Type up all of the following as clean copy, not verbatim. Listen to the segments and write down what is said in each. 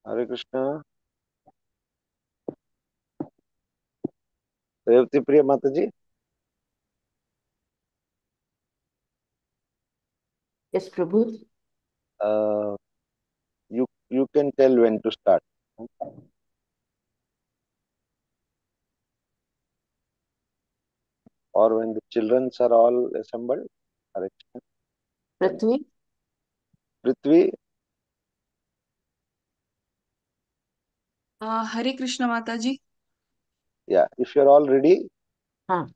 हरे कृष्णा। रेवती प्रिय माता जी। Yes, Prabhu. You can tell when to start, or when the children are all assembled. Hare Krishna. When Prithvi. Prithvi, Hare Krishna माता जी। yeah, if you're all ready, हाँ.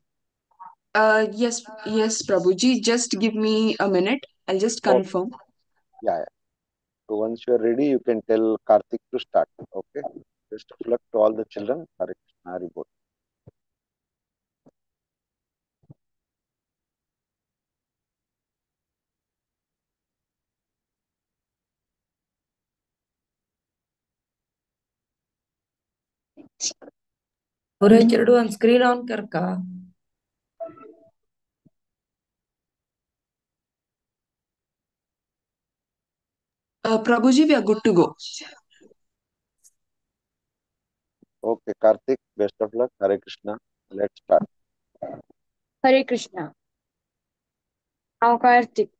Yes yes प्रभु जी, just give me a minute, I just oh, confirm. yeah, yeah. So once you're ready, you can tell Karthik to start. Okay. Best of luck to all the children. Hare Krishna. Hari Bol. ఒరే చెరుడు అని screen on కరక. प्रभु जी, we are good to go. Okay, Karthik, best of luck. Hare Krishna. Let's start. Hare Krishna. हांव कार्तिक.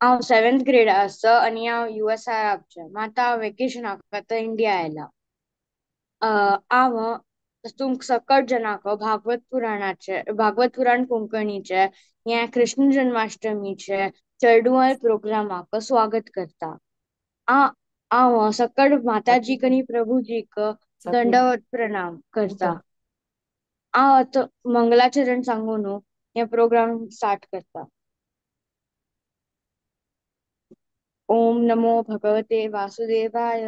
हांव 7th grade आसा आणि हांव US आयच्या. मात हांव वेकेशनाक आतां इंडिया आयला. हांव तुमक सकट जनाक भागवत पुराण कोंकणीचे हे कृष्ण जन्माष्टमीचे चैडुआल प्रोग्रामाक स्वागत करता. हांव सकट माताजीक आणि प्रभुजीक दंडवत प्रणाम करता. हांव आतां मंगलाचरण सांगून हे प्रोग्राम स्टार्ट करता. ओम नमो भगवते वासुदेवाय.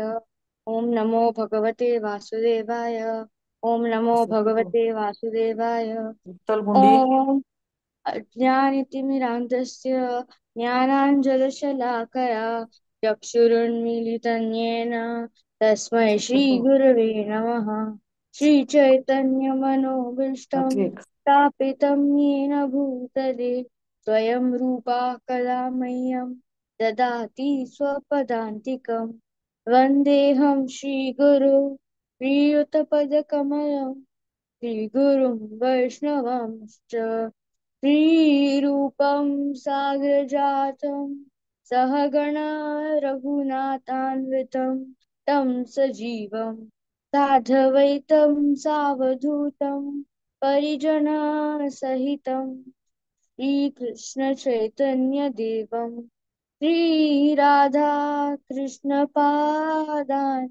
ओम नमो भगवते वासुदेवाय. ओम नमो भगवते वासुदेवाय. चल गुंडी. ओम अज्ञानतिमिरान्धस्य ज्ञानाञ्जनशलाकया चक्षुरुन्मीलितं येन तस्मै श्रीगुरवे नमः. श्रीचैतन्यमनोभीष्टं स्थापितं येन भूतले स्वयं रूपा कदा मह्यं ददाति स्वपदान्तिकं. वन्देऽहं श्रीगुरु प्रियुतपदकमलं श्रीगुरुं वैष्णवंश्च. श्रीरूपं साग्रजातं सहगणा रघुनाथान्वितं तं सजीवं साधवैतं सावधूतं परिजनसहितं श्रीकृष्णचैतन्यदेवं श्रीराधा कृष्णपादान्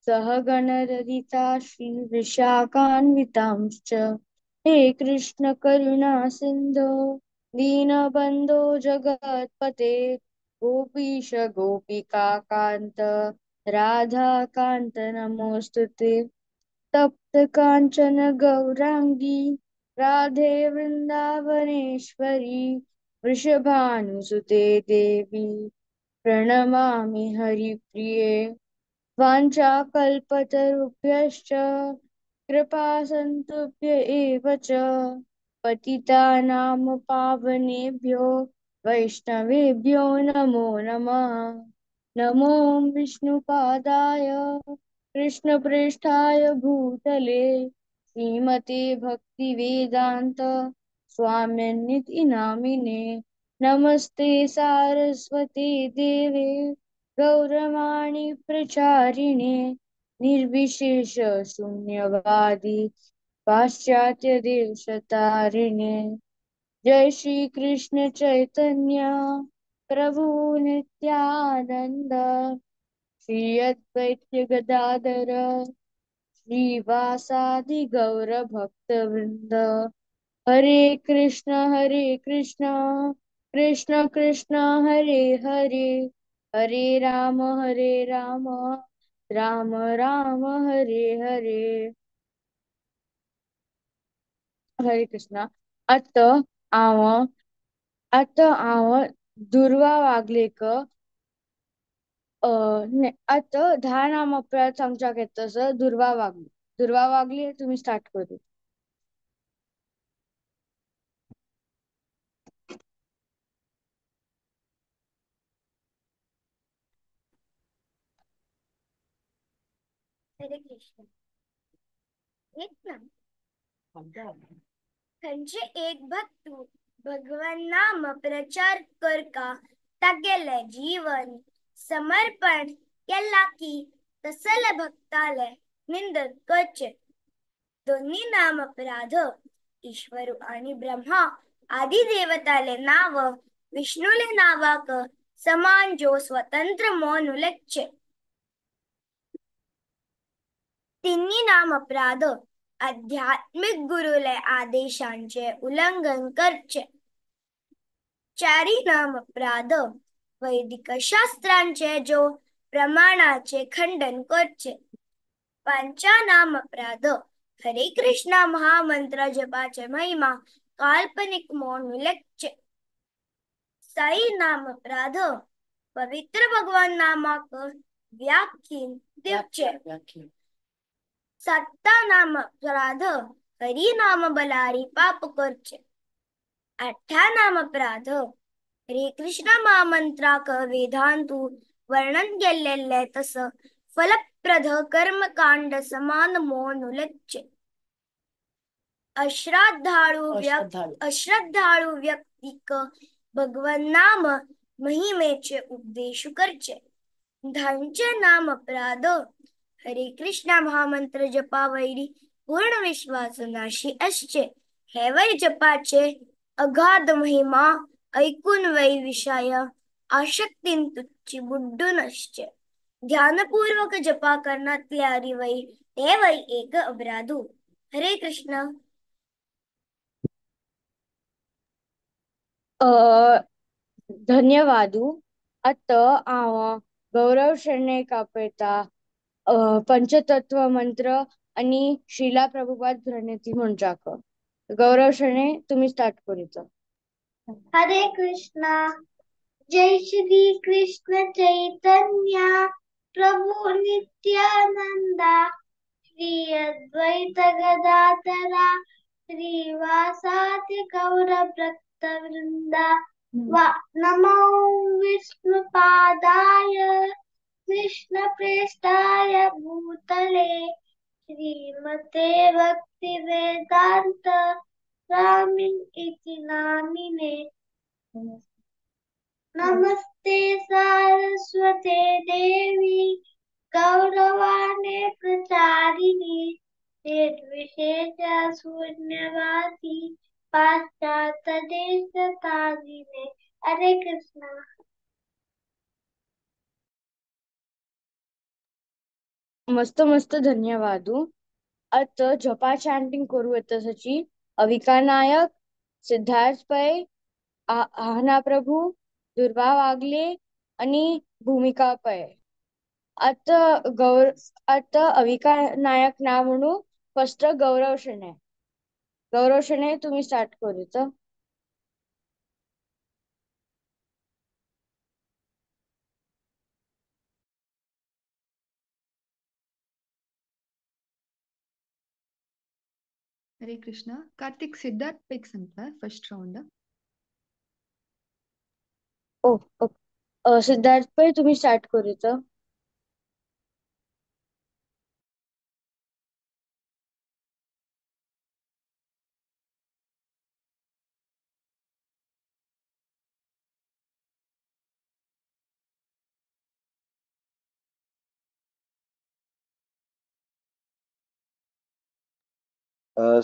सहगणललिता श्रीविशाखान्वितांश्च. हे कृष्ण करुणा सिन्धो दीनबन्धो जगत्पते गोपीश गोपिका कान्त राधाकान्त नमोऽस्तु ते. तप्त काञ्चन गौराङ्गी राधे वृन्दावनेश्वरी वृषभानुसुते देवी प्रणमामि हरिप्रिये. वाञ्छाकल्पतरुभ्यश्च कृपा सन्तुभ्य एव च पतितानां पावनेभ्यो वैष्णवेभ्यो नमो नमः. नमो विष्णुपादाय कृष्णप्रेष्ठाय भूतले श्रीमते भक्तिवेदान्त स्वामिनिति नामिने. नमस्ते सारस्वती देवे गौरवाणी प्रचारिणे निर्विशेष शून्यवादी पाश्चात्य देशतारिणे. जय श्री कृष्ण चैतन्य प्रभु नित्यानंद श्री अद्वैत गदाधर श्रीवासादि गौर भक्त वृंद. हरे कृष्ण कृष्ण कृष्ण हरे हरे हरे राम राम राम हरे हरे. हरे कृष्ण. हांव हांव दुर्वा वागलेकर. आतां 10 नाम परत सांगच्याक येता. दुर्वा वागले तुम्ही स्टार्ट करू. हरे कृष्ण. एक ना खंचे एक भक्त भगवान नाम प्रचार कर का टाकेले जीवन समर्पण केला की तसल भक्ताले निंदन करचे. दोन्ही नाम अपराध ईश्वर आणि ब्रह्मा आदी देवताले नाव विष्णुले नावाक समान जो स्वतंत्र मौन उलेचे. तिन्ही नाम अपराध आध्यात्मिक गुरुले आदेशांचे उल्लंघन करचे. चारी नाम अपराध वैदिक शास्त्रांचे जो प्रमाणाचे खंडन करचे. पंचानाम अपराध हरे कृष्णा महामंत्र जपाचे महिमा काल्पनिक मौन उल्लेखचे. साई नाम अपराध पवित्र भगवान नामाक व्याख्यान देवचे. सत्ता नाम अपराध हरी नाम बलारी पाप करचे. अठ्ठा नाम अपराध हरे कृष्ण महामंत्राक वेदांतू वर्णन केलेले तस फलप्रद कर्मकांड समान मौन उल्लेखचे. अश्रद्धाळू व्यक्तिक भगवान नाम महिमेचे उपदेश करचे. धांचे नाम अपराध हरे कृष्ण महामंत्र जपावैरी पूर्ण विश्वास नाशी असचे. हे वै जपाचे अगाध महिमा ऐकून वै विषय आशक्तीन तुच्ची बुड्डून असचे. ध्यानपूर्वक जपा करणातल्यारी वै ते वै एक अपराधू. हरे कृष्ण. धन्यवादू. आता हांव गौरव शेणे कापयता पंचतत्व मंत्र आणि श्रीला प्रभुपाद प्रणिती म्हणजाक. गौरव शेणे तुम्ही स्टार्ट करूचा. हरे कृष्णा. जय श्री कृष्ण चैतन्य प्रभु नित्यानंदा श्री अद्वैत गदाधरा श्रीवासादि गौर भक्त वृंदा. नमो विष्णुपादाय कृष्ण प्रेष्ठाय भूतले श्रीमते भक्ति वेदांत स्वामिन् इति नामिने. नमस्ते सारस्वते देवी गौरवाणे प्रचारिणी निर्विशेष शून्यवादी पाश्चात्य देशतारिणे. हरे कृष्णा. मस्त मस्त धन्यवादू. आता जपा चॅन्टिंग करू तसची अविका नायक, सिद्धार्थ पै, आहना प्रभू, दुर्वा वागले आणि भूमिका पै. आता अविका नायक ना म्हणू फर्स्ट गौरव शेणे. गौरव शेणे तुम्ही स्टार्ट करूचा. हरे कृष्णा. कार्तिक सिद्धार्थ पैक संपला फर्स्ट राउंड. सिद्धार्थ पै तुम्ही स्टार्ट करूचा.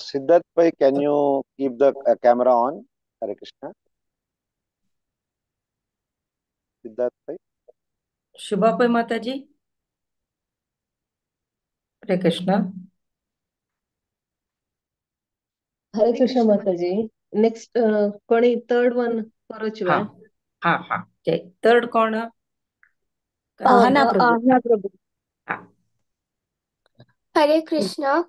Siddharth Pai, can you keep the camera on? Hare Krishna. Siddharth Pai. शुभापय माताजी. हरे कृष्ण. हरे कृष्ण माताजी. नेक्स्ट कोणी थर्ड वन करोचुवे. हा हा थर्ड कोण. आहना प्रभू. हरे कृष्णा.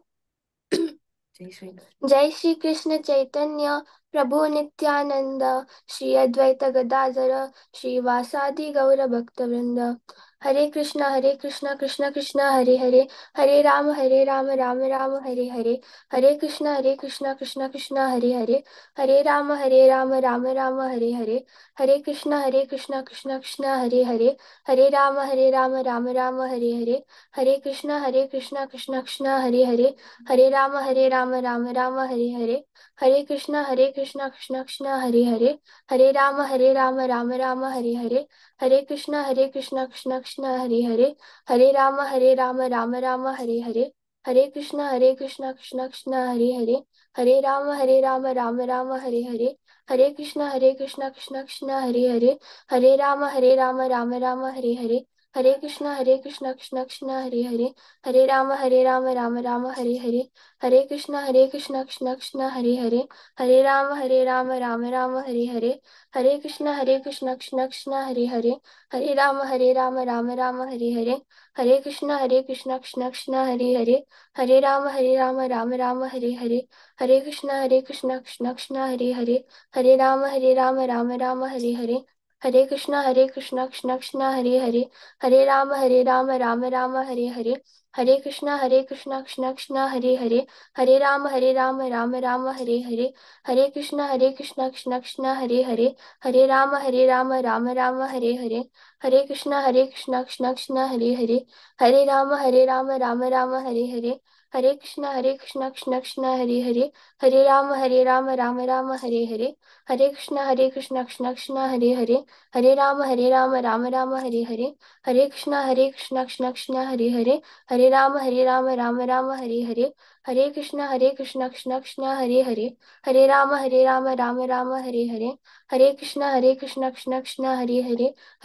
जय श्री कृष्ण चैतन्य प्रभु नित्यानंद श्री अद्वैत गदाधर श्रीवासादि गौर भक्त वृंद. हरे कृष्णा कृष्णा कृष्णा हरे हरे, हरे राम राम राम हरे हरे, हरे कृष्णा कृष्णा कृष्णा हरे हरे, हरे राम राम राम हरे हरे, हरे कृष्णा कृष्णा कृष्णा हरे हरे, हरे राम राम राम हरे हरे, हरे कृष्णा कृष्णा कृष्णा हरे हरे, हरे राम राम राम हरे हरे, हरे कृष्णा कृष्णा कृष्णा हरे हरे, हरे राम राम राम हरे हरे, हरे कृष्णा कृष्णा कृष्णा हरे हरे, हरे राम राम राम हरे हरे, हरे कृष्णा कृष्णा कृष्णा हरे हरे, हरे राम राम राम हरे हरे, हरे कृष्णा कृष्णा कृष्णा हरे हरे, हरे राम राम राम हरे हरे, हरे कृष्णा कृष्णा कृष्णा हरे हरे, हरे राम राम राम हरे हरे, हरे कृष्णा कृष्णा कृष्णा हरे हरे, हरे राम राम राम हरे हरे, हरे कृष्णा कृष्णा कृष्णा हरे हरे, हरे राम राम राम हरे हरे, हरे कृष्णा कृष्णा कृष्णा हरे हरे, हरे राम राम राम हरे हरे, हरे कृष्णा कृष्णा कृष्णा हरे हरे, हरे राम राम राम हरे हरे, हरे कृष्णा कृष्णा कृष्णा हरे हरे, हरे राम राम राम हरे हरे, हरे कृष्णा कृष्णा कृष्णा हरे हरे, हरे राम राम राम हरे हरे, हरे कृष्णा कृष्णा कृष्णा हरे हरे, हरे राम राम राम हरे हरे, हरे कृष्णा कृष्णा कृष्णा हरे हरे, हरे राम राम राम हरे हरे, हरे कृष्णा कृष्णा कृष्णा हरे हरे, हरे राम राम राम हरे हरे, हरे कृष्णा कृष्णा कृष्णा हरे हरे, हरे राम राम राम हरे हरे, हरे कृष्णा कृष्णा कृष्णा हरे हरे, हरे राम राम राम हरे हरे, हरे कृष्णा कृष्णा कृष्णा हरे हरे, हरे राम राम राम हरे हरे, हरे कृष्णा कृष्णा कृष्णा हरे हरे, हरे राम राम राम हरे हरे, हरे कृष्णा कृष्णा कृष्णा हरे हरे,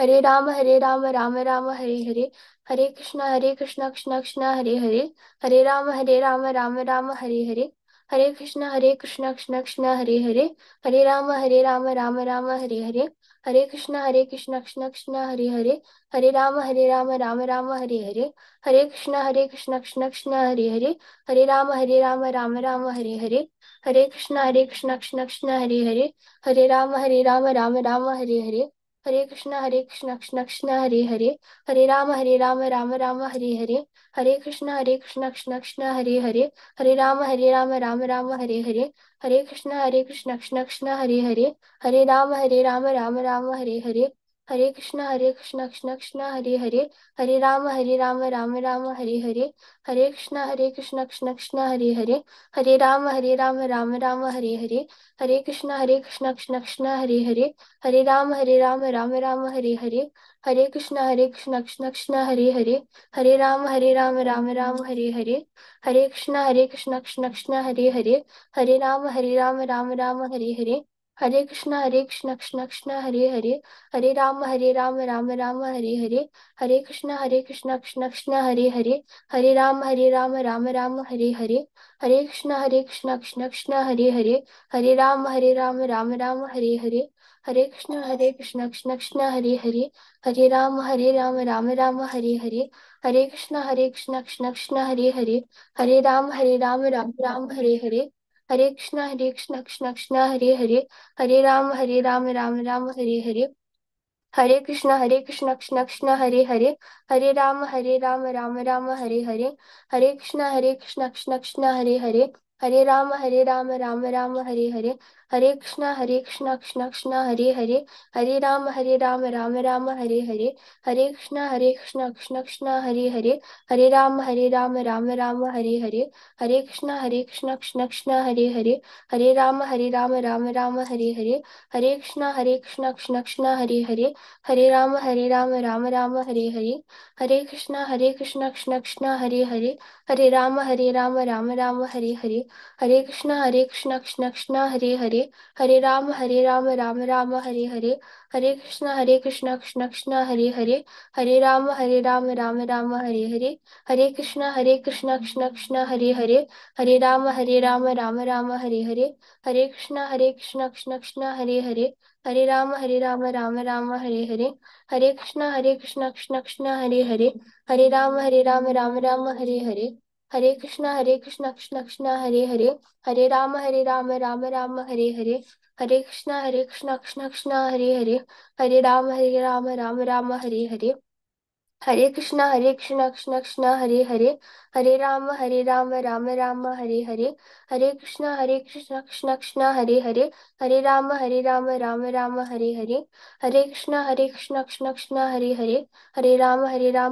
हरे राम राम राम हरे हरे, हरे कृष्णा कृष्णा कृष्णा हरे हरे, हरे राम राम राम हरे हरे, हरे कृष्णा कृष्णा कृष्णा हरे हरे, हरे राम राम राम हरे हरे, हरे कृष्णा कृष्णा कृष्णा हरे हरे, हरे राम राम राम हरे हरे, हरे कृष्णा कृष्णा कृष्णा हरे हरे, हरे राम राम राम हरे हरे, हरे कृष्णा कृष्णा कृष्णा हरे हरे, हरे राम राम राम हरे हरे, हरे कृष्णा कृष्णा हरे हरे, हरे राम राम राम हरे हरे, हरे कृष्णा कृष्णा हरे हरे, हरे राम राम राम हरे हरे, हरे कृष्णा कृष्णा हरे हरे, हरे राम राम राम हरे हरे, हरे कृष्णा कृष्णा हरे हरे, हरे राम राम राम हरे हरे, हरे कृष्णा कृष्णा हरे हरे, हरे राम राम राम हरे हरे, हरे कृष्णा कृष्णा हरे हरे, हरे राम राम राम हरे हरे, हरे कृष्णा कृष्णा हरे हरे, हरे राम राम राम हरे हरे, हरे कृष्णा कृष्णा हरे हरे, हरे राम राम राम हरे हरे, हरे कृष्णा कृष्णा हरे हरे, हरे राम राम राम हरे हरे, हरे कृष्णा कृष्णा हरे हरे, हरे राम राम राम हरे हरे, हरे कृष्णा कृष्णा हरे हरे, हरे राम राम राम हरे हरे, हरे कृष्णा कृष्णा हरे हरे, हरे राम राम राम हरे हरे, हरे कृष्णा कृष्णा हरे हरे, हरे राम राम राम हरे हरे, हरे कृष्णा कृष्णा हरे हरे, हरे राम राम राम हरे हरे, हरे कृष्णा कृष्णा हरे हरे, हरे राम राम राम हरे हरे, हरे कृष्णा कृष्णा हरे हरे, हरे राम राम राम हरे हरे, हरे कृष्णा कृष्णा हरे हरे, हरे राम राम राम हरे हरे, हरे कृष्णा कृष्णा हरे हरे, हरे राम राम राम हरे हरे, हरे कृष्णा कृष्णा हरे हरे, हरे राम राम राम हरे हरे, हरे कृष्णा कृष्णा हरे हरे, हरे राम राम राम हरे हरे, हरे कृष्णा कृष्णा हरे हरे, हरे राम राम राम हरे हरे, हरे कृष्णा कृष्णा हरे हरे, हरे राम राम राम हरे हरे, हरे कृष्णा कृष्णा हरे हरे, हरे राम राम राम हरे हरे, हरे कृष्णा कृष्णा हरे हरे, हरे राम राम हरे हरे, हरे कृष्णा कृष्णा हरे हरे, हरे राम राम हरे हरे, हरे कृष्णा कृष्णा हरे हरे, हरे राम राम हरे हरे, हरे कृष्णा कृष्णा हरे हरे, हरे राम राम राम हरे हरे, हरे कृष्णा कृष्णा कृष्णा हरे हरे, हरे राम राम राम हरे हरे, हरे कृष्णा कृष्णा कृष्णा हरे हरे, हरे राम राम हरे हरे, हरे कृष्णा कृष्णा कृष्णा हरे हरे, हरे राम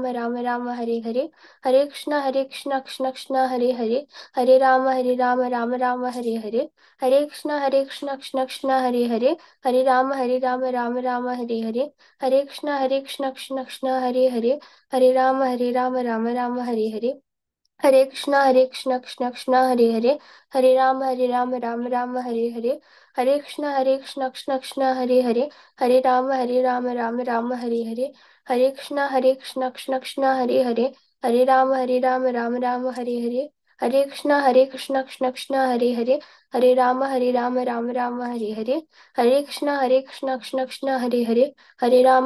राम हरे हरे, हरे कृष्णा कृष्णा कृष्णा हरे हरे, हरे राम राम हरे हरे, हरे कृष्णा कृष्णा कृष्णा हरे हरे, हरे राम राम हरे हरे, हरे कृष्णा कृष्णा कृष्णा हरे हरे, हरे राम राम हरे हरे, हरे कृष्णा कृष्णा हरे हरे, हरे राम राम हरे हरे, हरे कृष्णा कृष्णा कृष्णा हरे हरे, हरे राम राम हरे हरे, हरे कृष्णा कृष्णा कृष्णा हरे हरे, हरे राम राम हरे हरे, हरे कृष्णा कृष्णा कृष्णा हरे हरे, हरे राम राम हरे हरे, हरे कृष्णा कृष्णा कृष्णा हरे हरे, हरे राम राम हरे हरे, हरे कृष्णा कृष्णा कृष्णा हरे हरे,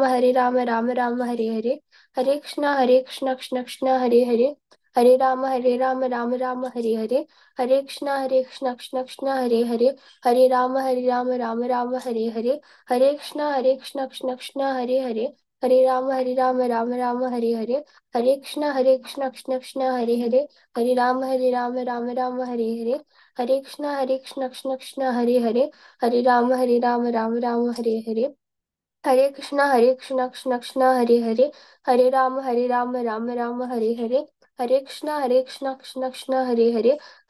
हरे राम राम हरे हरे, हरे कृष्णा कृष्णा कृष्णा हरे हरे, हरे राम राम हरे हरे, हरे कृष्णा कृष्णा कृष्णा हरे हरे, हरे राम राम हरे हरे, हरे कृष्णा कृष्णा कृष्णा हरे हरे, हरे राम राम हरे हरे, हरे कृष्णा कृष्णा कृष्णा हरे हरे, हरे राम राम हरे हरे, हरे कृष्णा कृष्णा कृष्णा हरे हरे, हरे राम राम हरे हरे, हरे कृष्णा कृष्णा कृष्णा हरे हरे, हरे राम राम हरे हरे, हरे कृष्णा कृष्णा कृष्णा हरे हरे, हरे राम राम हरे हरे, हरे कृष्णा कृष्णा कृष्णा हरे हरे, हरे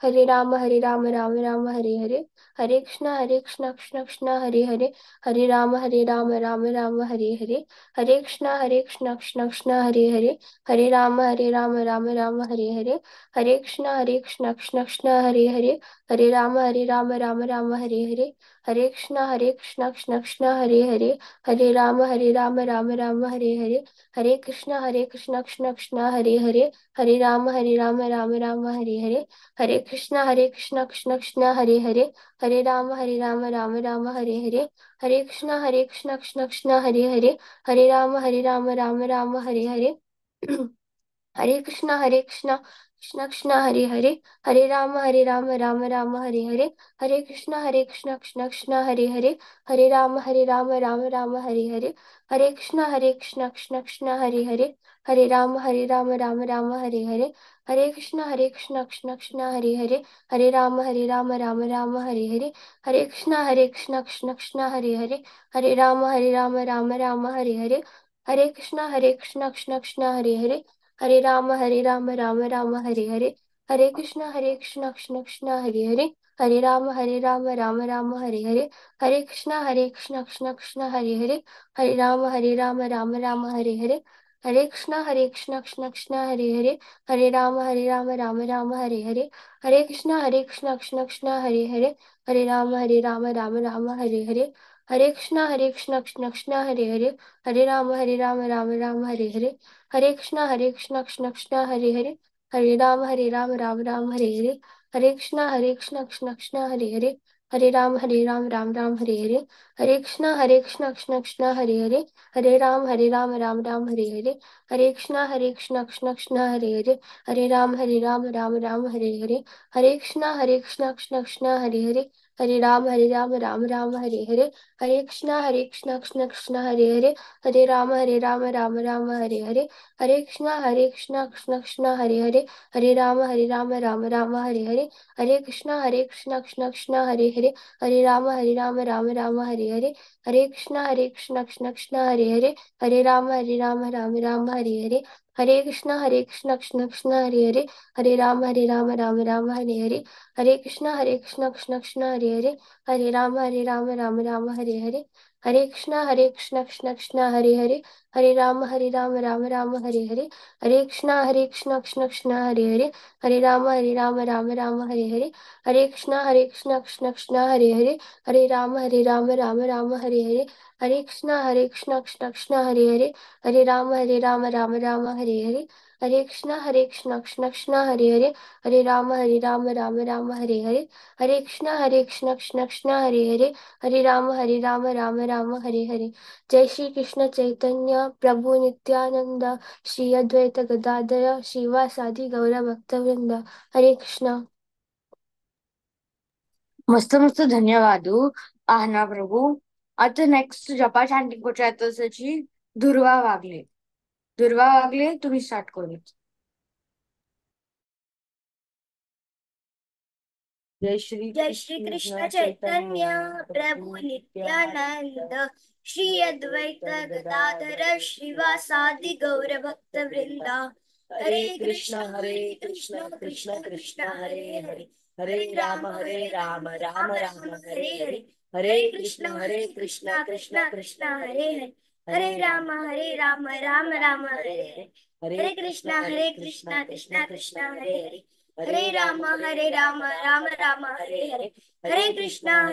राम राम हरे हरे, हरे कृष्णा कृष्णा कृष्णा हरे हरे, हरे राम राम हरे हरे, हरे कृष्णा कृष्णा हरे हरे, हरे राम राम हरे हरे, हरे कृष्णा कृष्णा कृष्णा हरे हरे, हरे राम राम हरे हरे, हरे कृष्णा कृष्णा कृष्णा हरे हरे, हरे राम राम हरे हरे, हरे कृष्णा कृष्णा कृष्णा हरे हरे, हरे राम राम हरे हरे, हरे कृष्णा कृष्णा कृष्णा हरे हरे, हरे राम राम हरे हरे, हरे कृष्णा कृष्णा कृष्णा हरे हरे, हरे राम राम हरे हरे, हरे कृष्णा कृष्णा कृष्णा हरे हरे, हरे राम राम हरे हरे, हरे कृष्णा कृष्णा कृष्णा हरे हरे, हरे राम राम हरे हरे, हरे कृष्णा कृष्णा कृष्णा हरे हरे, हरे राम राम हरे हरे, हरे कृष्णा कृष्णा कृष्णा हरे हरे, हरे राम राम हरे हरे, हरे कृष्णा कृष्णा कृष्णा हरे हरे, हरे राम राम हरे हरे, हरे कृष्णा कृष्णा कृष्णा हरे हरे, हरे राम राम हरे हरे, हरे कृष्णा कृष्णा कृष्णा हरे हरे, हरे राम राम हरे हरे, हरे कृष्णा कृष्णा कृष्णा हरे हरे, हरे राम हरे हरे, हरे कृष्णा कृष्णा कृष्णा हरे हरे, हरे राम राम हरे हरे, हरे कृष्णा कृष्णा हरे हरे, हरे राम राम हरे हरे, हरे कृष्णा कृष्णा कृष्णा हरे हरे, हरे राम राम हरे हरे, हरे कृष्णा कृष्णा कृष्णा हरे हरे, हरे राम राम हरे हरे, हरे कृष्णा कृष्णा कृष्णा हरे हरे, हरे राम राम हरे हरे, हरे कृष्णा कृष्णा कृष्णा हरे हरे, हरे राम राम हरे हरे, हरे कृष्णा कृष्णा कृष्णा हरे हरे, हरे राम राम हरे हरे, हरे कृष्णा कृष्णा कृष्णा हरे हरे, हरे राम राम हरे हरे, हरे कृष्णा कृष्णा कृष्णा हरे हरे, हरे राम राम हरे हरे, हरे कृष्णा कृष्णा कृष्णा हरे हरे, हरे राम राम हरे हरे, हरे कृष्णा कृष्णा कृष्णा हरे हरे, हरे राम राम हरे हरे, हरे कृष्णा कृष्णा कृष्णा हरे हरे, हरे राम राम हरे हरे, हरे कृष्णा कृष्णा कृष्णा हरे हरे, हरे राम राम हरे हरे, हरे कृष्णा कृष्णा कृष्णा हरे हरे, हरे राम राम हरे हरे, हरे कृष्णा कृष्णा कृष्णा हरे हरे, हरे राम राम हरे हरे, हरे कृष्णा कृष्णा कृष्णा हरे हरे, हरे राम राम हरे हरे, हरे कृष्णा कृष्णा कृष्णा हरे हरे, हरे राम राम हरे हरे, हरे कृष्णा कृष्णा कृष्णा हरे हरे, हरे राम राम हरे हरे, जय श्री कृष्ण चैतन्य प्रभु नित्यानंद, श्री अद्वैत गदाधर श्रीवासादि गौर भक्तवृंद, हरे कृष्ण. मस्त मस्त ಧನ್ಯವಾದ ಆಹ್ನಾ ಪ್ರಭು. आता नेक्स्ट जपा चॅन्टिंग को ची दुर्वा वागले. दुर्वा वागले तुम्ही स्टार्ट करू. जय श्री कृष्ण चैतन्य प्रभु नित्यानंद श्री अद्वैत गदाधर श्रीवासादि गौर भक्त वृंदा. हरे कृष्ण कृष्ण कृष्ण हरे हरे, हरे राम राम राम हरे हरे, हरे कृष्ण कृष्ण कृष्ण हरे हरे, हरे राम राम राम हरे हरे, हरे कृष्ण कृष्ण कृष्ण हरे हरे, हरे राम राम राम हरे हरे, हरे कृष्णा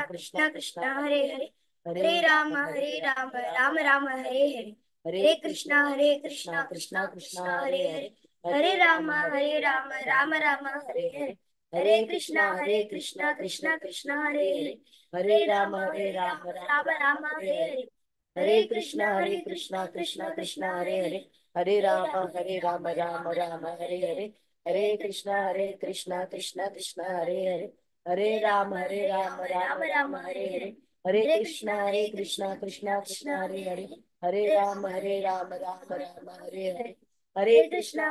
कृष्ण कृष्ण हरे हरे, हरे राम राम राम हरे हरे, हरे कृष्णा कृष्ण कृष्ण हरे हरे, हरे राम राम राम हरे हरे, हरे कृष्णा कृष्ण कृष्ण हरे हरे, हरे राम राम हरे हरे, हरे कृष्णा कृष्ण कृष्ण हरे हरे, हरे राम राम हरे हरे, हरे कृष्ण कृष्ण कृष्ण हरे हरे, हरे राम राम हरे हरे, हरे कृष्ण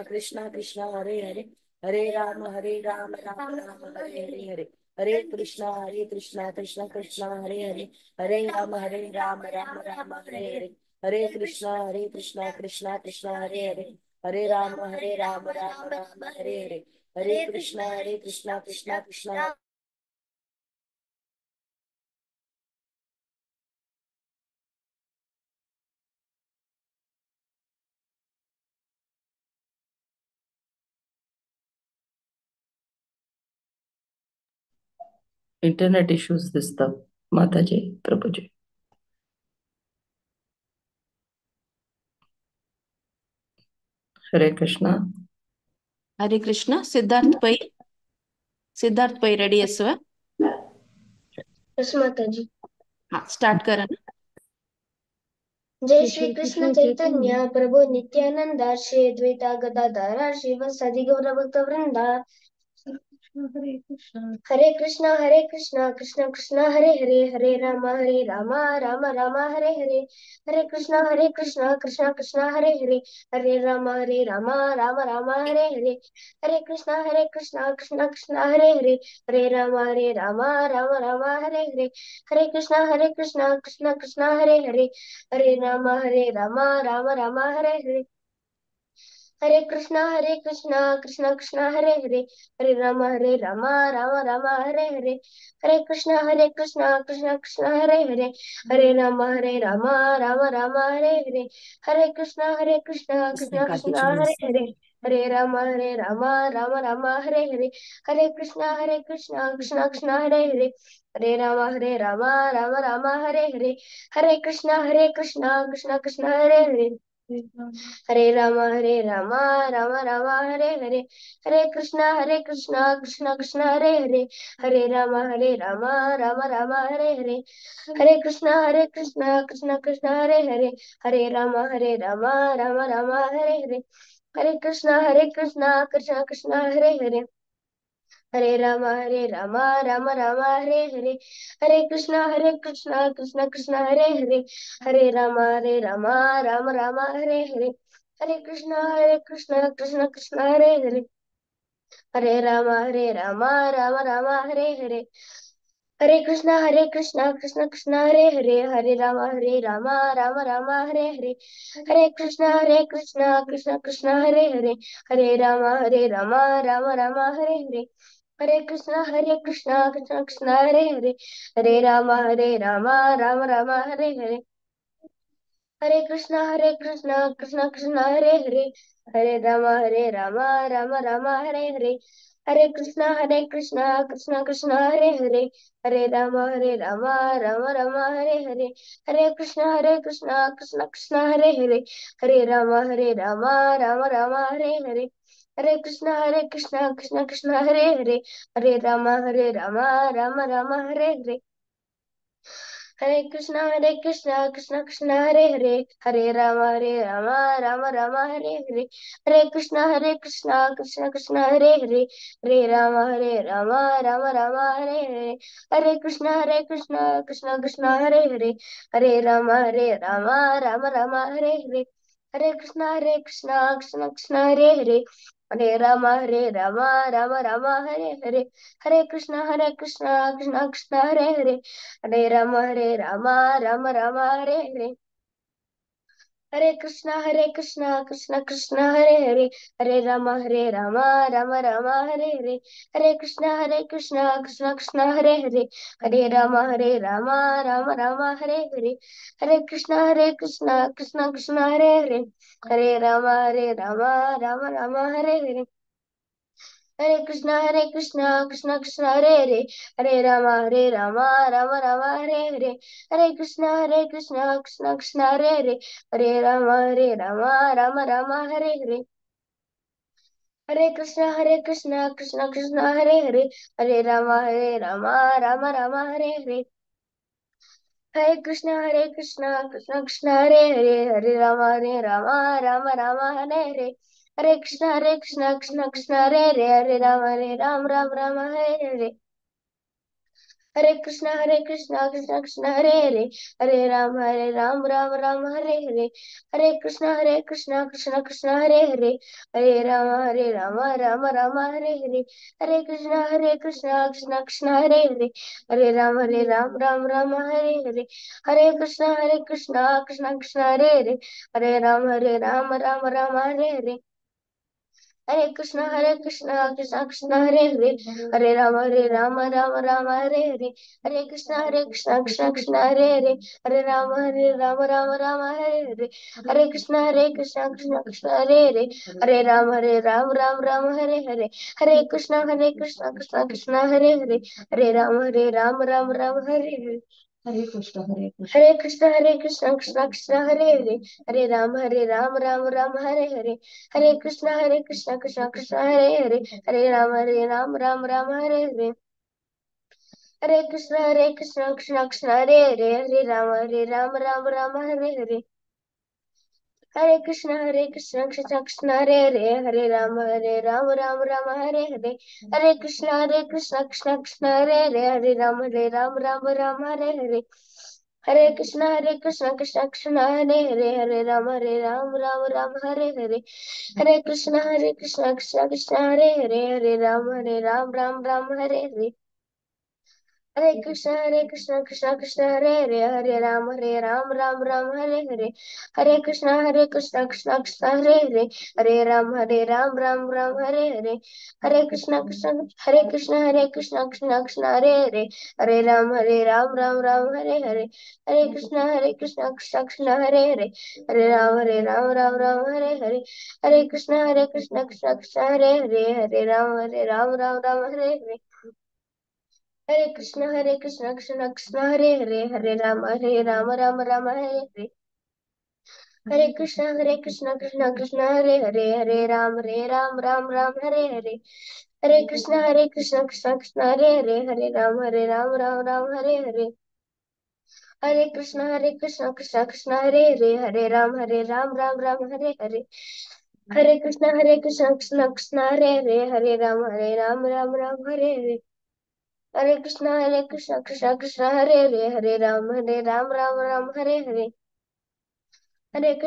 कृष्ण कृष्ण हरे हरे, हरे राम राम हरे हरे, हरे कृष्ण कृष्ण कृष्ण हरे हरे, हरे राम राम हरे हरे, हरे कृष्ण कृष्ण कृष्ण हरे हरे, हरे राम राम हरे हरे, हरे कृष्ण कृष्ण कृष्ण हरे हरे, हरे राम राम हरे हरे, हरे कृष्ण कृष्ण कृष्ण. इंटरनेट इश्यूज दिसतात माताजी प्रभूजी. हरे कृष्णा. हरे कृष्ण. सिद्धार्थ पै रेडी असव. यस माताजी. हा स्टार्ट करा ना. जय श्री कृष्ण चैतन्य प्रभु नित्यानंद श्री अद्वैता गदाधर श्रीवासादि गौर भक्त वृंदा. हरे कृष्णा कृष्ण कृष्ण हरे हरे, हरे राम राम राम हरे हरे, हरे कृष्णा कृष्ण कृष्ण हरे हरे, हरे राम राम राम हरे हरे, हरे कृष्णा कृष्ण कृष्ण हरे हरे, हरे राम राम राम हरे हरे, हरे कृष्णा कृष्ण कृष्ण हरे हरे, हरे राम राम राम हरे हरे, हरे कृष्णा कृष्ण कृष्ण हरे हरे, हरे राम राम राम हरे हरे, हरे कृष्णा कृष्ण कृष्ण हरे हरे, हरे राम राम राम हरे हरे, हरे कृष्णा कृष्ण कृष्ण हरे हरे, हरे राम राम हरे हरे, हरे कृष्णा कृष्ण कृष्ण हरे हरे, हरे राम राम हरे हरे, हरे कृष्णा कृष्ण कृष्ण हरे हरे, हरे राम राम राम हरे हरे, हरे कृष्णा कृष्ण कृष्ण हरे हरे, हरे राम राम राम हरे हरे, हरे कृष्णा कृष्ण कृष्ण हरे हरे, हरे राम राम राम हरे हरे, हरे कृष्णा कृष्ण कृष्ण हरे हरे, हरे राम राम राम हरे हरे, हरे कृष्णा कृष्ण कृष्ण हरे हरे, हरे राम राम राम हरे हरे, हरे कृष्णा कृष्ण कृष्ण हरे हरे, हरे राम राम राम हरे हरे, हरे कृष्णा कृष्ण कृष्ण हरे हरे, हरे राम राम राम हरे हरे, हरे कृष्णा कृष्ण कृष्ण हरे हरे, हरे राम राम राम हरे हरे, हरे कृष्णा कृष्ण कृष्ण हरे हरे, हरे राम राम राम हरे हरे, हरे कृष्णा कृष्ण कृष्ण हरे हरे, हरे राम राम राम हरे हरे, हरे कृष्णा कृष्ण कृष्ण हरे हरे, हरे राम राम राम हरे हरे, हरे कृष्णा कृष्ण कृष्ण हरे हरे, हरे राम राम राम हरे हरे, हरे कृष्णा कृष्ण कृष्ण हरे हरे, हरे राम राम राम हरे हरे, हरे कृष्णा कृष्ण कृष्ण हरे हरे, हरे राम राम राम हरे हरे, हरे कृष्णा कृष्ण कृष्ण हरे हरे, हरे राम राम राम हरे हरे, हरे कृष्णा कृष्ण कृष्ण हरे हरे, हरे राम राम राम हरे हरे, Hare Krishna, Krishna Krishna, Hare Hare, Hare Rama, Rama Rama, Hare Hare, Hare Krishna, Krishna Krishna, Hare Hare, Hare Rama, Rama Rama, Hare Hare. Hare Krishna, Krishna Krishna, Hare Hare, Hare Rama, Rama Rama, Hare Hare, Hare Krishna, Krishna Krishna, Hare Hare, Hare Rama, Rama Rama, Hare Hare, Hare Krishna, Krishna Krishna, Hare Hare, Hare Rama, Rama Rama, Hare Hare. Hare Krishna, Krishna Krishna, Hare Hare, Hare Rama, Rama Rama, Hare Hare, Hare Krishna, Krishna Krishna, Hare Hare, Hare Rama, Rama Rama, Hare Hare. Hare Krishna, Krishna Krishna, Hare Hare, Hare Rama, Rama Rama, Hare Hare. Hare Krishna, Krishna Krishna, Hare Hare, Hare Rama, Rama Rama, Hare Hare. Hare Krishna, Krishna Krishna, Hare Hare, Hare Ram, Rama, Hare Hare. Hare Krishna, Krishna Krishna, Hare Hare, Hare Ram, Ram Hare Hare. Hare Krishna, Krishna Hare Hare, Hare Rama, Rama Hare Hare. Hare Krishna, Krishna Hare Hare, Hare Ram, Hare Hare. Hare Krishna, Krishna Hare Hare, Hare Ram, Hare Hare. Hare Krishna, Krishna Krishna, Hare Hare, Hare Rama, Rama Hare Hare. Hare Krishna, Krishna Hare Hare, Hare Rama, Hare Hare. Hare Krishna, Krishna Hare Hare, Hare Rama, Hare Hare. Hare Krishna, Krishna Hare Hare, Hare Rama, Hare Hare. Hare Krishna, Hare Krishna. Hare Krishna, Krishna Hare Hare, Hare Ram, Rama Hare Hare. Hare Krishna, Krishna Hare Hare, Hare Ram, Hare Hare. Hare Krishna, Krishna Hare Hare, Hare Ram, Hare Hare. Hare Krishna, Krishna Hare Hare, Hare Ram, Hare Hare. Hare Krishna, Krishna Hare Hare, Hare Ram, Hare Hare. Hare Krishna, Krishna Hare Hare, Hare Ram, Hare Hare. Hare Krishna, Krishna Hare Hare, Hare Ram, Hare Hare. Hare Krishna, Krishna Hare Hare, Hare Ram, Hare Hare. Hare Krishna, Krishna Hare Hare, Hare Ram, Hare Hare. Hare Krishna, Krishna Hare Hare, Hare Ram, Hare Hare. Hare Krishna, Krishna Hare Hare, Hare Ram, Hare Hare. Hare Krishna, Krishna Hare Hare, Hare Ram, Hare Hare. Hare Krishna, Krishna Hare Hare, Hare Rama, Hare Hare. Hare Krishna, Krishna Hare Hare, Hare Ram, Hare Hare. Hare Krishna, Krishna Hare Hare, Hare Ram, Hare Hare. Hare Krishna, Krishna Hare Hare, Hare Ram, Hare Hare. Hare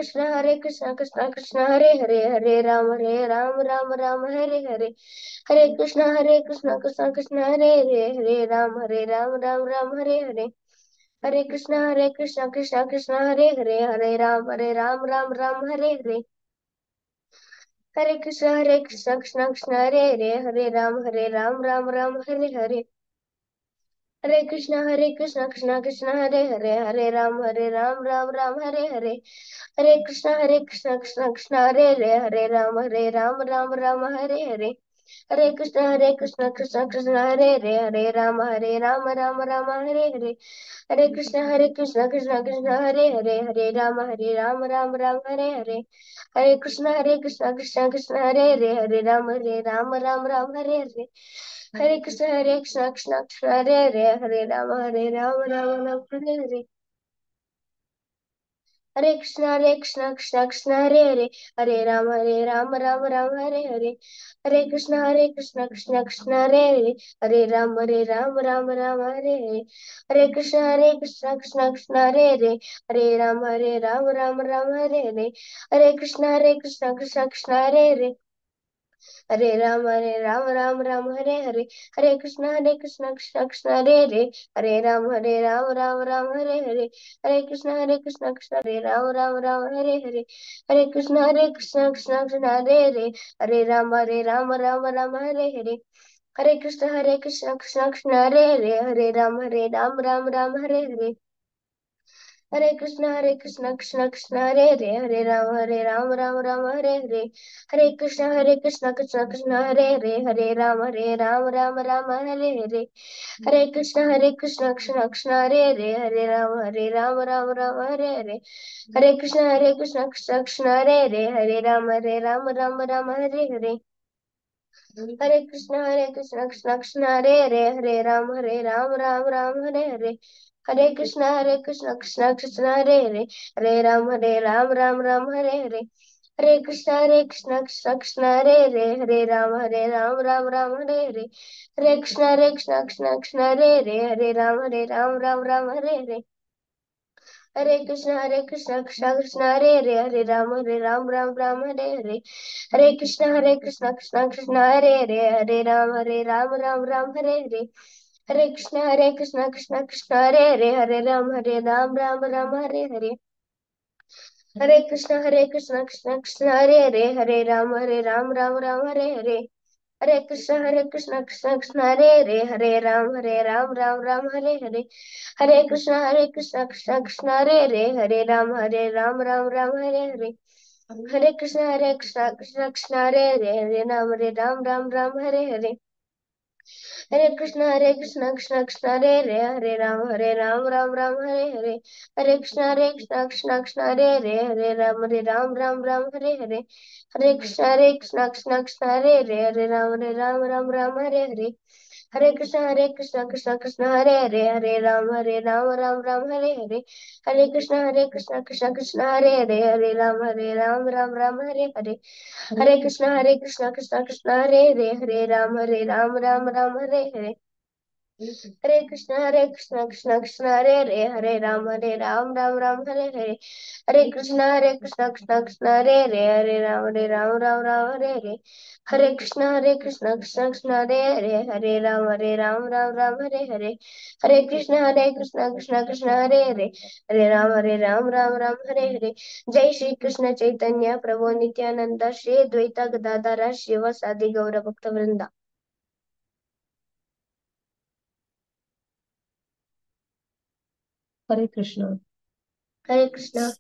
Krishna, Krishna Hare Hare, Hare Ram, Hare Hare. Hare Krishna, Krishna Hare Hare, Hare Ram, Hare Hare. Hare Krishna, Krishna Hare Hare, Hare Ram, Hare Hare. Hare Krishna, Krishna Hare Hare, Hare Ram, Hare Hare. Hare Krishna, Krishna Hare Hare, Hare Ram, Hare Hare. Hare Krishna, Krishna Hare Hare, Hare Ram, Hare Hare. Hare Krishna, Krishna Hare Hare, Hare Ram, Hare Hare. Hare Krishna, Krishna Hare Hare, Hare Ram, Hare Hare. Hare Krishna, Krishna Hare Hare, Hare Ram, Hare Hare. Hare Krishna, Krishna Hare Hare, Hare Ram, Hare Hare. Hare Krishna, Krishna Hare Hare, Hare Ram, Hare Hare. Hare Krishna, Krishna Hare Hare, Hare Ram, Hare Ram, Hare Hare. हरे कृष्ण कृष्ण कृष्ण हरे हरे, हरे राम राम राम हरे हरे, हरे कृष्ण कृष्ण कृष्ण हरे हरे, हरे राम राम हरे हरे, हरे कृष्ण कृष्ण कृष्ण हरे हरे, हरे राम राम हरे हरे, हरे कृष्ण कृष्ण कृष्ण हरे हरे, हरे राम राम हरे हरे, हरे कृष्ण कृष्ण कृष्ण हरे हरे, हरे राम हरे हरे, हरे कृष्ण कृष्ण हरे राम हरे हरे, हरे कृष्ण कृष्ण कृष्ण हरे हरे, हरे राम हरे हरे, हरे कृष्ण कृष्ण कृष्ण हरे हरे, हरे राम हरे हरे, हरे कृष्ण कृष्ण कृष्ण हरे हरे, हरे राम राम हरे हरे, हरे कृष्ण कृष्ण कृष्ण हरे हरे, हरे राम हरे हरे, हरे कृष्ण कृष्ण कृष्ण हरे हरे, हरे राम हरे हरे, हरे कृष्ण कृष्ण कृष्ण हरे हरे, हरे राम हरे हरे, हरे कृष्ण कृष्ण कृष्ण हरे हरे, हरे राम हरे हरे, हरे कृष्ण कृष्ण कृष्ण हरे हरे, हरे राम हरे हरे, हरे कृष्ण कृष्ण कृष्ण हरे हरे, हरे राम हरे हरे, हरे कृष्ण कृष्ण कृष्ण हरे हरे, हरे राम हरे हरे, हरे कृष्ण कृष्ण हरे हरे, हरे राम हरे हरे, हरे कृष्ण कृष्ण कृष्ण हरे हरे, हरे राम हरे हरे, हरे कृष्ण कृष्ण कृष्ण हरे हरे, हरे राम हरे हरे, हरे कृष्ण कृष्ण कृष्ण हरे हरे, हरे राम हरे हरे, हरे कृष्ण कृष्ण कृष्ण हरे हरे, हरे राम हरे हरे, हरे कृष्ण कृष्ण कृष्ण हरे हरे, हरे राम हरे हरे, हरे कृष्ण कृष्ण हरे हरे, हरे राम हरे हरे, हरे कृष्ण कृष्ण हरे हरे, हरे राम हरे हरे, हरे कृष्ण कृष्ण हरे हरे, हरे राम हरे हरे, हरे कृष्ण कृष्ण हरे हरे, हरे राम हरे हरे, हरे कृष्ण कृष्ण हरे हरे, हरे राम हरे हरे, हरे कृष्ण कृष्ण हरे हरे, हरे राम हरे हरे, हरे कृष्ण कृष्ण हरे हरे, हरे राम हरे हरे, हरे कृष्ण कृष्ण हरे हरे, हरे राम हरे हरे, हरे कृष्ण कृष्ण हरे हरे, हरे राम हरे हरे, हरे कृष्ण कृष्ण हरे हरे, हरे राम हरे हरे, हरे कृष्ण कृष्ण हरे हरे, हरे राम हरे हरे, जय श्री कृष्ण चैतन्य प्रभु नित्यानंद श्री द्वैता गदाधर शिवसादि गौर भक्त वृंदा। हरे कृष्ण. हरे कृष्ण.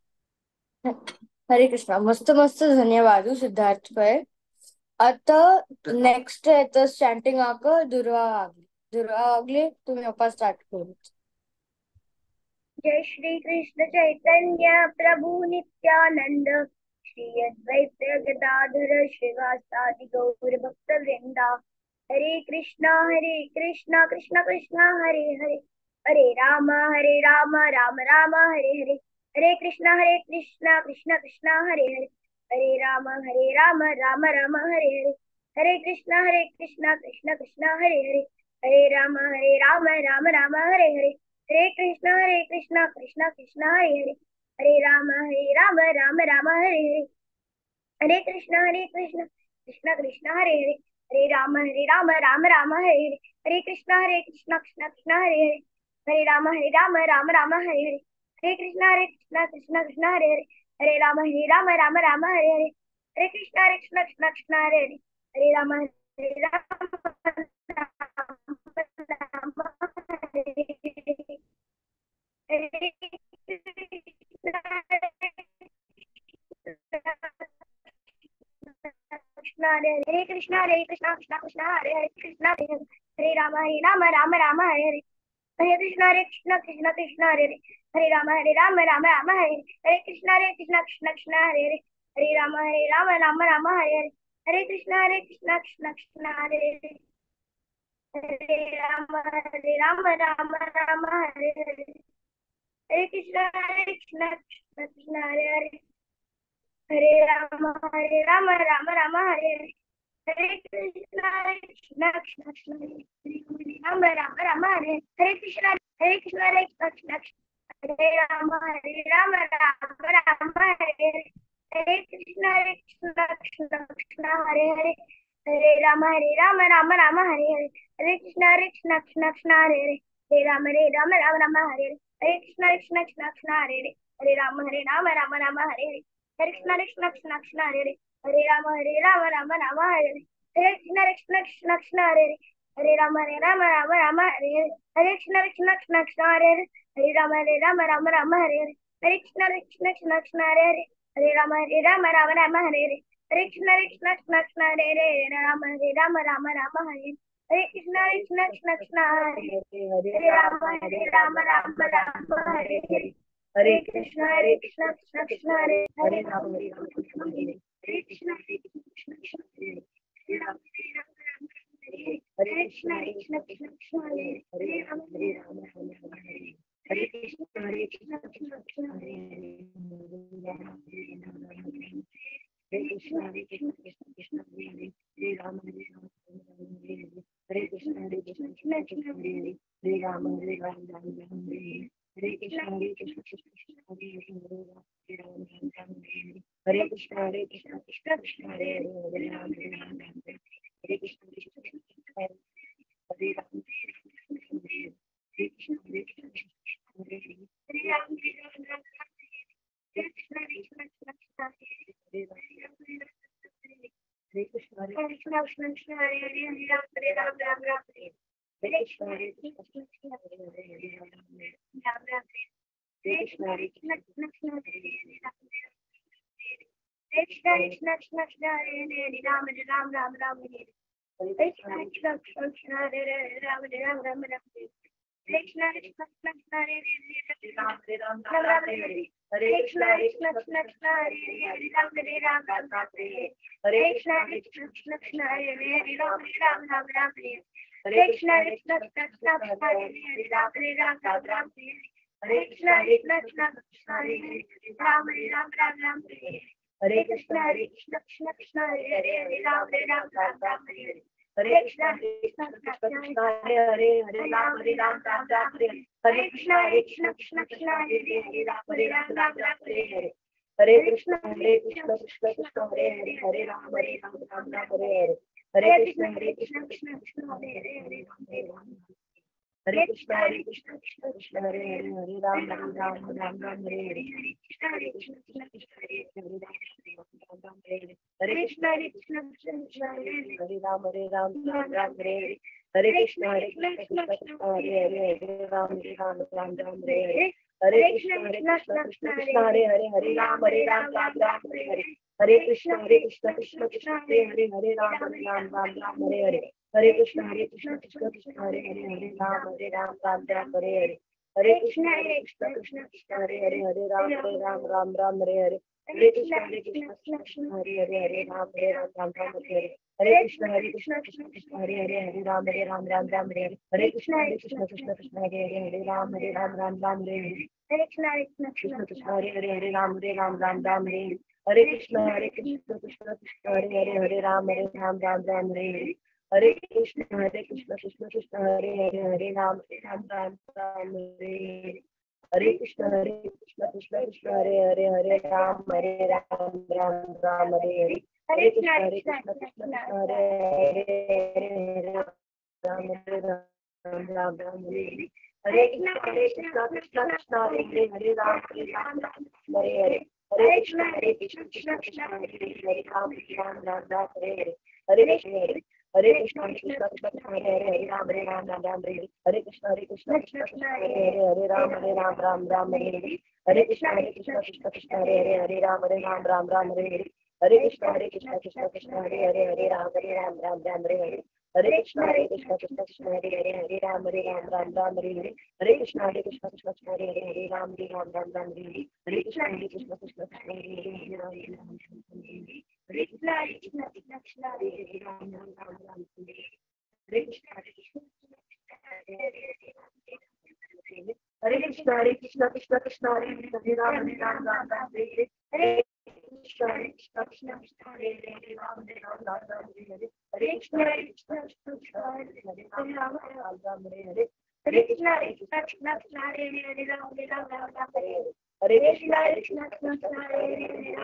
हरे कृष्ण. मस्त मस्त धन्यवाद सिद्धार्थ भाई. आता next येतं स्टँटिंग दुर्वा वागले तुम्ही अपा स्टार्ट करू. जय श्री कृष्ण चैतन्य प्रभु नित्यानंद श्री अद्वैत गदाधर श्रीवासादि गौर भक्त वृंदा. हरे कृष्णा कृष्णा कृष्णा हरे हरे, हरे राम राम राम हरे हरे, हरे कृष्णा कृष्णा कृष्णा हरे हरे, हरे राम राम हरे हरे, हरे कृष्णा कृष्णा कृष्णा हरे हरे, हरे राम राम हरे हरे, हरे कृष्णा कृष्णा कृष्णा हरे हरे, हरे राम राम हरे हरे, हरे कृष्णा कृष्णा कृष्णा हरे हरे, हरे राम राम हरे हरे, हरे कृष्णा कृष्णा कृष्णा हरे हरे, हरे राम राम हरे हरे, हरे कृष्णा कृष्णा कृष्णा हरे हरे, हरे राम राम हरे हरे, हरे कृष्णा कृष्णा कृष्णा हरे हरे, हरे राम राम हरे हरे, हरे कृष्णा कृष्णा कृष्णा हरे हरे कृष्णा हरे राम राम हरे हरे, हरे कृष्णा कृष्णा हरे हरे, हरे राम राम हरे हरे, हरे कृष्णा कृष्णा हरे हरे, हरे राम राम हरे हरे, हरे कृष्णा कृष्णा हरे हरे, हरे राम राम हरे हरे, Hare Krishna Krishna Krishna Hare Hare Hare Rama Rama Rama Hare Hare Hare Krishna Krishna Krishna Rama Rama Hare Hare Krishna Krishna Hare Rama Rama Hare Hare Krishna Krishna Krishna Hare Hare Hare Rama Rama Hare Hare Hare Krishna Krishna Hare Hare Hare Rama Rama Hare Hare Hare Krishna Krishna Hare Hare Hare Rama Rama Hare Hare Hare Krishna Krishna Hare Hare Hare Rama Rama Hare Hare Hare Krishna Krishna Hare Hare Hare Rama Rama Hare Hare Hare Krishna Krishna Hare Hare Hare Rama Rama Hare Hare Hare Krishna Krishna Hare Hare Hare Rama Rama Hare Hare Hare Krishna Krishna Hare Hare Hare Rama Rama Hare Hare Hare Krishna Krishna Hare Hare Rama Rama Hare Hare Hare Krishna Krishna Hare Hare Rama Rama Hare Hare Krishna Krishna Hare Hare Rama Hare Krishna Krishna Hare Hare Rama Rama Hare Hare Krishna Krishna Hare Hare Krishna Krishna Hare Hare Rama Hare Krishna Krishna Hare Hare Rama Hare Krishna Krishna Hare Hare Krishna Krishna Hare Hare Rama Hare Krishna Krishna Hare Rama Hare Krishna Hare Ram Hare Krishna Krishna Hare Hare Krishna Krishna Hare Hare Hare Ram Ram Hare Krishna Krishna Hare Hare Ram Ram Hare Krishna Krishna Hare Hare Krishna Krishna Hare Hare Ram Ram Hare Hare Krishna Krishna Hare Ram Ram Hare Hare Krishna Krishna Hare Ram Ram Hare Hare Krishna Krishna Hare Ram Ram Hare Hare Krishna Krishna Hare Ram Ram Hare Hare Krishna Krishna Hare Ram Ram Hare Krishna Krishna Hare Ram Ram Hare Hare Krishna Krishna Hare Ram Ram Hare Hare Krishna Krishna Hare Ram Hare Krishna Krishna Hare Ram Hare Hare Krishna Krishna Hare Ram Hare Hare Krishna Krishna Hare Ram Hare Krishna Krishna Hare Ram Ram Hare Hare Hare Krishna Hare Krishna Hare Ram Hare Hare Krishna Krishna Hare Ram Hare Hare Krishna Krishna Hare Ram Hare Hare Krishna Krishna Hare Ram Hare Hare Krishna Krishna Hare Ram Hare Hare Krishna Krishna Hare Ram Hare Hare Krishna Krishna Hare Ram Hare Hare Krishna Krishna Hare Ram Hare Krishna Krishna Hare Ram Hare Hare Krishna Krishna Hare Ram Hare Hare Krishna Krishna Hare Ram Hare Hare Krishna Krishna Hare Ram Hare Hare Krishna Krishna Hare Ram Hare Hare Krishna Krishna Hare Ram Hare Hare Krishna Krishna Hare Ram Hare Hare Krishna Krishna Hare Ram Hare Hare Krishna Hare Krishna Hare Ram Hare Krishna Krishna Hare Ram Hare Hare Krishna Krishna Hare Ram Hare Hare Krishna Krishna Hare Ram Hare Hare Krishna Krishna Hare Ram Hare Krishna Krishna Hare Ram Hare Krishna Krishna Hare Hare Krishna Hare Krishna Krishna Krishna Hare Hare Hare Ram Ram Ram Hare Hare Krishna Krishna Krishna Hare Hare Ram Ram Ram Hare Hare Krishna Krishna Krishna Hare Hare Ram Ram Hare Hare Hare Krishna Krishna Krishna Hare Hare Ram Ram Hare Hare Hare Krishna Krishna Krishna Hare Hare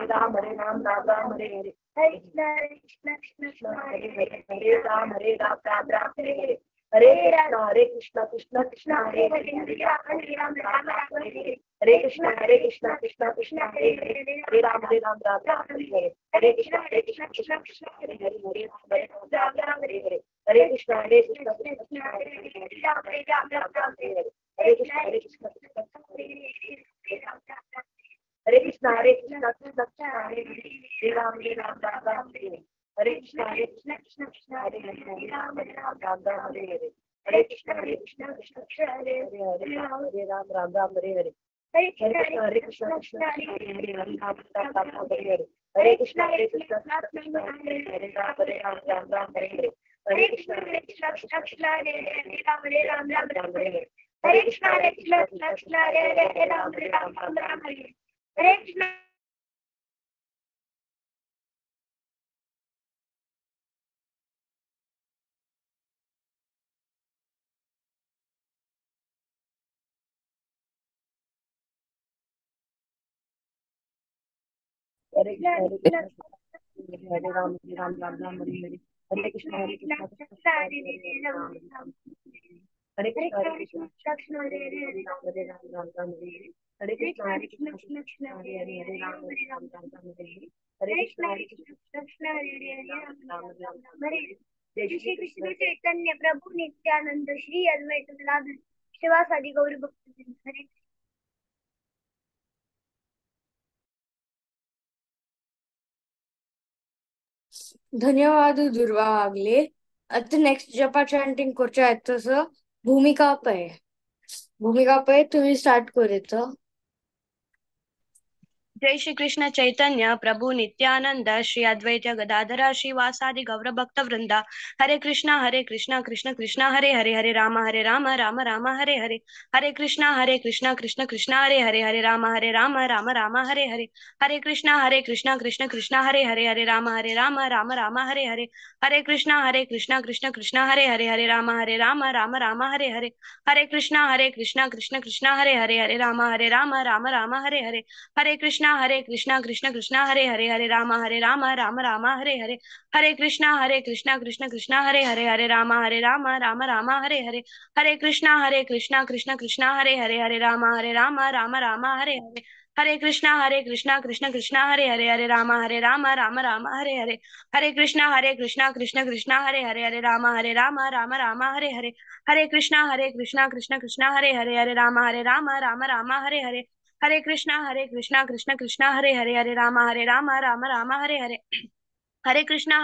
Ram Ram Hare Hare Hare Krishna Krishna Krishna Hare Hare Ram Ram Hare Hare Hare Krishna Krishna Krishna Hare Hare Ram Ram Hare Hare Hare Krishna Krishna Krishna Hare Hare Ram Ram Hare Hare Hare Krishna Krishna Krishna Hare Hare Ram Ram Hare Hare Hare Krishna Krishna Krishna Hare Hare Ram Ram Hare Hare Hare Krishna Krishna Krishna Hare Krishna Krishna Krishna Hare Hare Ram Ram Hare Hare Hare Krishna Krishna Krishna Hare Hare Ram Ram Hare Hare Hare Krishna Krishna Krishna Hare Hare Ram Ram Hare Hare Hare Krishna Krishna Hare Hare Ram Ram Hare Hare Hare Krishna Krishna Krishna Hare Hare Ram Ram Hare Hare Hare Krishna Krishna Krishna Hare Hare Ram Ram Hare Hare Hare Krishna Krishna Krishna Hare Hare Ram Ram Hare Hare Hare Krishna Hare Krishna Hare Ram Ram Hare Hare Hare Krishna Krishna Hare Ram Hare Krishna Krishna Hare Ram Ram Hare Hare Hare Krishna Krishna Hare Ram Hare Hare Krishna Krishna Hare Ram Hare जय श्री कृष्ण चैतन्य प्रभु नित्यानंद श्री अद्वैत गदाधर शिवासादि गौरी भक्त हरे धन्यवाद दुर्वा वागले. आता next जपा chanting करच्या तसं भूमिका पै तुम्ही स्टार्ट करूचं. जय श्री कृष्ण चैतन्य प्रभु नित्यानंद श्री अद्वैत गदाधर श्रीवासादि गौर भक्त वृंदा. हरे कृष्णा कृष्ण कृष्ण हरे हरे हरे राम राम राम हरे हरे. हरे कृष्णा कृष्ण कृष्ण हरे हरे हरे राम राम राम हरे हरे. हरे कृष्णा कृष्ण कृष्ण हरे हरे हरे राम राम हरे हरे. हरे कृष्णा कृष्ण कृष्ण हरे हरे हरे राम राम हरे हरे. हरे कृष्णा कृष्ण कृष्ण हरे हरे हरे राम राम हरे हरे. हरे कृष्णा कृष्ण कृष्ण हरे हरे हरे राम राम हरे हरे. हरे कृष्णा कृष्ण कृष्ण हरे हरे हरे राम राम हरे हरे. हरे कृष्णा कृष्ण कृष्ण हरे हरे हरे राम राम हरे हरे. हरे कृष्णा कृष्ण कृष्ण हरे हरे हरे राम राम हरे हरे. हरे कृष्णा कृष्ण कृष्ण हरे हरे हरे राम राम हरे हरे. हरे कृष्णा कृष्ण कृष्ण हरे हरे हरे राम राम हरे हरे. हरे कृष्णा कृष्ण कृष्ण हरे हरे हरे राम राम हरे हरे. हरे कृष्णा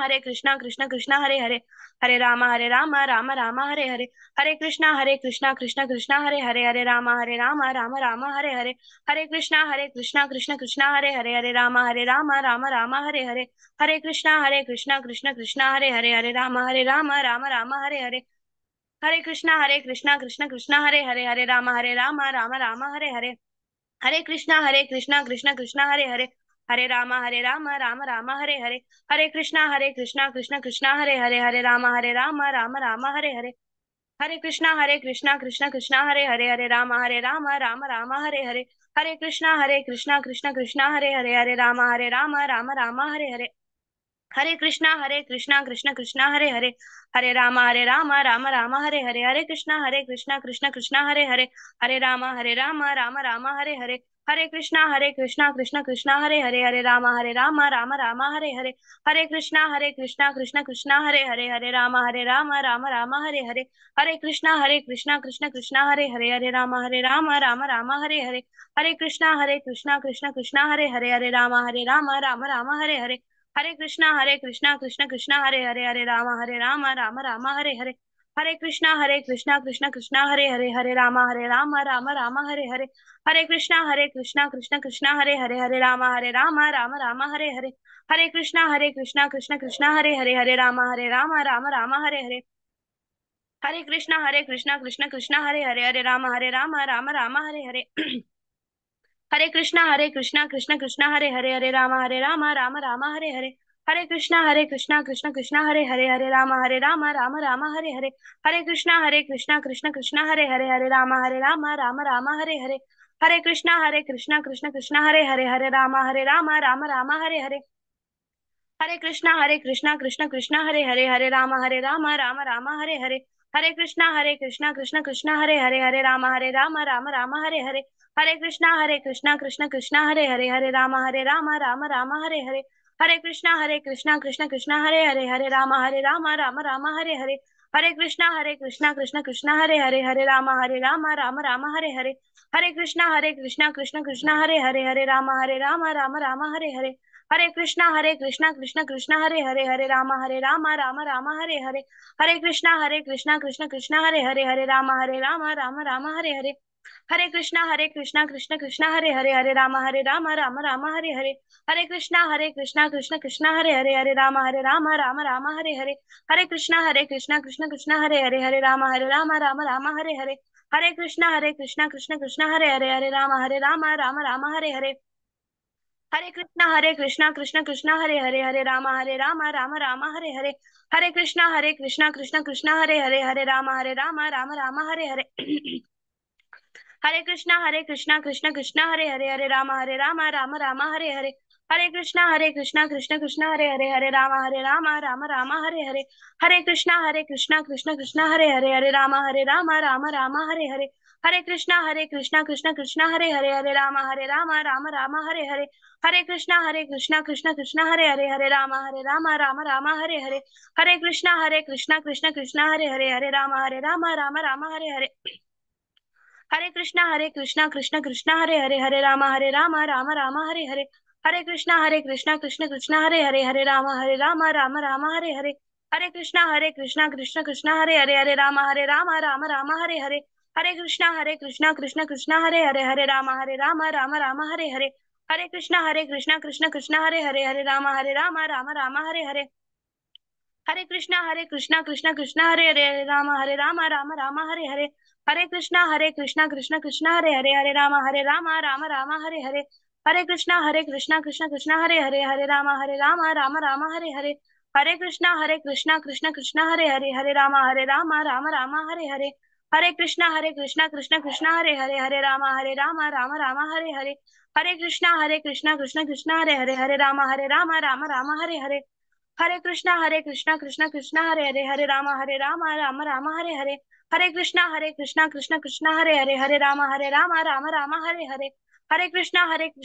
कृष्ण कृष्ण हरे हरे हरे राम राम हरे हरे. हरे कृष्णा कृष्ण कृष्ण हरे हरे हरे राम राम हरे हरे. हरे कृष्णा कृष्ण कृष्ण हरे हरे हरे राम राम हरे हरे. हरे कृष्णा कृष्ण कृष्ण हरे हरे हरे राम राम हरे हरे. हरे कृष्णा कृष्ण कृष्ण हरे हरे राम राम हरे हरे. हरे कृष्णा कृष्ण कृष्ण हरे हरे हरे राम राम हरे हरे. हरे कृष्णा कृष्ण कृष्ण हरे हरे राम राम हरे हरे. हरे कृष्णा कृष्ण कृष्ण हरे हरे राम राम हरे हरे. हरे कृष्णा कृष्ण कृष्ण हरे हरे राम राम हरे हरे. हरे कृष्णा कृष्ण कृष्ण हरे हरे हरे राम राम हरे हरे. हरे कृष्णा कृष्ण कृष्ण हरे हरे हरे राम राम हरे हरे. हरे कृष्णा कृष्ण कृष्ण हरे हरे राम राम हरे हरे. हरे कृष्णा कृष्ण कृष्ण हरे हरे राम राम हरे हरे. हरे कृष्णा कृष्ण कृष्ण हरे हरे राम राम हरे हरे. हरे कृष्णा कृष्ण कृष्ण हरे हरे राम राम हरे हरे. हरे कृष्णा कृष्ण कृष्ण हरे राम राम हरे हरे. हरे कृष्णा कृष्ण कृष्ण हरे राम राम हरे हरे. हरे कृष्णा कृष्ण कृष्ण हरे राम राम हरे हरे. हरे कृष्णा कृष्ण कृष्ण हरे राम राम हरे हरे. हरे कृष्णा कृष्ण कृष्ण हरे हरे हरे राम राम राम हरे हरे हरे कृष्णा कृष्ण कृष्ण हरे हरे हरे राम राम राम हरे हरे हरे कृष्णा कृष्ण कृष्ण हरे हरे हरे राम राम राम हरे हरे हरे कृष्णा कृष्ण कृष्ण हरे हरे हरे राम राम राम हरे हरे हरे कृष्णा कृष्ण कृष्ण हरे हरे हरे राम राम राम हरे हरे हरे कृष्णा कृष्ण कृष्ण हरे राम राम राम हरे हरे हरे कृष्णा कृष्ण कृष्ण हरे राम राम राम हरे हरे हरे कृष्णा कृष्ण कृष्ण हरे राम राम राम हरे हरे हरे कृष्णा कृष्ण कृष्ण हरे राम राम राम हरे हरे हरे कृष्णा कृष्ण कृष्ण हरे राम राम राम हरे हरे हरे कृष्णा कृष्ण कृष्ण हरे राम राम हरे हरे हरे कृष्णा कृष्ण कृष्ण हरे राम राम हरे हरे हरे कृष्णा कृष्ण कृष्ण हरे राम राम हरे हरे हरे कृष्णा कृष्ण कृष्ण हरे राम राम राम हरे हरे हरे कृष्णा कृष्ण कृष्ण हरे राम राम राम हरे हरे हरे कृष्णा कृष्ण कृष्ण हरे राम राम राम हरे हरे हरे कृष्णा कृष्ण कृष्ण हरे राम राम हरे हरे हरे कृष्णा कृष्ण कृष्ण हरे राम राम हरे हरे हरे कृष्णा कृष्ण कृष्ण हरे राम राम हरे हरे हरे कृष्णा कृष्ण कृष्ण हरे राम राम हरे हरे हरे कृष्णा कृष्ण कृष्ण हरे राम राम हरे हरे हरे कृष्णा कृष्ण कृष्ण हरे राम राम हरे हरे हरे कृष्णा कृष्ण कृष्ण हरे राम राम हरे हरे हरे कृष्णा कृष्ण कृष्ण हरे राम राम हरे हरे हरे कृष्णा कृष्ण कृष्ण हरे राम राम हरे हरे हरे कृष्णा कृष्ण कृष्ण हरे राम राम हरे हरे हरे कृष्णा कृष्ण कृष्ण हरे राम राम हरे हरे हरे कृष्णा कृष्ण कृष्ण हरे राम राम हरे हरे हरे कृष्णा कृष्ण कृष्ण हरे राम राम हरे हरे हरे कृष्णा कृष्ण कृष्ण हरे राम राम हरे हरे हरे कृष्णा कृष्ण कृष्ण हरे राम राम हरे हरे हरे कृष्णा कृष्ण कृष्ण हरे राम राम हरे हरे हरे कृष्णा कृष्ण कृष्ण हरे राम राम हरे हरे हरे कृष्णा कृष्ण कृष्ण हरे राम राम हरे हरे हरे कृष्णा कृष्ण कृष्ण हरे राम राम हरे हरे हरे कृष्णा कृष्ण कृष्ण हरे राम राम हरे हरे हरे कृष्णा कृष्ण कृष्ण हरे राम राम हरे हरे हरे कृष्णा कृष्ण कृष्ण हरे राम राम हरे हरे हरे कृष्णा कृष्ण कृष्ण हरे राम राम हरे हरे हरे कृष्णा कृष्ण कृष्ण हरे राम राम हरे हरे हरे कृष्णा कृष्ण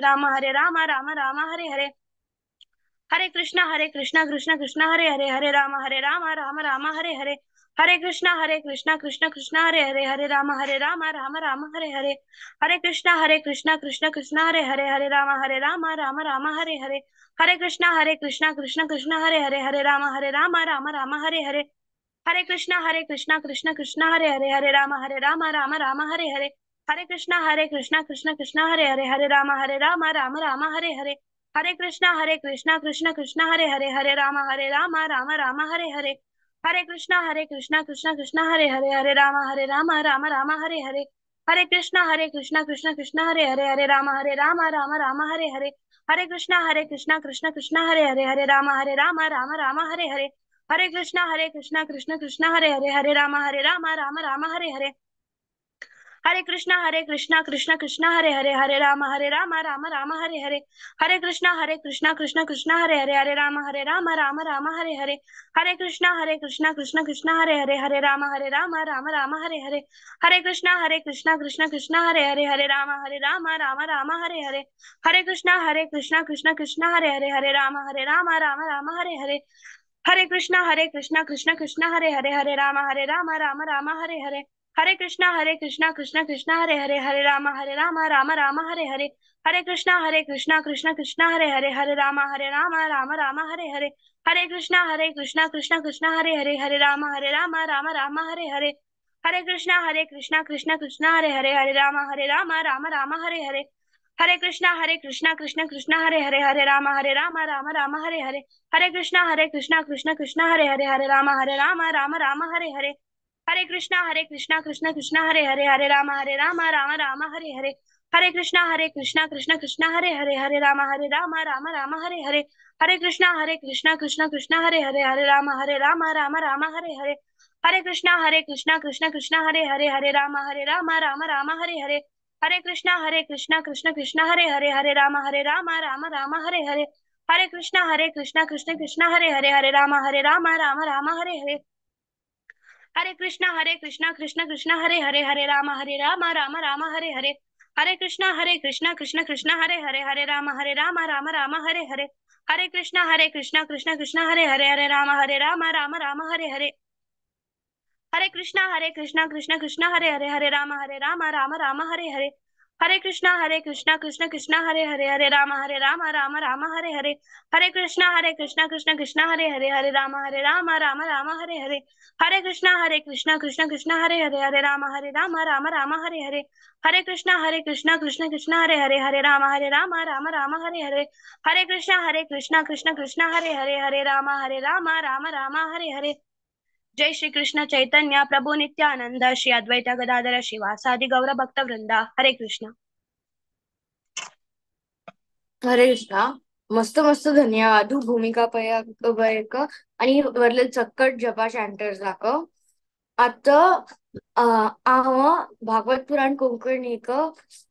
कृष्ण हरे राम राम हरे हरे हरे कृष्णा कृष्ण कृष्ण हरे राम राम हरे हरे हरे कृष्णा कृष्ण कृष्ण हरे राम राम हरे हरे हरे कृष्णा कृष्ण कृष्ण राम राम हरे हरे हरे कृष्णा कृष्ण कृष्ण राम राम हरे हरे हरे कृष्णा कृष्ण कृष्ण राम राम हरे हरे हरे कृष्णा कृष्ण कृष्ण राम राम हरे हरे हरे कृष्णा कृष्ण कृष्ण राम राम हरे हरे हरे कृष्णा कृष्ण कृष्ण राम राम हरे हरे हरे कृष्णा कृष्ण कृष्ण राम राम हरे हरे हरे कृष्णा कृष्ण कृष्ण राम राम हरे हरे हरे कृष्णा कृष्ण कृष्ण राम राम हरे हरे हरे कृष्णा कृष्ण कृष्ण राम राम हरे हरे हरे कृष्णा कृष्ण कृष्ण राम राम हरे हरे हरे कृष्णा कृष्ण कृष्ण राम राम हरे हरे हरे कृष्णा कृष्ण कृष्ण राम राम हरे हरे हरे कृष्णा कृष्ण कृष्ण राम राम हरे हरे हरे कृष्णा कृष्ण कृष्ण राम राम हरे हरे हरे कृष्णा कृष्ण कृष्ण राम राम हरे हरे हरे कृष्णा कृष्ण कृष्ण राम राम राम हरे हरे हरे कृष्णा कृष्ण कृष्ण हरे हरे हरे राम राम राम हरे हरे हरे कृष्णा कृष्ण कृष्ण हरे हरे हरे राम राम हरे हरे हरे कृष्णा कृष्ण कृष्ण हरे हरे हरे राम राम हरे हरे हरे कृष्णा कृष्ण कृष्ण हरे हरे हरे राम राम हरे हरे हरे कृष्णा कृष्ण कृष्ण हरे हरे हरे राम राम हरे हरे हरे कृष्णा कृष्ण कृष्ण हरे हरे हरे राम राम हरे हरे हरे कृष्णा कृष्ण कृष्ण हरे राम हरे हरे हरे कृष्णा कृष्ण कृष्ण हरे राम हरे हरे हरे कृष्णा कृष्ण कृष्ण हरे राम हरे हरे हरे कृष्णा कृष्ण कृष्ण हरे राम हरे हरे हरे कृष्णा कृष्ण कृष्ण हरे राम हरे हरे हरे कृष्णा कृष्ण कृष्ण हरे राम हरे हरे हरे कृष्णा कृष्ण कृष्ण हरे राम हरे हरे हरे कृष्णा कृष्ण कृष्ण हरे राम हरे हरे हरे कृष्णा कृष्ण कृष्ण हरे राम हरे हरे हरे कृष्णा कृष्ण कृष्ण हरे राम हरे हरे हरे कृष्णा कृष्ण कृष्ण हरे राम हरे हरे जय श्री कृष्ण चैतन्य प्रभु नित्यानंद श्री अद्वैत गदाधर शिवासादि गौर भक्त वृंदा हरे कृष्ण. हरे कृष्णा. मस्त मस्त धन्यवाद तू भूमिका पयक आणि वरले चक्कट जपा चॅन्टर्स दाखव. आता भागवत पुराण कोंकणीक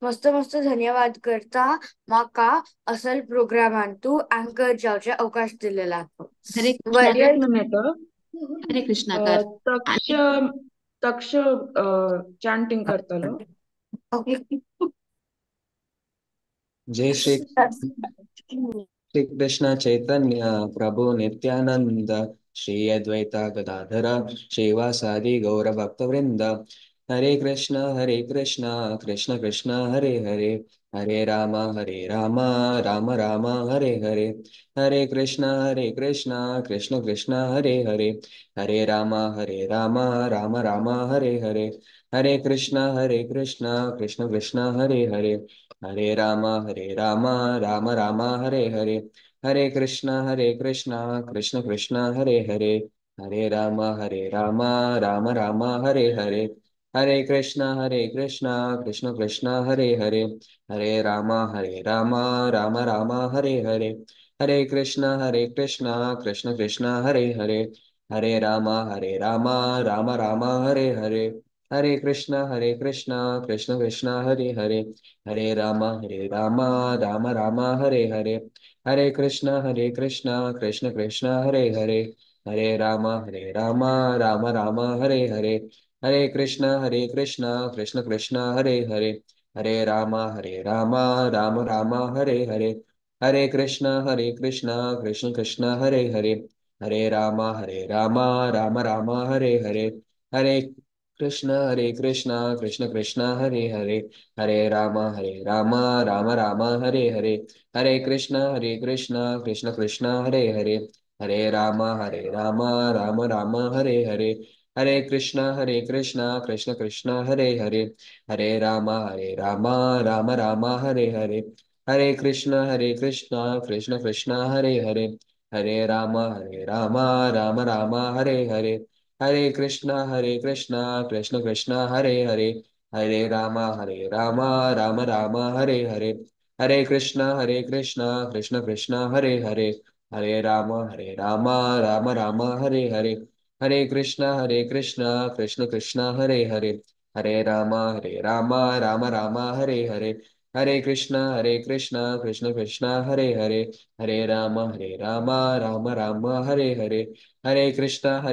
मस्त मस्त धन्यवाद करता म्हाका असल प्रोग्रामान तू अँकर जावचे अवकाश दिलेला. हरे कृष्णा एक मिनिट हरे कृष्णा कर तक्ष चॅन्टिंग करतलो. जय श्री कृष्ण चैतन्य प्रभु नित्यानंद श्री अद्वैत गदाधर श्रीवासादि गौर भक्त वृंद हरे कृष्ण कृष्ण कृष्ण हरे हरे हरे राम राम राम हरे हरे हरे कृष्ण कृष्ण कृष्ण हरे हरे हरे राम राम राम हरे हरे हरे कृष्ण कृष्ण कृष्ण हरे हरे हरे राम राम राम हरे हरे हरे कृष्ण कृष्ण कृष्ण हरे हरे हरे राम राम राम हरे हरे हरे कृष्ण कृष्ण कृष्ण हरे हरे हरे राम राम राम हरे हरे हरे कृष्ण कृष्ण कृष्ण हरे हरे हरे राम राम राम हरे हरे हरे कृष्ण कृष्ण कृष्ण हरे हरे हरे राम राम राम हरे हरे हरे कृष्ण कृष्ण कृष्ण हरे हरे हरे राम राम राम हरे हरे हरे कृष्ण कृष्ण कृष्ण हरे हरे हरे राम राम राम हरे हरे हरे कृष्ण कृष्ण कृष्ण हरे हरे हरे राम राम राम हरे हरे हरे कृष्ण कृष्ण कृष्ण हरे हरे हरे राम राम राम हरे हरे हरे कृष्ण कृष्ण कृष्ण हरे हरे हरे राम राम राम हरे हरे हरे कृष्ण कृष्ण कृष्ण हरे हरे हरे राम राम राम हरे हरे हरे कृष्ण कृष्ण कृष्ण हरे हरे हरे राम राम राम हरे हरे हरे कृष्ण कृष्ण कृष्ण हरे हरे हरे राम राम राम हरे हरे हरे कृष्ण कृष्ण कृष्ण हरे हरे हरे राम राम राम हरे हरे हरे कृष्ण कृष्ण कृष्ण हरे हरे हरे राम राम राम हरे हरे हरे कृष्ण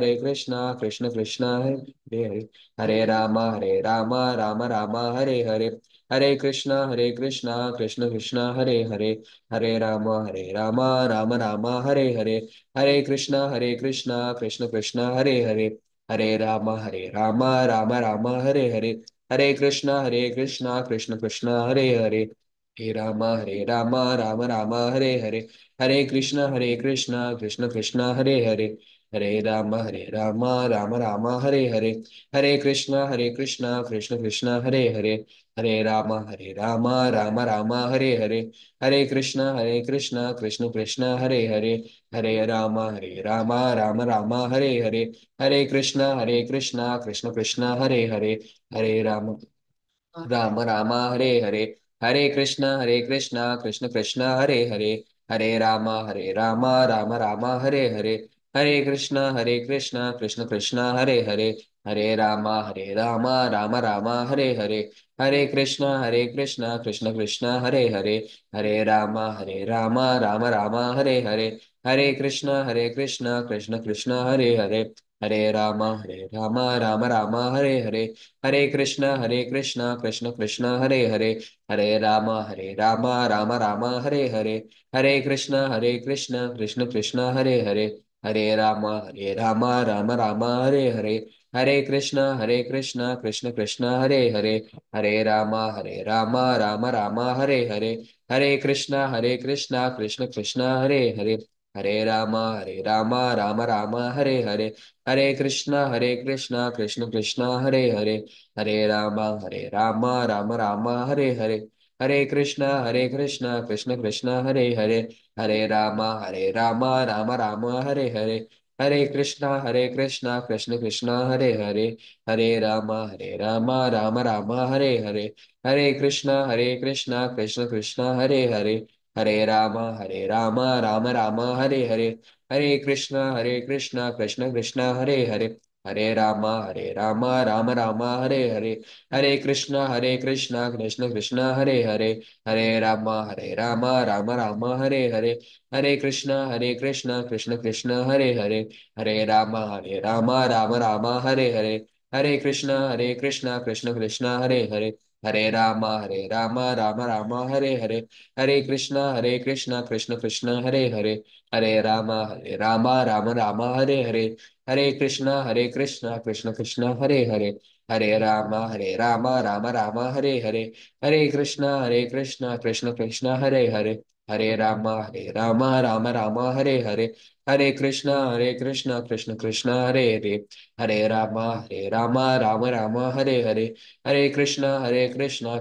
कृष्ण कृष्ण हरे हरे हरे राम राम राम हरे हरे हरे कृष्ण कृष्ण कृष्ण हरे हरे हरे राम राम राम हरे हरे हरे कृष्ण कृष्ण कृष्ण हरे हरे हरे राम राम राम हरे हरे हरे कृष्ण कृष्ण कृष्ण हरे हरे हरे राम राम राम हरे हरे हरे कृष्ण कृष्ण कृष्ण हरे हरे हे राम राम राम हरे हरे हरे कृष्ण कृष्ण कृष्ण हरे हरे हरे राम राम राम हरे हरे, हरे कृष्णा कृष्ण कृष्ण हरे हरे, हरे राम राम राम हरे हरे, हरे कृष्णा कृष्ण कृष्ण हरे हरे, हरे राम राम राम हरे हरे, हरे कृष्णा कृष्ण कृष्ण हरे हरे, हरे राम राम हरे हरे, हरे कृष्णा कृष्ण कृष्ण हरे हरे, हरे राम राम राम हरे हरे, हरे कृष्णा कृष्ण कृष्ण हरे हरे, हरे राम राम राम हरे हरे, हरे कृष्णा कृष्ण कृष्ण हरे हरे, हरे राम राम राम हरे हरे, हरे कृष्णा कृष्ण कृष्ण हरे हरे, हरे राम राम राम हरे हरे, हरे कृष्णा कृष्ण कृष्ण हरे हरे, हरे राम राम राम हरे हरे, हरे कृष्णा कृष्ण कृष्ण हरे हरे, हरे राम राम राम हरे हरे, हरे कृष्णा कृष्ण कृष्ण हरे हरे, हरे राम राम राम हरे हरे, हरे कृष्णा कृष्ण कृष्ण हरे हरे, हरे राम राम राम हरे हरे, हरे कृष्णा कृष्ण कृष्ण हरे हरे, हरे राम राम राम हरे हरे, हरे कृष्णा कृष्ण कृष्ण हरे हरे, हरे राम राम राम हरे हरे, हरे कृष्णा कृष्ण कृष्ण हरे हरे, हरे राम राम राम हरे हरे, हरे कृष्णा कृष्ण कृष्ण हरे हरे, हरे राम राम राम हरे हरे, हरे कृष्णा कृष्ण कृष्ण हरे हरे, हरे राम राम राम हरे हरे, हरे कृष्णा कृष्ण कृष्ण हरे हरे, हरे राम राम राम हरे हरे, हरे कृष्णा कृष्ण कृष्ण हरे हरे, हरे राम राम राम हरे हरे, हरे कृष्णा कृष्ण कृष्ण हरे हरे, हरे राम राम राम हरे हरे, हरे कृष्णा कृष्ण कृष्ण हरे हरे, हरे राम राम राम हरे हरे, हरे कृष्णा कृष्ण कृष्ण हरे हरे, हरे राम राम राम हरे हरे, हरे कृष्णा कृष्ण कृष्ण हरे हरे, हरे राम राम राम हरे हरे, हरे कृष्णा कृष्ण कृष्ण हरे हरे, हरे राम राम राम हरे हरे, हरे कृष्णा कृष्ण कृष्ण हरे हरे, हरे राम राम राम हरे हरे, हरे कृष्णा कृष्ण कृष्ण हरे हरे, हरे राम राम राम हरे हरे, हरे कृष्णा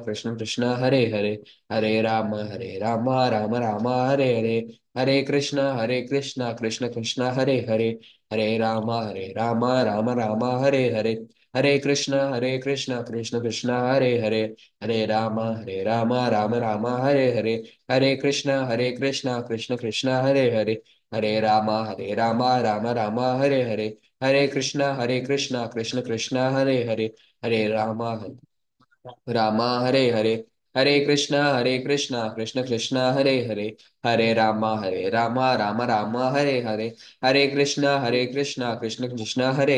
कृष्ण कृष्ण हरे हरे, हरे राम राम राम हरे हरे, हरे कृष्णा कृष्ण कृष्ण हरे हरे, हरे राम राम राम हरे हरे, हरे कृष्णा कृष्ण कृष्ण हरे हरे, हरे राम राम हरे हरे, हरे कृष्णा कृष्ण कृष्ण हरे हरे, हरे राम राम राम हरे हरे, हरे कृष्णा कृष्ण कृष्ण हरे हरे, हरे राम राम राम हरे हरे, हरे कृष्णा कृष्ण कृष्ण हरे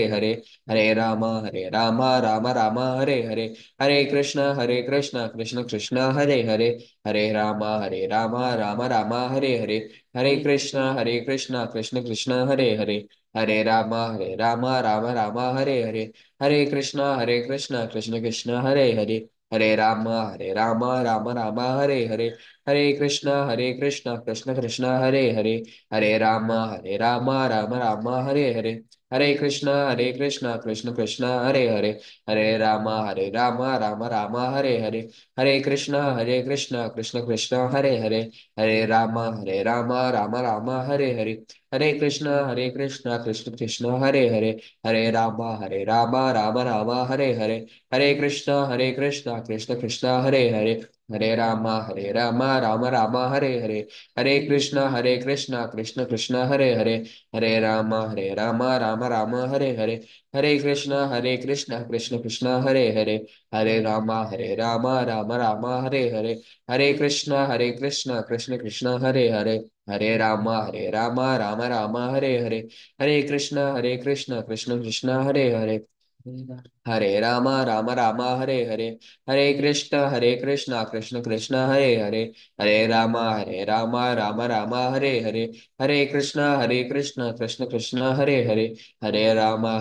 हरे, हरे राम राम राम हरे हरे, हरे कृष्णा कृष्ण कृष्ण हरे हरे, हरे राम राम राम हरे हरे, हरे कृष्णा कृष्ण कृष्ण हरे हरे, हरे राम राम राम हरे हरे, हरे कृष्णा कृष्ण कृष्ण हरे हरे, हरे राम राम राम हरे हरे, हरे कृष्णा कृष्ण कृष्ण हरे हरे, हरे राम राम राम हरे हरे, हरे कृष्णा कृष्ण कृष्ण हरे हरे, हरे राम राम राम हरे हरे, हरे कृष्णा कृष्ण कृष्ण हरे हरे, हरे राम राम राम हरे हरे, हरे कृष्णा कृष्ण कृष्ण हरे हरे, हरे राम राम राम हरे हरे, हरे कृष्णा कृष्ण कृष्ण हरे हरे, हरे राम राम राम हरे हरे, हरे कृष्णा कृष्ण कृष्ण हरे हरे, हरे राम राम राम हरे हरे, हरे कृष्णा कृष्ण कृष्ण हरे हरे, हरे राम राम राम हरे हरे, हरे कृष्णा कृष्ण कृष्ण हरे हरे, हरे राम राम हरे हरे, हरे कृष्ण कृष्ण कृष्ण हरे हरे, हरे राम राम राम हरे हरे, हरे कृष्ण कृष्ण कृष्ण हरे हरे,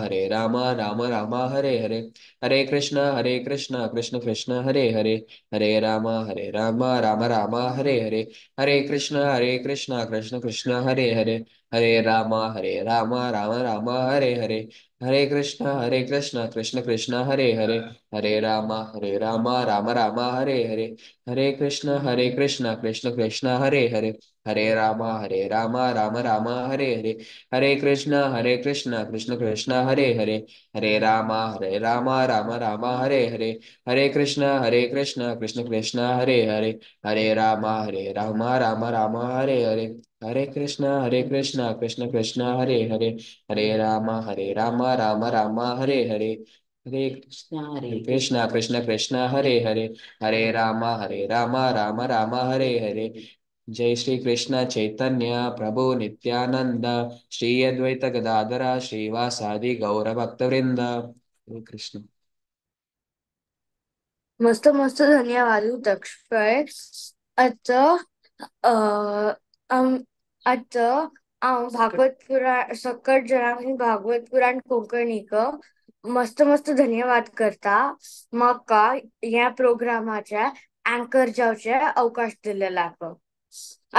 हरे राम राम राम हरे हरे, हरे कृष्ण कृष्ण कृष्ण हरे हरे, हरे राम राम राम हरे हरे, हरे कृष्ण कृष्ण कृष्ण हरे हरे, हरे राम राम राम हरे हरे, हरे कृष्ण कृष्ण कृष्ण हरे हरे, हरे राम राम राम हरे हरे, हरे कृष्ण कृष्ण कृष्ण हरे हरे, हरे राम राम राम हरे हरे, हरे कृष्ण कृष्ण कृष्ण हरे हरे, हरे राम राम राम हरे हरे, हरे कृष्ण कृष्ण कृष्ण हरे हरे, हरे राम राम राम हरे हरे, हरे कृष्ण कृष्ण कृष्ण हरे हरे, हरे राम राम राम हरे हरे, हरे कृष्ण कृष्ण कृष्ण हरे हरे, हरे राम राम राम हरे हरे। जय श्री कृष्ण चैतन्य प्रभु नित्यानंद, श्री अद्वैत गदाधर श्रीवासादि गौर भक्तवृंद। हरे कृष्ण। मस्त मस्त धन्यवाद दक्षपय आता आता भागवत पुराण सकट जनावनी भागवत पुराण कोकणीक मस्त मस्त धन्यवाद करता म्हाका ह्या प्रोग्रामाच्या अँकर जावचे अवकाश दिलेला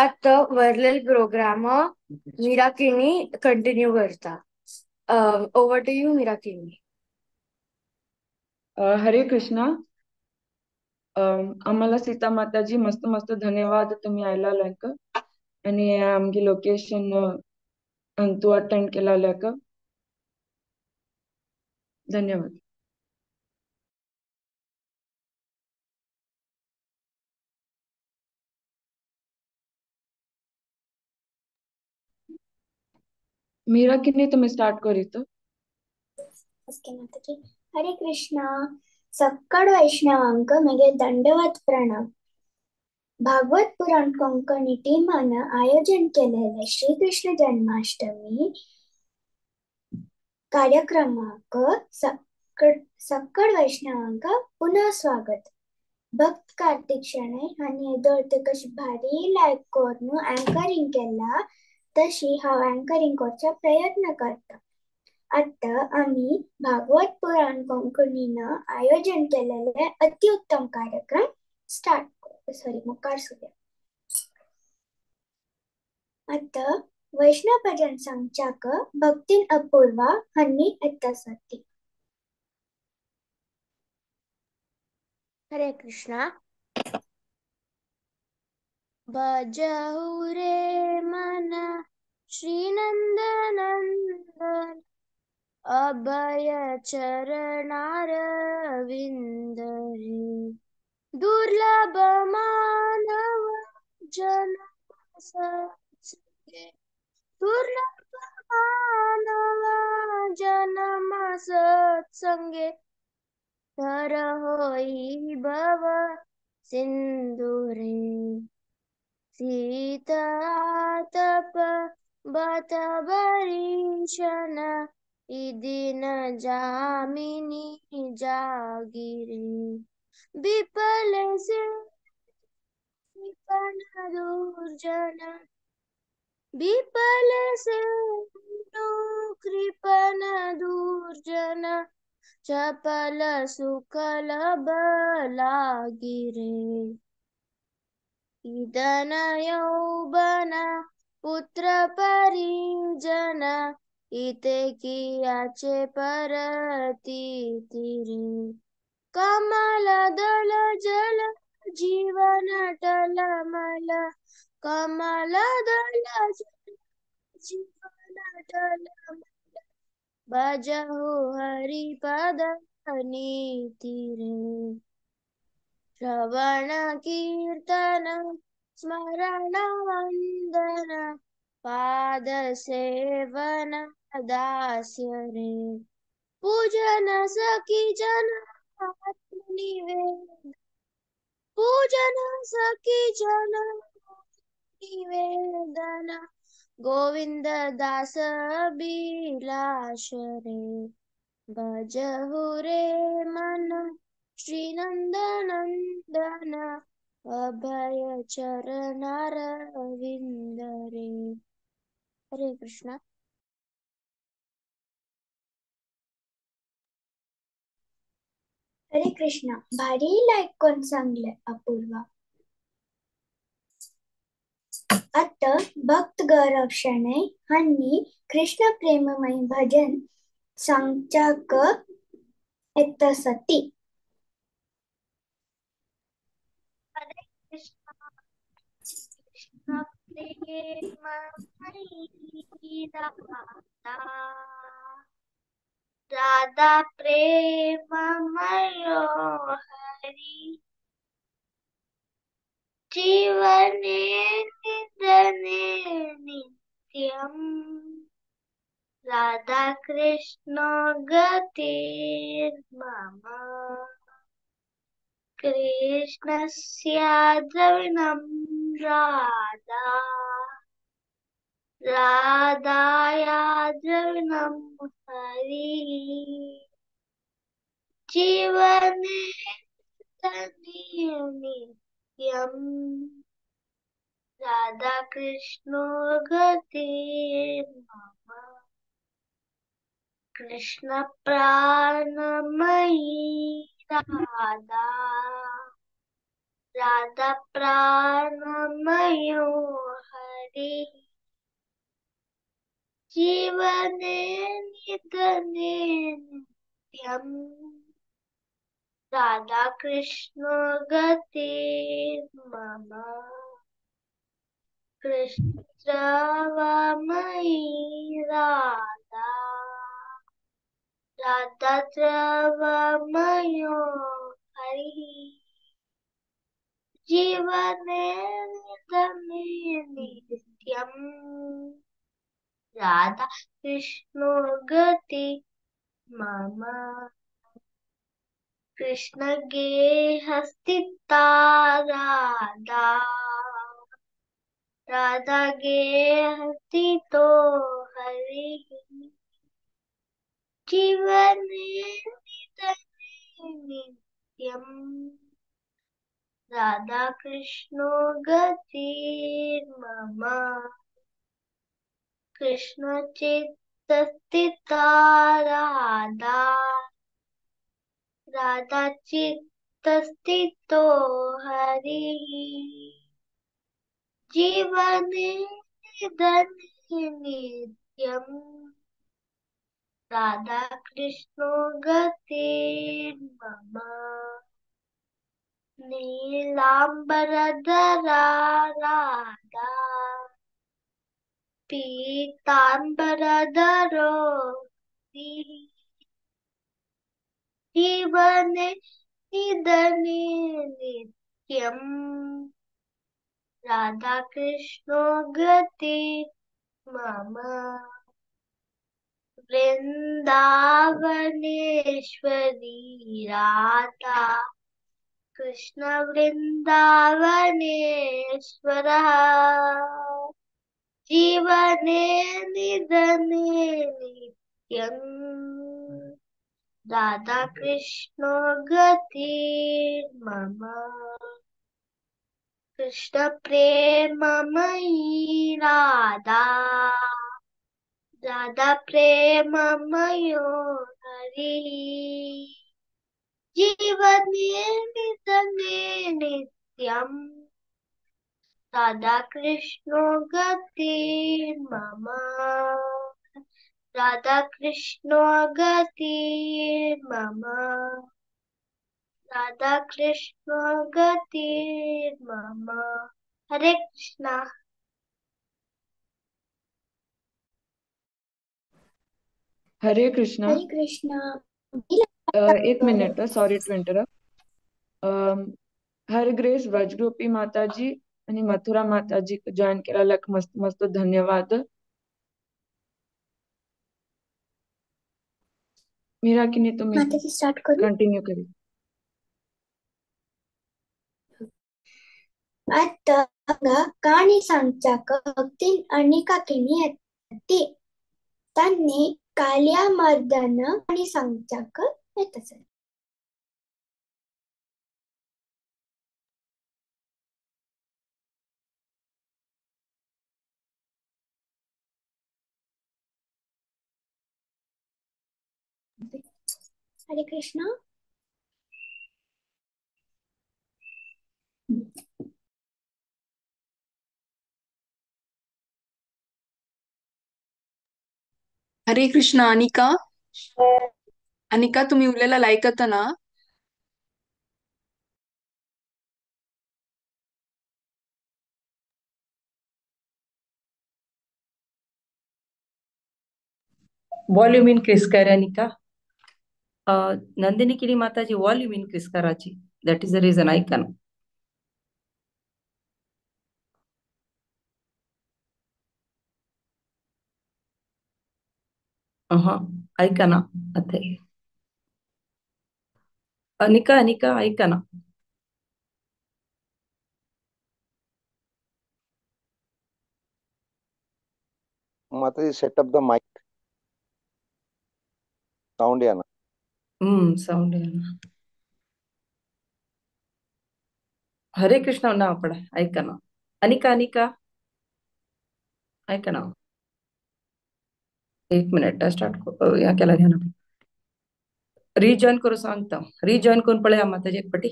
आता वरलेल प्रोग्राम मिराकिनी कंटिन्यू करता ओवर टू यू मिराकिनी. हरे कृष्णा. आम्हाला सीता माताजी मस्त मस्त धन्यवाद तुम्ही आयला आणि आमची लोकेशन तू अटेंड केला धन्यवाद. मीरा किन्नी तुम्ही स्टार्ट करीत. ओके माताजी. हरे कृष्णा. सक्कड वैष्णवांक मगे दंडवत प्रणव. भागवत पुराण कोंकणी टीमानं आयोजन केलेले श्रीकृष्ण जन्माष्टमी कार्यक्रमाक सक्कड वैष्णवांक पुन्हा स्वागत. भक्त कार्तिक शणै हानी येदोळते कशी भारी लायक करून अँकरिंग केला तशी हांव अँकरिंग करचा प्रयत्न करता. आता आम्ही भागवत पुराण कोंकणीनं आयोजन केलेले अतिउत्तम कार्यक्रम मुखार सुरूया. आता वैष्णव भजन सांगच्याक भक्तीन अपूर्वा हांनी येता सती. हरे कृष्णा. भजहु रे मन श्रीनंदनंदन, अभय चरणार विंदरी, दुर्लभ मानव जन्म सत्संगे, दुर्लभ मानव जन्म सत्संगे, तर होई भव सिंधुरे, सीतातप बत भरीषण, इदिन जामिनी जागिरे, विपल से विपन दुर्जन, विपल से कृपन दुर्जन, चपल सुकल बलागिरे, इदन यौवन पुत्र परिजन, इते कियाचे परती तिरे, कमल दल जल जीवन टलमल, कमल दल जल जीवन टलमल, भजहु हरिपद नीतिरे, श्रवण कीर्तन स्मरण वंदन, पाद सेवन दास्य रे, पूजन सखी जन आत्मनिवेदन, पूजन सखी जन निवेदन, गोविंद दास अभिलाष रे, भजहु रे मन श्रीनंदनंदन, अभय चरणार विंदरे. हरे कृष्णा. हरे कृष्णा. भारी लायक कोण सांगले अपूर्वा. आता भक्त गौरव शरणै हन्नी कृष्ण प्रेममय भजन संचाक सती। हरे कृष्ण कृष्ण प्रेममयी राधा राधा प्रेममयो हरि जीवने निधने नित्यम् राधा कृष्ण गतिर्मम कृष्णस्य द्रविणं राधा राधाया द्रविणं हरि जीवने नित्यम् राधा कृष्ण गतिर्मम कृष्ण प्राणमयी राधा राधा प्राणमयो हरि जीवने निधने नित्यम् राधा कृष्ण गतिर्मम कृष्ण द्रवमयी राधा राधा द्रवमयो हरि जीवने निधने नित्यम् राधा कृष्ण गति मम कृष्ण गेहस्थिता राधा राधा गेहस्थितो हरि जीवने निधने नित्यम् राधा कृष्ण गतिर्मम कृष्ण चित्तस्थिता राधा राधा चित्तस्थितो हरि जीवने निधने नित्यम् राधा कृष्ण गतिर्मम नीलांबरधरा राधा पीतांबरधरो जीवने निधने नित्यम् राधा कृष्ण गति मम वृंदावनेश्वरी राधा कृष्ण वृंदावनेश्वरः जीवने निधने नित्यम् राधा कृष्ण गतिर्मम कृष्ण प्रेममयी राधा राधा प्रेममयो हरि जीवने निधने नित्यम् राधा कृष्ण गतिर्मम राधा कृष्ण गतिर्मम राधा कृष्ण गतिर्मम हरे कृष्णा। हरे कृष्णा. हरे कृष्णा. एक minute, sorry to interrupt. Her grace Vrajarupi Mataji आणि मथुरा माताजी जॉईन केलेला मस्त मस्त धन्यवाद. मीरा किनी तुम्ही माताजी स्टार्ट करू. कंटिन्यू करी. आता काणी सांगचाक भक्ती अनेका केली येते त्यांनी कालिया मर्दन आणि सांगचाक येतच. हरे कृष्णा. हरे कृष्ण अनिका. अनिका तुम्ही उरलेला लाईक करता ना. वॉल्यूम इनक्रीज कर अनिका. नंदिनी ಕಿರಿ ಮಾತಾಜಿ ವಾಲ್ಯೂಮ್ ಇನ್ಕ್ರೀಸ್ ಕರಾಚಿ. That is the reason icon. ಐಕನ ಅತ್ತೆ. Anika ಐಕನ. Mataji, set up the mic. Sound या ना. ಸೌಂಡ್ ಏನ. हरे कृष्ण ना पड़ा ऐकना. अनिका ऐकना. 1 मिनिट स्टार्ट या केला ध्यान. रिजॉइन करू सांगता. रिजॉइन करून पळया माताजी एक पटी.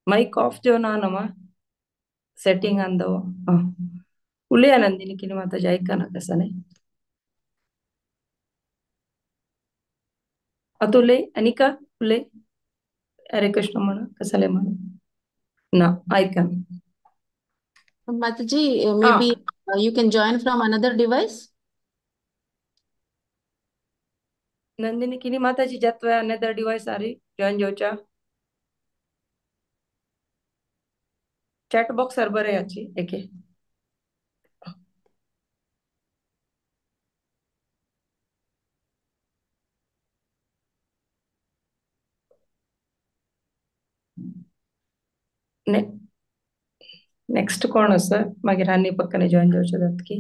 ಮೈಕ್ ಆಫ್ जो ना नमा सेटिंग अंदव. उले नंदिनी की माताजी ऐकना कसं नाही. अतुले अनिका उले हरे कृष्ण म्हणा कसले म्हणा ना ऐकन. Mataji, maybe you can join from another device. Nandini की माताजी जत्व अनदर डिवाइस आरी जॉइन जोचा चॅट बॉक्स सर्वर आहे याची एके. नेक्स्ट कोण असं मागीर आनी पక్కనే जॉइन जावचे जातकी.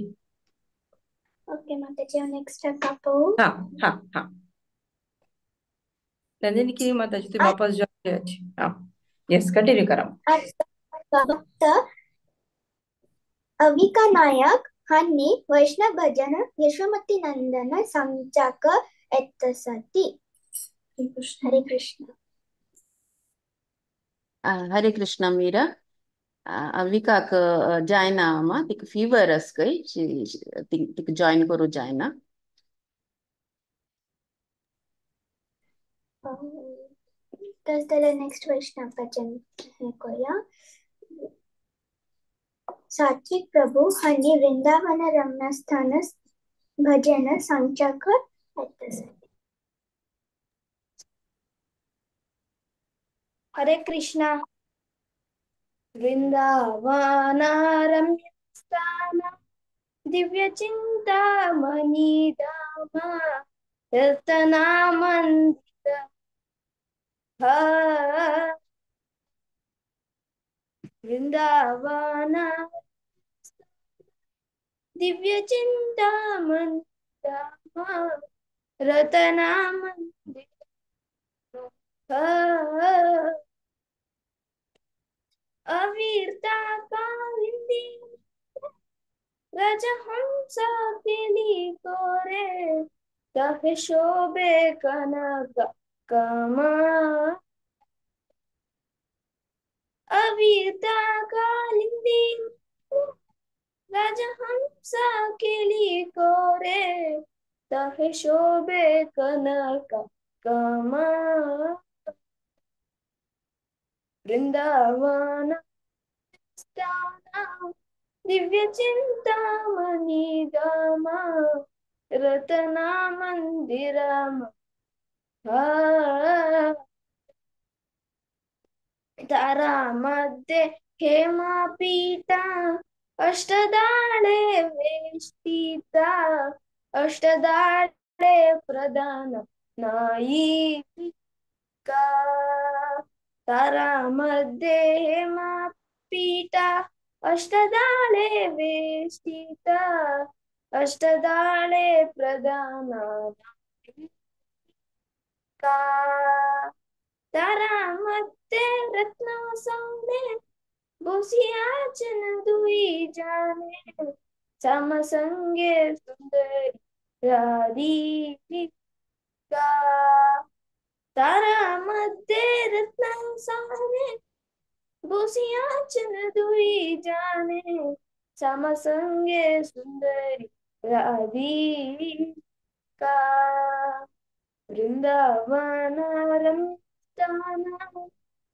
ओके माताजी नेक्स्ट कापो. हा नंदिनी की माताजी तुम्ही वापस जॉइन जायची. यस कंटिन्यू करा. भक्त अविका नायक हांनी वैष्णव भजन यशोमती नंदन संचाक एतसती. हरे कृष्ण. हरे कृष्ण मीरा. अविकाक जायना मा तिक फीवर अस काही तिक जॉइन करू जायना. त्याला नेक्स्ट वैष्णव भजन हे करूया. सात्विक प्रभु हांनी वृंदावन रमणस्थान भजन संचाक एतसती. हरे कृष्णा. वृंदावन रम्यस्थान दिव्य चिंतामणि धाम रतना मंदिर वृंदावन दिव्य चिंतामणि धाम रतना मंदिर अवीरता कालिंदी रजहंस केली कोरे तहे शोभे कनक कमा. अवीरता कालिंदी रजहंस केली कोरे तहे शोभे कनक कमा. वृंदावन दिव्य चिंतामणि धाम रतना मंदिरम तारा मध्ये हेमापीठा अष्टदाळे वेष्टिता अष्टदाळे प्रधान नायिका. तारा मध्ये हेमापीठा अष्टदाळे वेष्टिता अष्टदाळे प्रधान नायिका. तारा मध्ये रत्न सौने बोसियाचन दुई जाने समसंगे सुंदरी राधिका. तारामध्ये रत्न सारे भूसियाचल दुई जाने श्याम संगे सुंदरी राधिका वृंदावन रमताना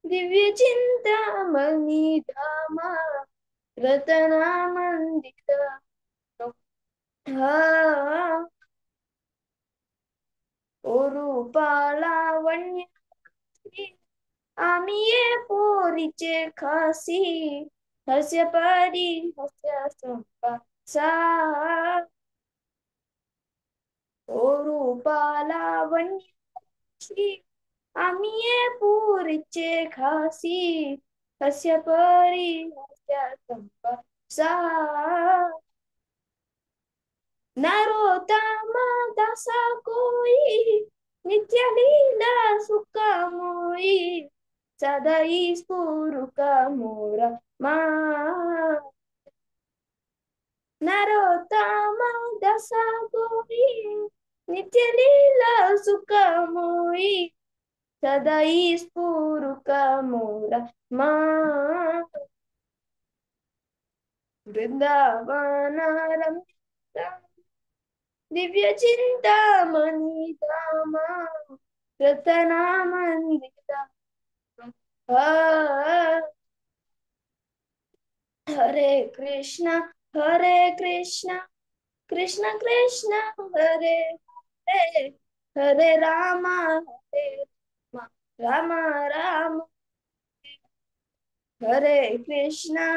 दिव्य चिंतामणी धामा रतना मंदिर हा रूपालावण्य आम्ही ये पोरीचे खासी हस्य परी हस्य संपा सा रूपालावण्य आम्ही ये पोरीचे खासी हस्य परी हस्य संपा सा नरोत्तमा दासा कोई नित्य लीला सुखा मोई सदाई स्फुरुका मोरा मा नरोत्तमा दासा कोई नित्य लीला सुखा मोई सदाई स्फुरुका मोरा मा वृंदावन रमता दिव्य चिंतामणि धामा रतना मंदिरा हरे कृष्णा कृष्ण कृष्ण हरे हरे हरे रामा राम राम हरे कृष्णा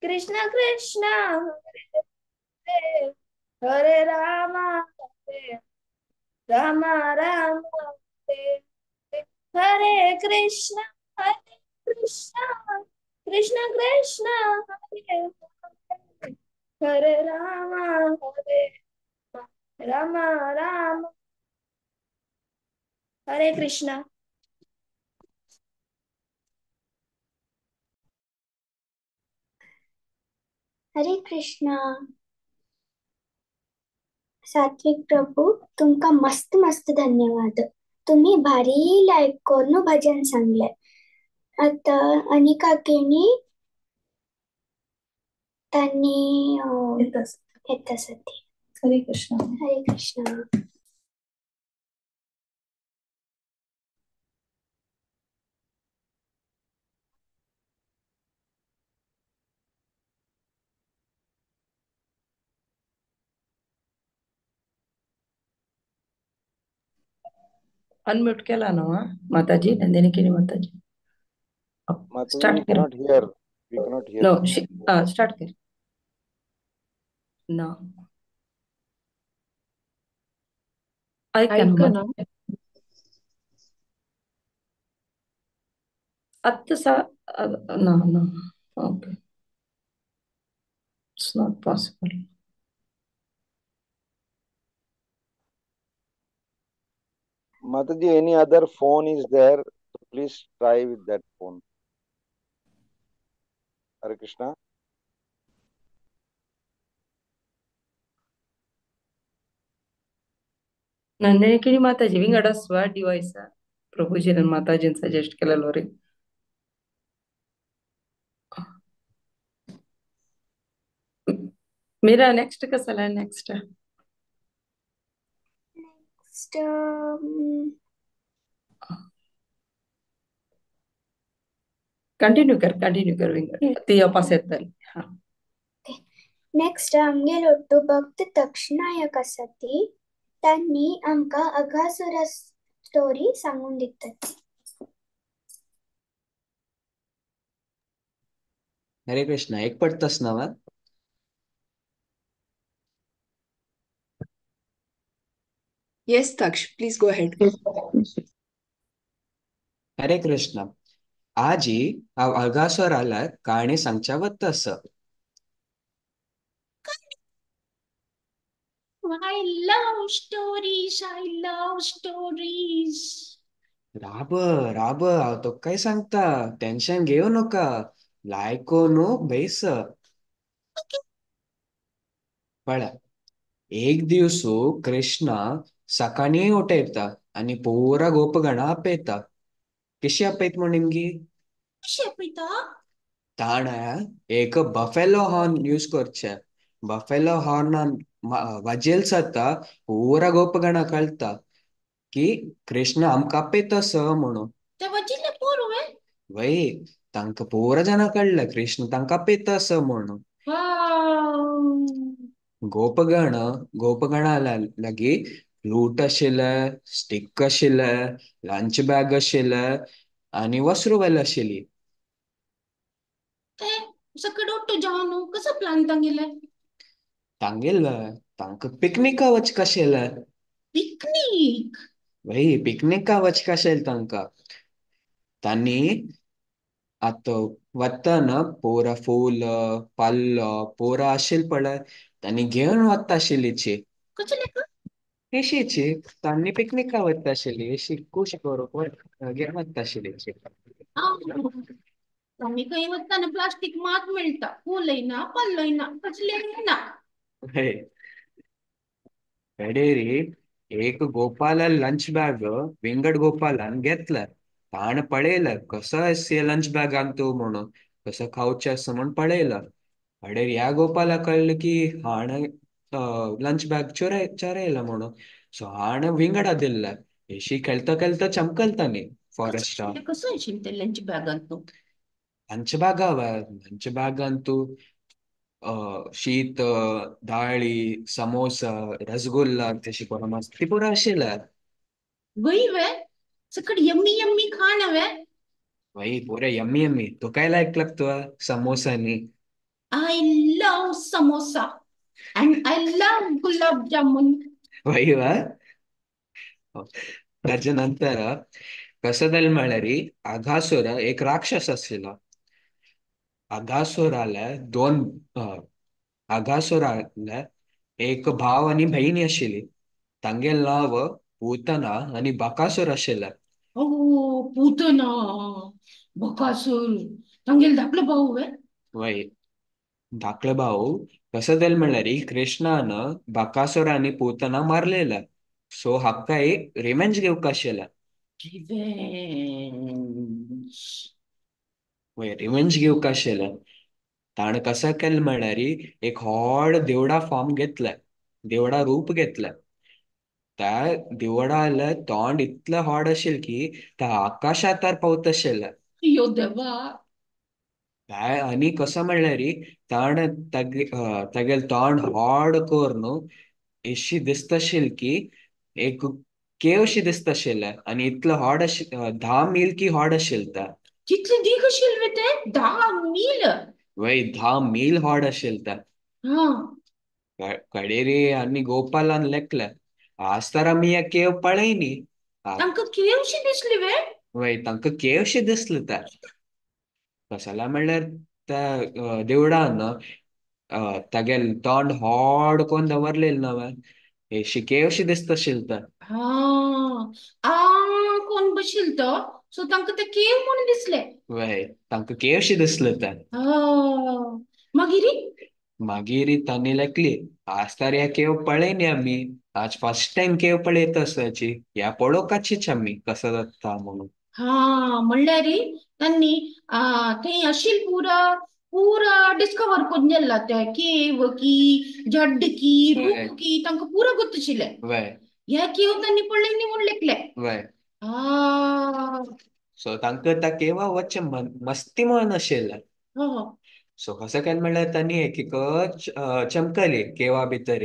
कृष्ण कृष्ण हरे हरे हरे रामा हरे राम राम हरे हरे कृष्ण कृष्ण कृष्ण हरे हरे हरे राम हरे राम राम हरे कृष्णा हरे कृष्णा सात्विक प्रभू तुमका मस्त मस्त धन्यवाद. तुम्ही भारी लाईक करून भजन सांगले. आता अनिका केनी त्यांनी येतासाठी हरे कृष्ण हरे कृष्ण. अनम्यूट केला ना माताजी नंदिनी केली माताजी. Mataji, स्टार्ट we करा. cannot hear. We cannot hear. Know start कर ना ऐका ना ऐका ना. माताजी. आत्ता सा no no okay it's not possible. Mataji, any other phone is there? So please try with that phone. Hare Krishna. Nandini केली माताजी विंगड स्वा डिवाइस प्रभुजी माताजीन सजेस्ट केलेलो ರೀ. मेरा नेक्स्ट कसाला नेक्स्ट नेक्स्ट कंटिन्यू कर विंगड ती पास येतली. हा नेक्स्ट आमगे लोट्टू भक्त तक्षनायक आसाती त्यांनी आमका अघासुर स्टोरी सांगून दितात. हरे कृष्णा एक पडतस नवा. Yes Taksh please go ahead. Hare Krishna आजी अगासुराला कहाणी सांगच्या वत्तस. I love stories. I love stories. राब राब तो काय सांगता टेन्शन घेऊ नका लायको नो बैस. पळा एक दिवस कृष्णा सकाळी उठायता आणि पोरा गोपगण आपयता कशी आपयत म्हण निಮ್गी कशी आपयता ताण एक बफेलो हॉर्न यूज करचे बफेलो हॉर्न वाजेल सत्ता पोरा गोपगण कळता की कृष्ण आमकां आपयतस म्हणून त्या वाजिल्ले पोरू वय तांकां पोरा जाणां कळलं कृष्ण तांकां आपयतस म्हणून गोपगण गोपगणा लागी फ्लूट आशिल्ले स्टिक आशिल्ले लंच बॅग आशिल्ले आणि वस्रुवेल आशिल्ली ते सकट ओट्टो जावं कसं प्लान तांगेले तांगेलं तांकां पिकनिका वचक आशिल्ले पिकनिक वय पिकनिका वचक आशिल्ले तांकां तांणी आतां वताना पोरा फूल पल्लो पोरा आशिल पळय तांणी घेवन वता आशिल्लीची कसले एशीची तांणी पिकनिका वता आशिल्ली एशी खुश करूंक घेवन वता आशिल्लीची आम्ही काही वताना प्लास्टिक मात मिळता फुलयना पल्लयना कसलेना कडेरी एक गोपाल लंच बॅग विंगड गोपालान घेतलं ताण पळयलं कसं असे लंच बॅग आणतो म्हणून कसं खाऊचे असं म्हणून पळयलं कडेर या गोपाला कळलं की हाण लंच बॅग चोरयला म्हणून सो हाण विंगडा दिल्ला एशी खेळता खेळता चमकलतानी फॉरेस्टा कसं येशील ते लंच बॅगात तू लंच बॅगावर लंच बॅगान तू शीत डाळी समोसा रसगुल्ला तशी पुरा मस्ती पुरा आशिल्ला वही वे सकट यम्मी यम्मी खाना वे वही पुरे यम्मी यम्मी तो काय लायक लागतो समोसानी I love samosa and I love gulab jamun. वही वा त्याच्या नंतर कसं जालें म्हळ्यार आघासूर एक राक्षस आशिल्लो आघासुराला दोन आघासुराला एक भाव आणि बहिणी आशिल्ली तांगेल नाव पूतना आणि बकासूर आशिल्ले Oh, पूतना बकासूर तांगेल धाकलो भाऊ वे वय धाकलो भाऊ कसं जालें म्हणल्यार कृष्णान बकासूर आणि पूतना मारलेला सो हाका रिवेंज घेवक आशिल्ला Revenge. वय रिवेंज घेवक आशिल्ला ताण कसं केलें म्हणल्यार एक व्हड देवडा फॉर्म घेतला देवडा रूप घेतलं त्या देवळाला तोंड इतलं व्हड आशिल्लें की त्या आकाशातार पावत आशिल्लें यो देवा काय आणि कसं म्हणल्यार ताण तेगेल तोंड व्हड करून अशी दिसता आशिल्ली की एक केवशी दिसता आशिल्लें आणि इतलं व्हड 10 मील की व्हड आशिल्लें त्या कितले दीख आशिल्ले वे ते 10 मील वय 10 मील व्हड आशिल्लें त्या हा कडेरी आणि गोपालान लेखलं आज तर आम्ही या केव पळयनी तांकां केवशी दिसली वे वय तांकां केवशी दिसलें त्या कशाला म्हणल्यार त्या देवळान तागेल तोंड व्हड कोण दवरलेलं नव शिके अशी दिसता आशिल्ली तर हा आ कोण बशिल तो सो तांकां ते केव म्हणून दिसले वय तांकां केवशी दिसलें तर मागिरी मागीर तांणी लेखली आज तर या केव पळयनी आम्ही आज फर्स्ट टाइम केव पळयत आसाची या पळोवपाचीच आम्ही कसं जाता म्हणून हा म्हणल्यार तांणी थंय आशिल पुरा पुरा डिस्कवर करून गेला ते केव की जड्ड की रूप की तांकां पुरा गोत आशिल्लें वय ह्या केव तांणी पळयनी म्हूण लेखले वय आ सो तांकां त्या केवा वचचे मस्ती म्हणून आशिल्लें हो सो कसं केलें म्हणल्यार तांणी एक चमकली केवा भितर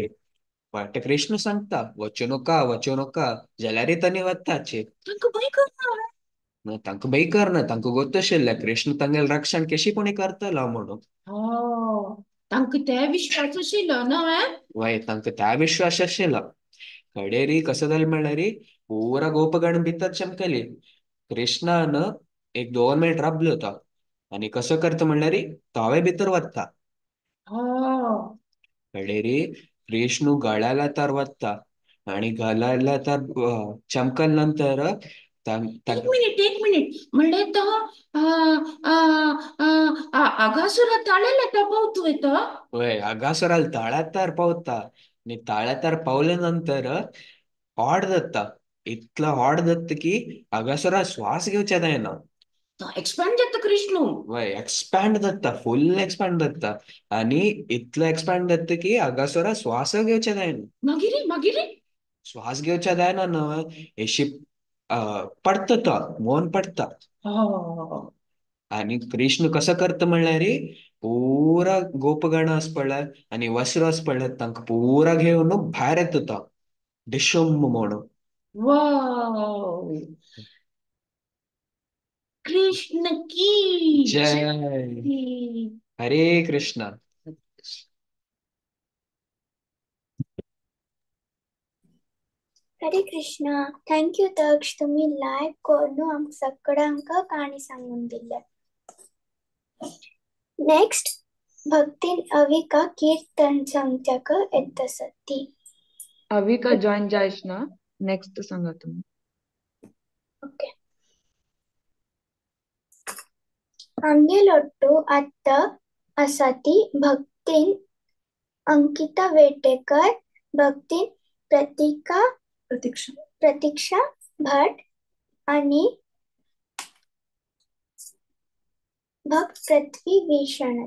बट कृष्ण सांगता वचूं नका जाल्यार तांणी वताची तांकां भंय करना तांकां भंय करना तांकां गोत आशिल्लें कृष्ण तांगेल रक्षण केशीपणी करतलो म्हणून तांकां ते विश्वास आशिल्लो न्हय वय तांकां त्या विश्वास आशिल्लो कडेरी कसं जालें म्हणल्यार पुरा गोपगण भितर चमकली कृष्णान एक 2 मिनिट राबलो तो आणि कसं करता म्हणल्यार तवे भितर वता कडेरी कृष्ण गळ्याला तर वता आणि गळ्याला तर चमकल नंतर एक मिनिट म्हणले तो आगासुरा ताळेला तो पावतोय तो वय आगासुराल ताळ्यात तर पावता आणि ताळ्यात तर पावले नंतर ऑड जाता इतलं हॉट जातं की अगसरा श्वास घेवच्या जायना. एक्सपांड जाता कृष्ण. वय एक्सपॅन्ड जाता, फुल एक्सपॅन्ड जाता. आणि इतलं एक्सपॅन्ड जातं की अगसरा श्वास घेवच्या जायना. मागिरी श्वास घेवच्या जायना ना, एशी पडता मोन पडता. आणि कृष्ण कसं करतं म्हणल्यार रे, पुरा गोपगण आस पडल्यार आणि वस्त्र आस पडल्यार तांकां पुरा घेवन भायर येता डिशुम म्हणून. वाव, कृष्ण की जय. जय. हरे कृष्णा. हरे कृष्णा. थँक्यू दक्ष, तुम्ही लाईव्ह करून आमक सगळ्यांक कहाणी सांगून दिल्या. नेक्स्ट भक्तीन अविका कीर्तन सांगत्याक येत सती. अविका जॉईन जायश ना, नेक्स्ट सांगा तुम्ही. ओके. आंगेलोट्टू अत्त असती भक्तीन अंकिता वेटेकर, भक्तीन प्रतीक्षा भट आणि भक्त पृथ्वी विषण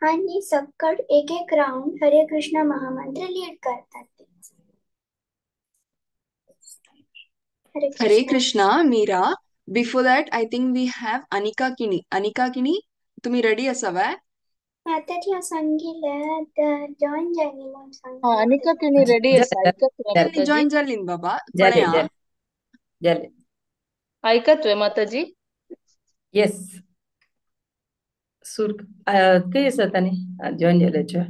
आणि सक्कड एक एक राउंड हरे कृष्ण महामंत्र लीड करतात. Hare Krishna, Meera. Before that, I think we have Anika Kini. Anika Kini, तुम्ही रेडी असावा? माताजी सांगितलं तर जॉईन झाली म्हणून हा, अनिका किनी रेडी असा. ऐकतोय माताजी? जॉईन झाली ना बाबा, पण झाले या झाले झाले. ऐकतोय माताजी? येस. सूर काही असत आणि जॉईन झाल्याच्या.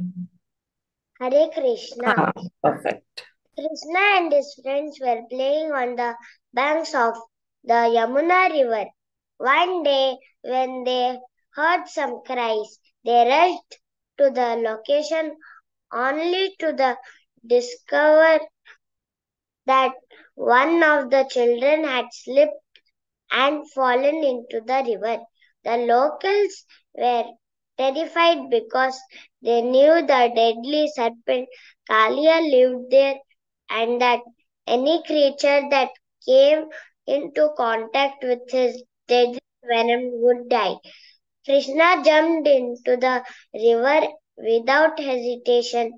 Hare Krishna. हा, perfect. Krishna and his friends were playing on the banks of the Yamuna river. One day, when they heard some cries, they rushed to the location only to discover that one of the children had slipped and fallen into the river. The locals were terrified because they knew the deadly serpent Kalia lived there, and that any creature that came into contact with his deadly venom would die. Krishna jumped into the river without hesitation.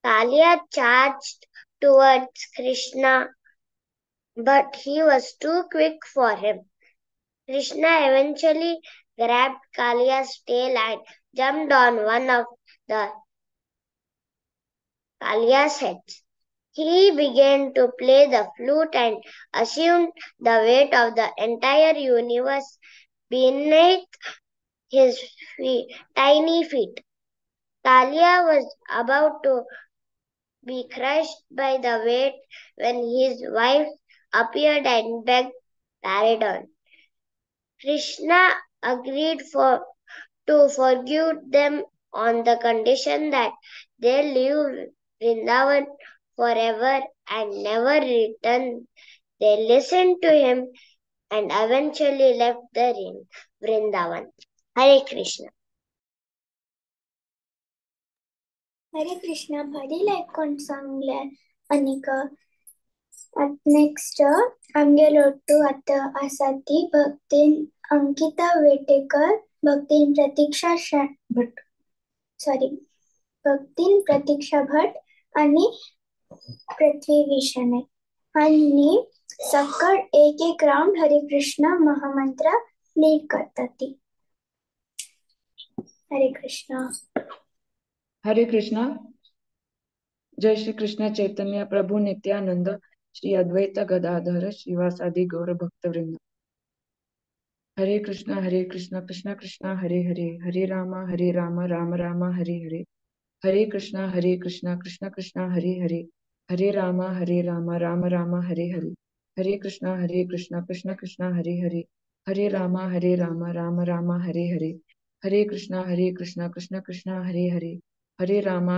Kalia charged towards Krishna, but he was too quick for him. Krishna eventually grabbed Kalia's tail and jumped on one of the Kalia's heads. He began to play the flute and assumed the weight of the entire universe beneath his tiny feet. Kalia was about to be crushed by the weight when his wife appeared and begged Paradon. Krishna agreed to forgive them on the condition that they leave Vrindavan forever and never return. They listened to him and eventually left the Vrindavan. Hare Krishna. हरे कृष्णा. भारी like कोण सांगल्या Anika. Next आंगेलोट्टू आता आसाती भक्तीन Ankita Whittaker, भक्तीन प्रतीक्षा भट आणि पृथ्वी विषणे आणि सक्कड एक एक round हरे कृष्ण महामंत्र लीड करतात. हरे कृष्णा. हरे कृष्णा. जय श्री कृष्ण चैतन्य प्रभु नित्यानंद श्री अद्वैत गदाधर श्रीवासादि गौर भक्त वृंद. हरे कृष्णा कृष्ण कृष्ण हरे हरे, हरे राम राम राम हरे हरे. हरे कृष्णा कृष्ण कृष्ण हरे हरे, हरे राम राम राम हरे हरे. हरे कृष्णा कृष्ण कृष्ण हरे हरे, हरे राम राम राम हरे हरे. हरे कृष्णा कृष्ण कृष्ण हरे हरे, हरे राम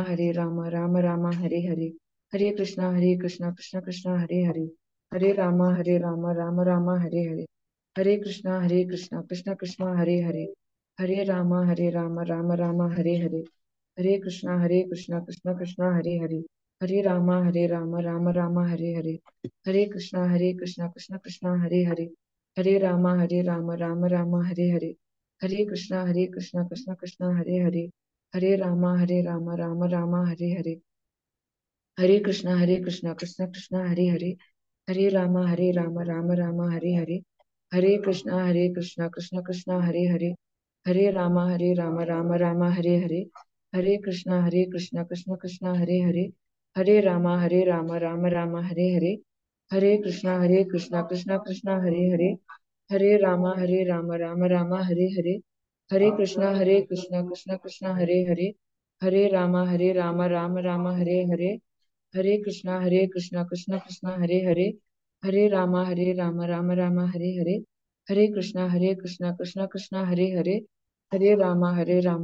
राम राम हरे हरे. हरे कृष्णा कृष्ण कृष्ण हरे हरे, हरे राम राम राम हरे हरे. हरे कृष्णा कृष्ण कृष्ण हरे हरे, हरे राम राम राम हरे हरे. हरे कृष्णा कृष्ण कृष्ण हरे हरे, हरे राम राम राम हरे हरे, हरे कृष्णा कृष्ण कृष्ण हरे हरे, हरे राम राम राम हरे हरे, हरे कृष्णा कृष्ण कृष्ण हरे हरे, हरे राम राम राम हरे हरे, हरे कृष्णा कृष्ण कृष्ण हरे हरे, हरे राम राम राम हरे हरे, हरे कृष्णा कृष्ण कृष्ण हरे हरे, हरे राम राम राम हरे हरे, हरे कृष्णा कृष्ण कृष्ण हरे हरे, हरे राम राम राम हरे हरे, हरे कृष्णा कृष्ण कृष्ण हरे हरे, हरे राम राम राम हरे हरे, हरे कृष्णा कृष्ण कृष्ण हरे हरे, हरे राम राम राम हरे हरे, हरे कृष्णा कृष्ण कृष्ण हरे हरे, हरे राम राम राम हरे हरे, हरे कृष्णा कृष्ण कृष्ण हरे हरे, हरे राम राम राम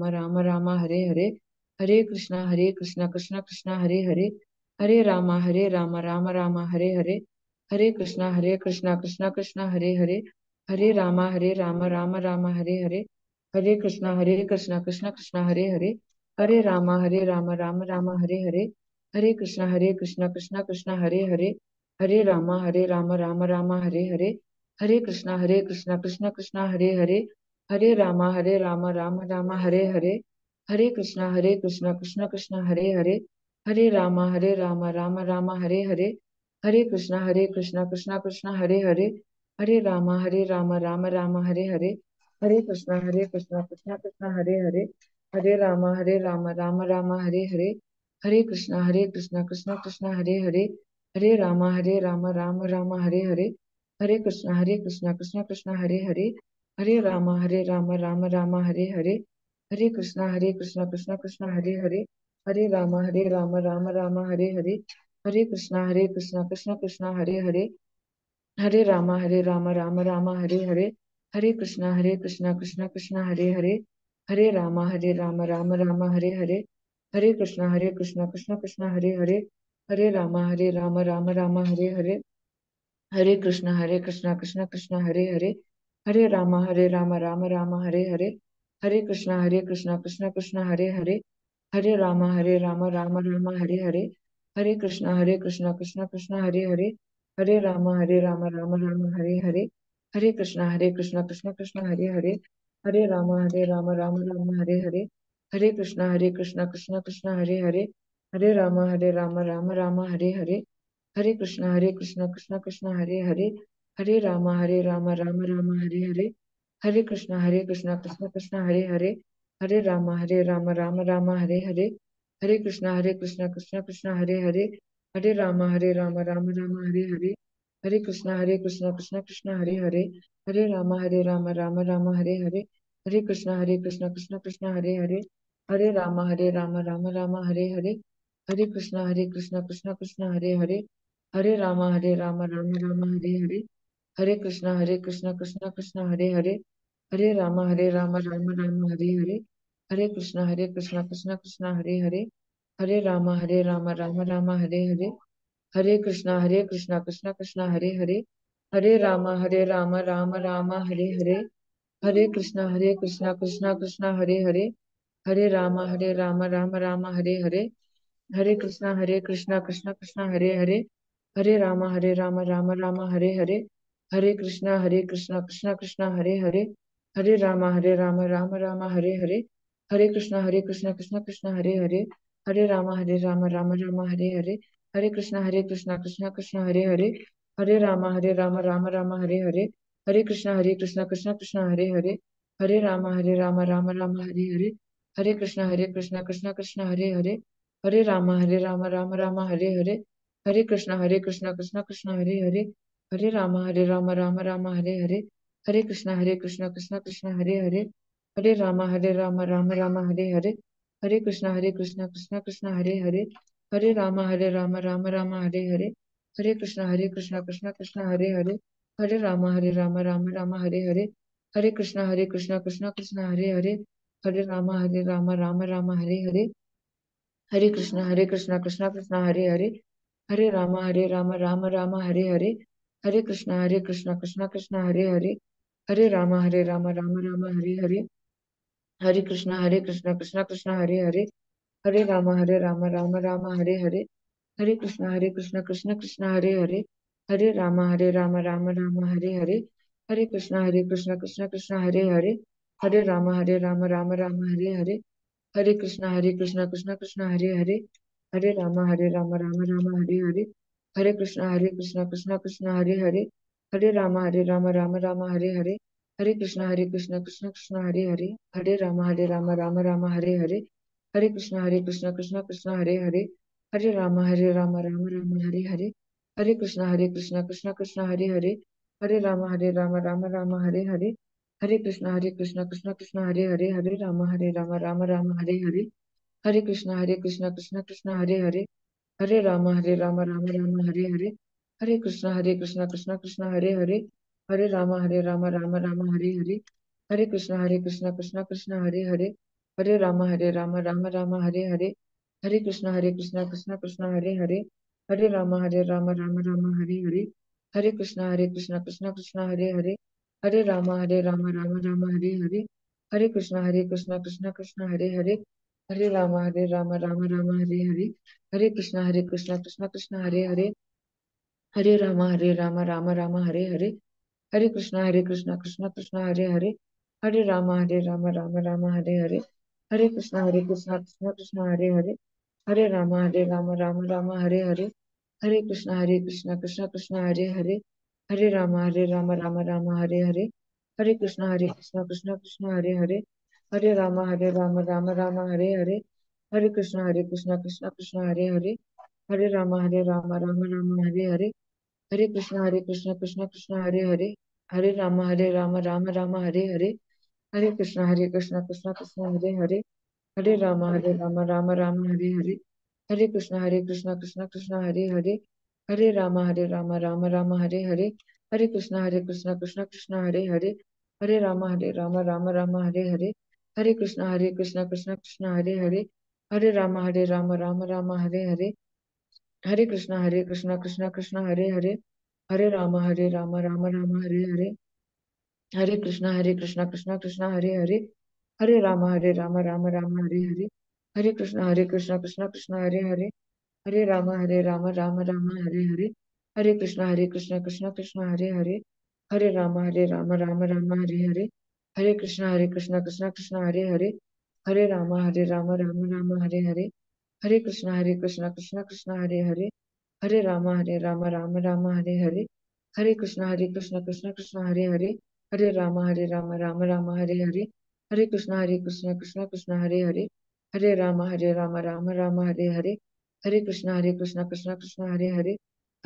हरे हरे, हरे कृष्णा कृष्ण कृष्ण हरे हरे, हरे राम राम राम हरे हरे, हरे कृष्णा कृष्ण कृष्ण हरे हरे, हरे राम राम राम हरे हरे, हरे कृष्णा कृष्ण कृष्ण हरे हरे, हरे राम राम राम हरे हरे, हरे कृष्ण कृष्ण कृष्ण हरे हरे, हरे राम राम राम हरे हरे, हरे कृष्ण कृष्ण कृष्ण हरे हरे, हरे राम राम राम हरे हरे, हरे कृष्ण कृष्ण कृष्ण हरे हरे, हरे राम राम राम हरे हरे, हरे कृष्ण कृष्ण कृष्ण हरे हरे, हरे राम राम राम हरे हरे, हरे कृष्ण कृष्ण कृष्ण हरे हरे, हरे राम राम राम हरे हरे, हरे कृष्ण कृष्ण कृष्ण हरे हरे, हरे राम राम राम हरे हरे, हरे कृष्ण कृष्ण कृष्ण हरे हरे, हरे राम राम राम हरे हरे, हरे कृष्ण कृष्ण कृष्ण हरे हरे, हरे राम राम राम हरे हरे, हरे कृष्ण कृष्ण कृष्ण हरे हरे, हरे राम राम राम हरे हरे, हरे कृष्ण कृष्ण कृष्ण हरे हरे, हरे राम राम राम हरे हरे, हरे कृष्ण कृष्ण कृष्ण हरे हरे, हरे राम राम राम हरे हरे, हरे कृष्ण कृष्ण कृष्ण हरे हरे, हरे राम राम राम हरे हरे, हरे कृष्ण कृष्ण कृष्ण हरे हरे, हरे राम राम राम हरे हरे, हरे कृष्ण कृष्ण कृष्ण हरे हरे, हरे राम राम हरे हरे, हरे कृष्ण कृष्ण कृष्ण हरे हरे, हरे राम राम हरे हरे, हरे कृष्ण कृष्ण कृष्ण हरे हरे, हरे राम राम हरे हरे, हरे कृष्ण कृष्ण कृष्ण हरे हरे, हरे राम राम हरे हरे, हरे कृष्ण कृष्ण कृष्ण हरे हरे, हरे राम राम हरे हरे, हरे कृष्ण कृष्ण कृष्ण हरे हरे, हरे राम राम राम हरे हरे, हरे कृष्ण कृष्ण कृष्ण हरे हरे, हरे राम राम हरे हरे, हरे कृष्ण कृष्ण कृष्ण हरे हरे, हरे राम राम हरे हरे, हरे कृष्ण कृष्ण कृष्ण हरे हरे, हरे राम राम राम हरे हरे, हरे कृष्ण कृष्ण कृष्ण हरे हरे, हरे राम राम राम हरे हरे, हरे कृष्ण कृष्ण कृष्ण हरे हरे, हरे राम राम हरे हरे, हरे कृष्ण कृष्ण कृष्ण हरे हरे, हरे राम राम राम हरे हरे, हरे कृष्ण कृष्ण कृष्ण हरे हरे, हरे राम राम हरे हरे, हरे कृष्ण कृष्ण कृष्ण हरे हरे, हरे राम राम राम हरे हरे, हरे कृष्ण कृष्ण कृष्ण हरे हरे, हरे राम राम हरे हरे, हरे कृष्ण कृष्ण कृष्ण हरे हरे, हरे राम राम हरे हरे, हरे कृष्ण कृष्ण कृष्ण हरे हरे, हरे राम राम हरे हरे, हरे कृष्ण कृष्ण कृष्ण हरे हरे, हरे राम राम हरे हरे, हरे कृष्ण कृष्ण कृष्ण हरे हरे, हरे राम राम हरे हरे, हरे कृष्ण कृष्ण कृष्ण हरे हरे, हरे राम राम हरे हरे, हरे कृष्ण कृष्ण कृष्ण हरे हरे, हरे राम राम हरे हरे, हरे कृष्ण कृष्ण कृष्ण हरे हरे, हरे राम राम हरे हरे, हरे कृष्ण कृष्ण कृष्ण हरे हरे, हरे राम राम हरे हरे, हरे कृष्ण कृष्ण कृष्ण हरे हरे, हरे राम राम हरे हरे, हरे कृष्ण कृष्ण कृष्ण हरे हरे, हरे राम राम हरे हरे, हरे कृष्ण कृष्ण कृष्ण हरे हरे, हरे राम राम हरे हरे, हरे कृष्ण कृष्ण कृष्ण हरे हरे, हरे राम राम राम हरे हरे, हरे कृष्ण कृष्ण हरे हरे, हरे राम राम राम हरे हरे, हरे कृष्ण कृष्ण हरे हरे, हरे राम राम राम हरे हरे, हरे कृष्ण कृष्ण हरे हरे, हरे राम राम राम हरे हरे, हरे कृष्ण कृष्ण हरे हरे, हरे राम राम हरे हरे, हरे कृष्ण कृष्ण हरे हरे, हरे राम राम हरे हरे, हरे कृष्ण कृष्ण हरे हरे, हरे राम राम हरे हरे, हरे कृष्ण कृष्ण हरे हरे, हरे राम हरे हरे, हरे कृष्ण कृष्ण हरे हरे, हरे राम हरे हरे, हरे कृष्ण कृष्ण हरे हरे, हरे राम हरे हरे, हरे कृष्ण कृष्ण हरे हरे, हरे राम हरे हरे, हरे कृष्ण कृष्ण हरे हरे, हरे राम हरे हरे, हरे कृष्ण कृष्ण हरे हरे, हरे राम हरे हरे, हरे कृष्ण कृष्ण हरे हरे, हरे राम हरे हरे, हरे कृष्ण कृष्ण हरे हरे, हरे राम राम हरे हरे, हरे कृष्ण कृष्ण हरे हरे, हरे राम राम हरे हरे, हरे कृष्ण कृष्ण हरे हरे, हरे राम राम हरे हरे, हरे कृष्ण कृष्ण हरे हरे, हरे राम राम हरे हरे, हरे कृष्ण कृष्ण हरे हरे, हरे राम राम हरे हरे, हरे कृष्ण कृष्ण हरे हरे, हरे राम राम हरे हरे, हरे कृष्ण कृष्ण हरे हरे, हरे राम राम हरे हरे, हरे कृष्ण कृष्ण हरे हरे, हरे राम राम हरे हरे, हरे कृष्ण कृष्ण हरे हरे, हरे राम राम हरे हरे, हरे कृष्ण कृष्ण हरे हरे, हरे राम राम हरे हरे, हरे कृष्ण कृष्ण हरे हरे, हरे राम हरे हरे, हरे कृष्ण कृष्ण हरे हरे, हरे राम हरे हरे, हरे कृष्ण कृष्ण हरे हरे, हरे राम राम हरे हरे, हरे कृष्ण कृष्ण हरे हरे, हरे राम हरे हरे, हरे कृष्ण कृष्ण हरे हरे, हरे राम हरे हरे, हरे कृष्ण कृष्ण हरे हरे, हरे राम हरे हरे, हरे कृष्ण कृष्ण हरे हरे, हरे राम हरे हरे, हरे कृष्ण कृष्ण हरे हरे, हरे राम हरे हरे, हरे कृष्ण कृष्ण हरे हरे, हरे राम हरे हरे, हरे कृष्ण कृष्ण हरे हरे, हरे राम हरे हरे, हरे कृष्ण कृष्ण हरे हरे, हरे राम हरे हरे, हरे कृष्ण कृष्ण हरे हरे, हरे राम हरे हरे, हरे कृष्ण कृष्ण हरे हरे,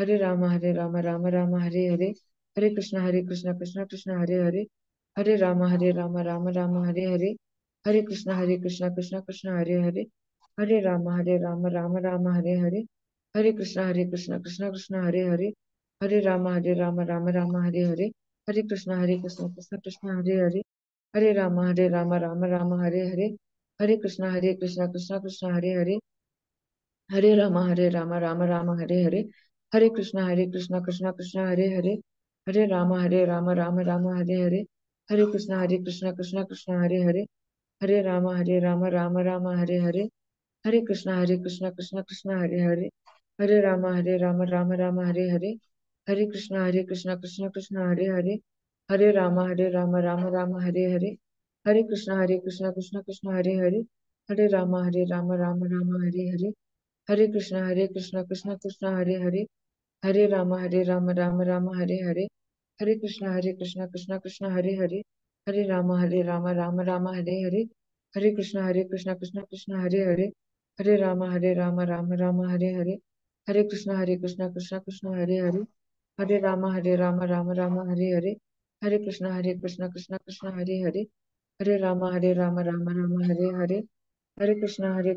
हरे राम हरे हरे, हरे कृष्ण कृष्ण हरे हरे, हरे राम हरे हरे, हरे कृष्ण कृष्ण हरे हरे, हरे राम हरे हरे, हरे कृष्ण कृष्ण हरे हरे, हरे राम हरे हरे, हरे कृष्ण कृष्ण हरे हरे, हरे राम हरे हरे, हरे कृष्ण कृष्ण हरे हरे, हरे राम हरे हरे, हरे कृष्ण कृष्ण हरे हरे, हरे राम हरे हरे, हरे कृष्ण कृष्ण हरे हरे, हरे राम हरे हरे, हरे कृष्ण कृष्ण हरे हरे, हरे राम हरे हरे, हरे कृष्ण कृष्ण हरे हरे, हरे राम हरे हरे, हरे कृष्ण कृष्ण हरे हरे, हरे राम हरे हरे, हरे कृष्ण कृष्ण हरे हरे, हरे राम हरे हरे, हरे कृष्ण कृष्ण हरे हरे, हरे राम हरे हरे, हरे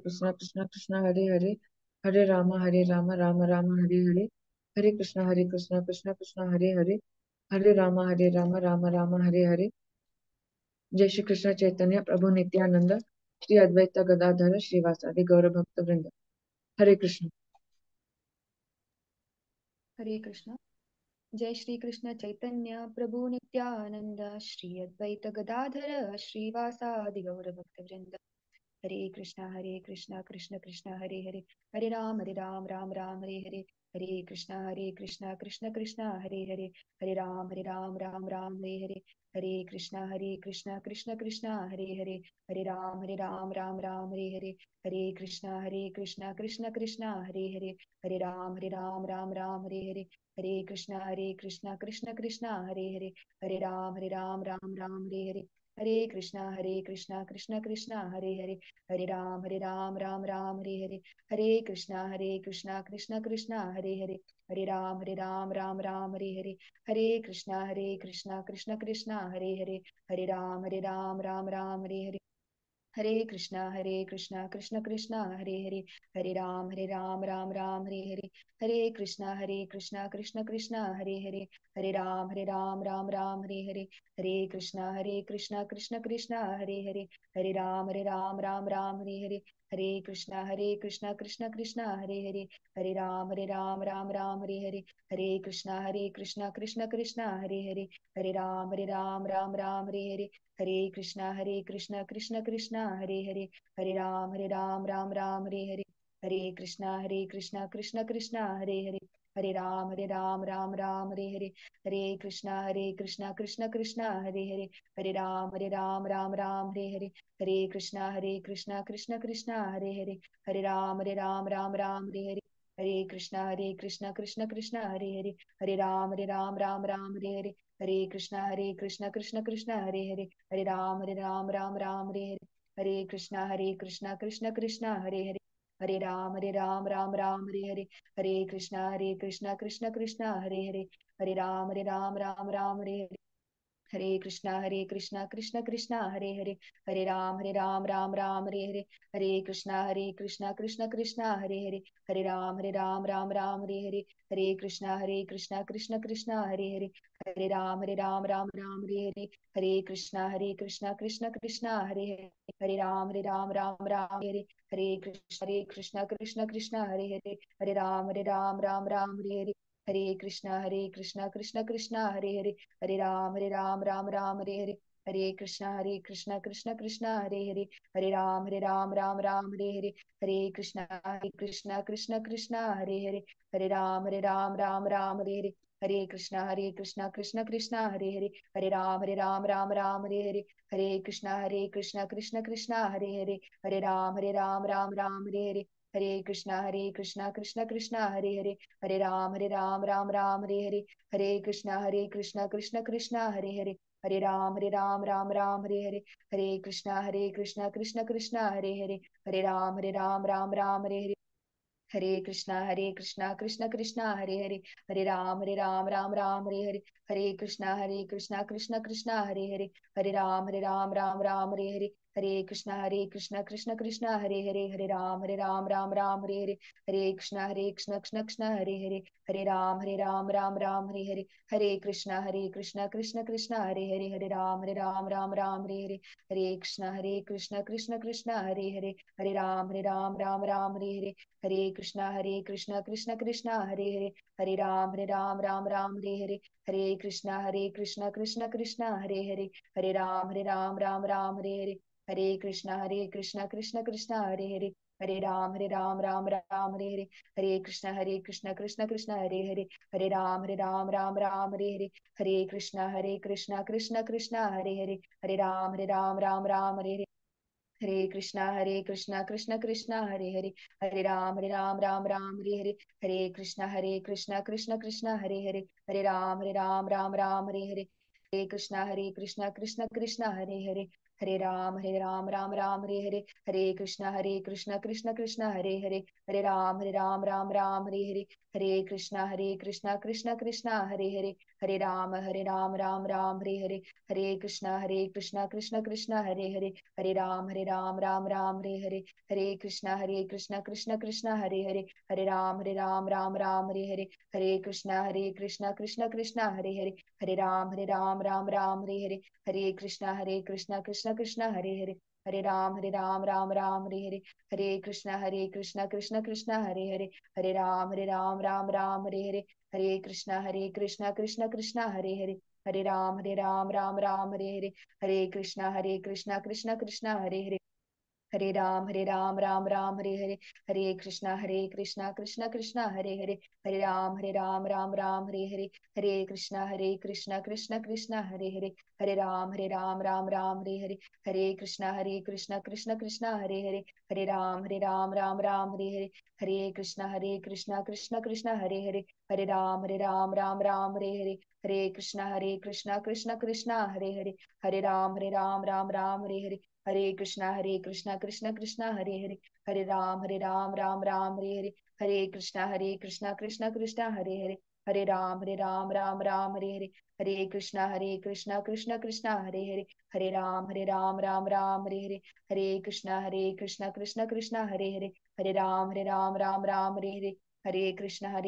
कृष्ण कृष्ण हरे हरे, हरे राम हरे हरे, हरे कृष्ण कृष्ण हरे हरे, हरे राम हरे हरे, हरे कृष्ण कृष्ण हरे हरे, हरे राम हरे हरे, जय श्री कृष्ण चैतन्य प्रभु नित्यानंद, श्री अद्वैत गदाधर श्रीवासादि गौर भक्त वृंद, हरे कृष्ण। हरे कृष्ण। जय श्री कृष्ण चैतन्य प्रभु नित्यानंद, श्री अद्वैत गदाधर श्रीवासादि गौर भक्त वृंद, हरे कृष्णा कृष्ण कृष्ण हरे हरे, हरे राम राम राम हरे हरे, हरे कृष्णा कृष्ण कृष्ण हरे हरे, हरे राम राम राम हरे हरे, हरे कृष्णा कृष्ण कृष्ण हरे हरे, हरे राम राम राम हरे हरे, हरे कृष्णा कृष्ण कृष्ण हरे हरे, हरे राम राम राम हरे हरे, हरे कृष्णा कृष्ण कृष्ण हरे हरे, हरे राम राम राम हरे हरे, हरे कृष्णा कृष्ण कृष्ण हरे हरे, हरे राम राम राम हरे हरे, हरे कृष्णा कृष्ण कृष्ण हरे हरे, हरे राम राम राम हरे हरे, हरे कृष्णा कृष्ण कृष्ण हरे हरे, हरे राम राम राम हरे हरे, हरे कृष्णा कृष्ण कृष्ण हरे हरे, हरे राम राम राम हरे हरे, हरे कृष्णा कृष्ण कृष्ण हरे हरे, हरे राम राम राम हरे हरे, हरे कृष्णा कृष्ण कृष्ण हरे हरे, हरे राम राम राम हरे हरे, हरे कृष्णा कृष्ण कृष्ण हरे हरे, हरे राम राम राम हरे हरे, हरे कृष्णा कृष्ण कृष्ण हरे हरे, हरे राम राम राम हरे हरे, हरे कृष्णा कृष्ण कृष्ण हरे हरे, हरे राम राम राम हरे हरे, हरे कृष्णा कृष्ण कृष्ण हरे हरे, हरे राम राम राम हरे हरे, हरे कृष्णा कृष्ण कृष्ण हरे हरे, हरे राम राम राम हरे हरे, हरे कृष्णा कृष्ण कृष्ण हरे हरे, हरे राम राम राम हरे हरे, हरे कृष्णा कृष्ण कृष्ण हरे हरे, हरे राम राम राम हरे हरे, हरे कृष्णा कृष्ण कृष्ण हरे हरे, हरे राम राम राम हरे हरे, हरे कृष्णा कृष्ण कृष्ण हरे हरे, हरे राम राम राम हरे हरे, हरे कृष्णा कृष्ण कृष्ण हरे हरे, हरे राम राम राम हरे हरे, हरे कृष्णा कृष्ण कृष्ण हरे हरे, हरे राम राम राम हरे हरे, हरे कृष्णा कृष्ण कृष्ण हरे हरे, हरे राम राम राम हरे हरे, हरे कृष्णा कृष्ण कृष्ण हरे हरे, हरे राम राम राम हरे हरे, हरे कृष्णा कृष्ण कृष्ण हरे हरे, हरे राम राम राम हरे हरे, हरे कृष्ण कृष्ण कृष्ण हरे हरे, हरे राम राम राम हरे हरे, हरे कृष्णा कृष्ण कृष्ण हरे हरे, हरे राम राम राम हरे हरे, हरे कृष्ण कृष्ण कृष्ण हरे हरे, हरे राम राम राम हरे हरे, हरे कृष्ण कृष्ण कृष्ण हरे हरे, हरे राम राम राम हरे हरे, हरे कृष्ण कृष्ण कृष्ण हरे हरे, हरे राम राम राम हरे हरे, हरे कृष्ण कृष्ण कृष्ण हरे हरे, हरे राम राम राम हरे हरे, हरे कृष्ण कृष्ण कृष्ण हरे हरे, हरे राम राम राम हरे हरे, हरे कृष्ण कृष्ण कृष्ण हरे हरे, हरे राम राम राम हरे हरे, हरे कृष्ण कृष्ण कृष्ण हरे हरे, हरे राम राम राम हरे हरे, हरे कृष्णा कृष्ण कृष्ण हरे हरे, हरे राम राम राम हरे हरे, हरे कृष्णा कृष्ण कृष्ण हरे हरे, हरे राम राम राम हरे हरे, हरे कृष्ण कृष्ण कृष्ण हरे हरे, हरे राम राम राम हरे हरे, हरे कृष्ण कृष्ण कृष्ण हरे हरे, हरे राम राम राम हरे हरे, हरे कृष्ण कृष्ण कृष्ण हरे हरे, हरे राम राम राम हरे हरे, हरे कृष्ण कृष्ण कृष्ण हरे हरे, हरे राम राम राम हरे हरे, हरे कृष्ण कृष्ण कृष्ण हरे हरे, हरे राम राम राम हरे हरे, हरे कृष्ण कृष्ण कृष्ण हरे हरे, हरे राम राम राम हरे हरे, हरे कृष्ण कृष्ण कृष्ण हरे हरे, हरे राम राम राम हरे हरे, हरे कृष्ण कृष्ण कृष्ण हरे हरे, हरे राम राम राम हरे हरे, हरे कृष्ण कृष्ण कृष्ण हरे हरे, हरे राम राम राम हरे हरे, हरे कृष्ण कृष्ण कृष्ण हरे हरे, हरे राम राम राम हरे हरे, हरे कृष्ण कृष्ण कृष्ण हरे हरे, हरे राम राम राम हरे हरे, हरे कृष्ण कृष्ण कृष्ण हरे हरे, हरे राम राम राम हरे हरे, हरे कृष्ण कृष्ण कृष्ण हरे हरे, हरे राम राम राम हरे हरे, हरे कृष्ण कृष्ण कृष्ण हरे हरे, हरे राम राम राम हरे हरे, हरे कृष्ण कृष्ण कृष्ण हरे हरे, हरे राम राम राम हरे हरे, हरे कृष्ण कृष्ण कृष्ण हरे हरे, हरे राम राम राम हरे हरे, हरे कृष्ण कृष्ण कृष्ण हरे हरे, हरे राम राम राम हरे हरे, हरे कृष्ण कृष्ण कृष्ण हरे हरे, हरे राम राम राम हरे हरे, हरे कृष्ण कृष्ण कृष्ण हरे हरे, हरे राम राम राम हरे हरे, हरे कृष्ण कृष्ण कृष्ण हरे हरे, हरे राम राम राम हरे हरे, हरे कृष्ण कृष्ण कृष्ण हरे हरे, हरे राम राम राम हरे हरे, हरे कृष्णा कृष्णा कृष्णा हरे हरे, हरे राम राम राम हरे हरे, हरे कृष्णा कृष्णा कृष्णा हरे हरे, हरे राम राम राम हरे हरे, हरे कृष्णा कृष्णा कृष्णा हरे हरे, हरे राम राम राम हरे हरे, हरे कृष्णा कृष्णा कृष्णा हरे हरे, हरे राम राम राम हरे हरे, हरे कृष्णा कृष्णा कृष्णा हरे हरे, हरे राम राम राम हरे हरे, हरे कृष्णा कृष्णा कृष्णा हरे हरे, हरे राम राम राम हरे हरे, हरे कृष्णा कृष्णा कृष्णा हरे हरे, हरे राम राम राम हरे हरे, हरे कृष्णा कृष्णा कृष्णा हरे हरे, हरे राम राम राम हरे हरे, हरे कृष्णा कृष्णा कृष्णा हरे हरे, हरे राम राम राम हरे हरे, हरे कृष्णा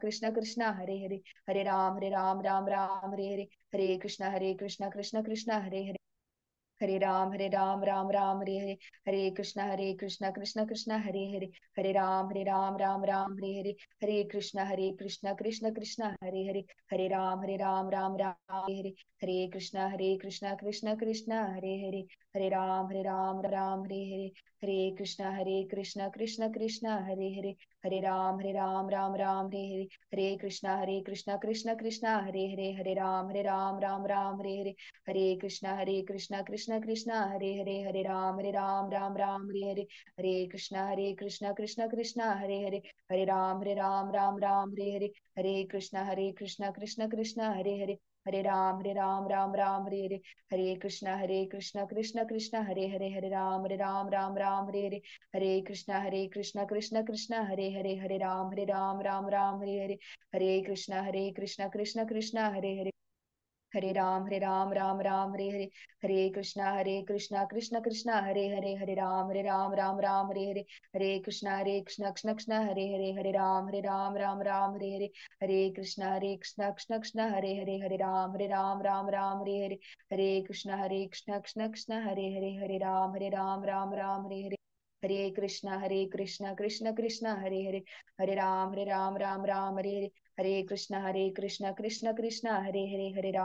कृष्णा कृष्णा हरे हरे, हरे राम राम राम हरे हरे, हरे कृष्णा कृष्णा कृष्णा हरे हरे, हरे राम राम राम हरे हरे, हरे कृष्णा कृष्णा कृष्णा हरे हरे, हरे राम राम राम हरे हरे, हरे कृष्णा कृष्णा कृष्णा हरे हरे, हरे राम राम राम हरे हरे, हरे कृष्णा कृष्णा कृष्णा हरे हरे, हरे राम राम हरे हरे, हरे कृष्णा कृष्णा कृष्णा हरे हरे, हरे राम राम राम हरे हरे, हरे कृष्णा कृष्णा कृष्णा हरे हरे, हरे राम राम राम हरे हरे, हरे कृष्णा कृष्णा कृष्णा हरे हरे, हरे राम राम राम हरे हरे, हरे कृष्णा कृष्णा कृष्णा हरे हरे, हरे राम राम राम हरे हरे, हरे कृष्णा कृष्णा कृष्णा हरे हरे, हरे राम राम राम हरे हरे, हरे कृष्णा कृष्णा कृष्णा हरे हरे, हरे राम राम राम हरे हरे, हरे कृष्णा कृष्णा कृष्णा हरे हरे, हरे राम राम राम हरे हरे, हरे कृष्णा कृष्णा कृष्णा हरे हरे, हरे राम राम राम हरे हरे, हरे कृष्णा कृष्णा कृष्णा हरे हरे, हरे राम राम राम हरे हरे, हरे कृष्णा कृष्णा कृष्णा हरे हरे, हरे राम राम राम हरे हरे, हरे कृष्णा कृष्णा कृष्णा हरे हरे, हरे राम राम राम हरे हरे, हरे कृष्णा कृष्णा कृष्णा हरे हरे, हरे राम राम हरे हरे, हरे कृष्णा कृष्णा कृष्णा हरे हरे, हरे राम राम राम हरे हरे, हरे कृष्णा कृष्णा कृष्णा हरे हरे, हरे राम राम राम हरे हरे, हरे कृष्णा कृष्णा कृष्णा हरे हरे, हरे राम राम हरे हरे, हरे कृष्णा कृष्णा कृष्णा हरे हरे, हरे राम राम राम हरे हरे, हरे कृष्णा कृष्णा कृष्णा हरे हरे, हरे राम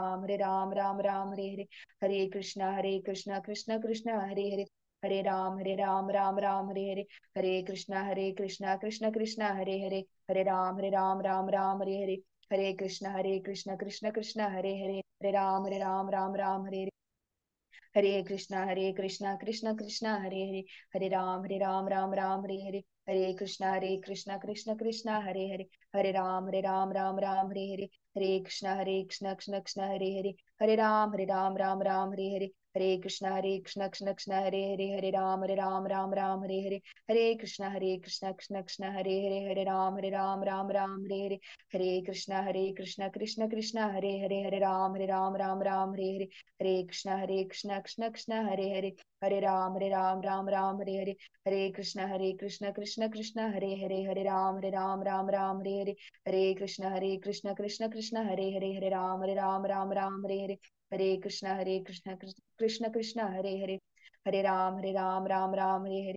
राम हरे हरे, हरे कृष्णा कृष्णा कृष्णा हरे हरे, हरे राम राम हरे हरे, हरे कृष्णा कृष्णा कृष्णा हरे हरे, हरे राम राम हरे हरे, हरे कृष्णा कृष्णा कृष्णा हरे हरे, हरे राम राम हरे हरे, हरे कृष्णा कृष्णा कृष्णा हरे हरे, हरे राम राम हरे हरे, हरे कृष्णा कृष्णा कृष्णा हरे हरे, हरे राम राम हरे हरे, हरे कृष्णा कृष्णा कृष्णा हरे हरे, हरे राम राम हरे हरे, हरे कृष्णा कृष्णा कृष्णा हरे हरे, हरे राम राम हरे हरे, हरे कृष्णा कृष्णा कृष्णा हरे हरे, हरे राम राम हरे हरे,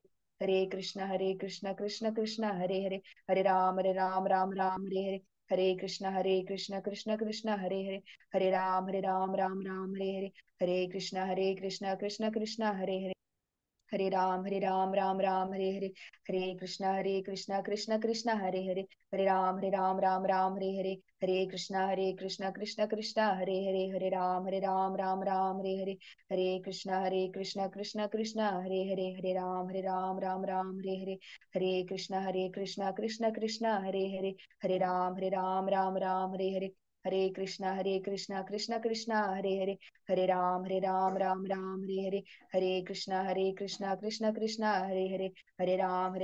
हरे कृष्णा कृष्णा कृष्णा हरे हरे, हरे राम राम हरे हरे, हरे कृष्णा कृष्णा कृष्णा हरे हरे, हरे राम राम हरे हरे, हरे कृष्णा कृष्णा कृष्णा हरे हरे, हरे राम राम हरे हरे, हरे कृष्णा कृष्णा कृष्णा हरे हरे, हरे राम राम हरे हरे, हरे कृष्णा कृष्णा कृष्णा हरे हरे, हरे राम राम हरे हरे, हरे कृष्णा कृष्णा कृष्णा हरे हरे, हरे राम राम हरे हरे, हरे कृष्णा कृष्णा कृष्णा हरे हरे, हरे राम राम हरे हरे, हरे कृष्णा कृष्णा कृष्णा हरे हरे, हरे राम राम हरे हरे, हरे कृष्णा कृष्णा कृष्णा हरे हरे, हरे राम राम हरे हरे, हरे कृष्णा कृष्णा कृष्णा हरे हरे, हरे राम राम हरे हरे, हरे कृष्णा कृष्णा कृष्णा हरे हरे, हरे राम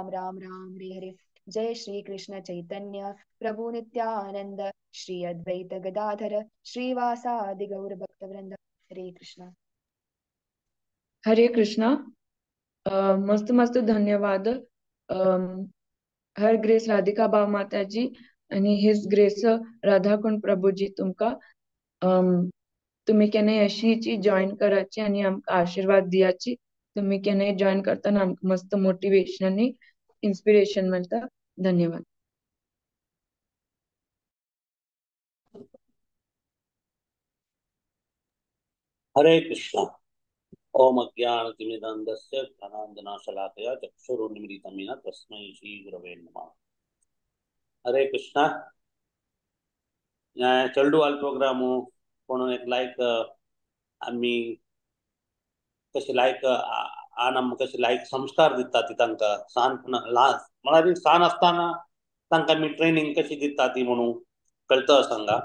राम हरे हरे, जय श्री कृष्ण चैतन्य प्रभु नित्यानंद, श्री अद्वैत गदाधर श्रीवासादि गौर भक्त वृंद, हरे कृष्णा। हरे कृष्णा। मस्त मस्त धन्यवाद हर ग्रेस राधिका बाव माताजी आणि हिज ग्रेस राधाकुंड प्रभूजी तुमका तुम्ही केन्ना अशीची जॉईन करायची आणि आमका आशीर्वाद दियाची, तुम्ही केन्ना जॉईन करताना आमका मस्त मोटिवेशन आणि इन्स्पिरेशन मिळता। धन्यवाद। हरे कृष्णा। ओम अज्ञानतिमिरन्धस्य ज्ञानाञ्जनशलाकया चक्षुरुन्मीलितं येन तस्मै श्रीगुरवे नमः. हरे कृष्णा. चेडू वाल प्रोग्रामू कोण एक लायक आम्ही कशी लायक आम कशी लायक संस्कार दिता ती तांकां सान म्हळ्यार सान असताना तांकां आमी ट्रेनिंग कशी दिता ती म्हणून कळतं सांगा.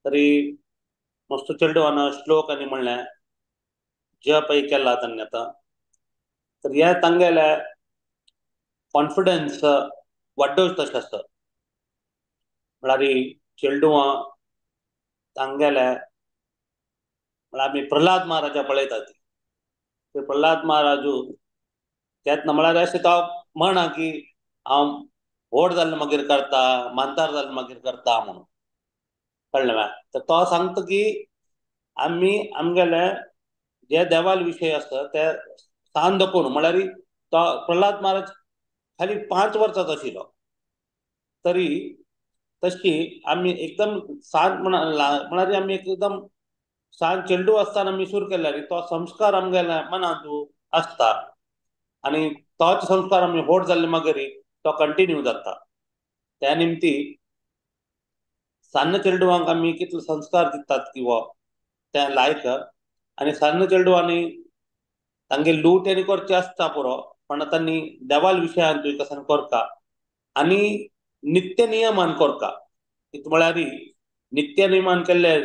तरी मस्त चेडवान श्लोक आनी म्हणलें जप केला त्यांनी आता. तर ह्या तांगेले कॉन्फिडन्स वाडोवच तशें आसा. म्हळ्यार चेडवां तांगेले म्हळ्यार आमी प्रल्हाद महाराजा पळयता ती. ते प्रल्हाद महाराजू तेन्ना म्हळ्यार अशें तो म्हणा की हांव व्हड जालें मागीर करता, मानतार जालें मागीर करता म्हणून. कळ्ळें काय? तर तो सांगता की आमी आमगेले जे देवाल विशय आसता ते सान दखून म्हळ्यार तो प्रल्हाद महाराज खाली 5 वर्साचो आशिल्लो तरी तशी आमी एकदम सान म्हळ्यार आमी एकदम सान चेडू आसतना आमी सुरू केल्यार तो संस्कार आमगेल्या मनांतू आसता आनी तोच संस्कार आमी व्हड जाल्ले मागीर तो कंटिन्यू जाता. त्या निमती सान्न चेडवांक आमी कितले संस्कार दितात किंवा ते लायक आनी सान्न चेडवांनी तांगे लूट आनी करचे आसता पुरो पण तांणी देवाल विशयांतूय कसन करता आनी नित्य नियमान करता. म्हळ्यार नित्य नियमान केल्यार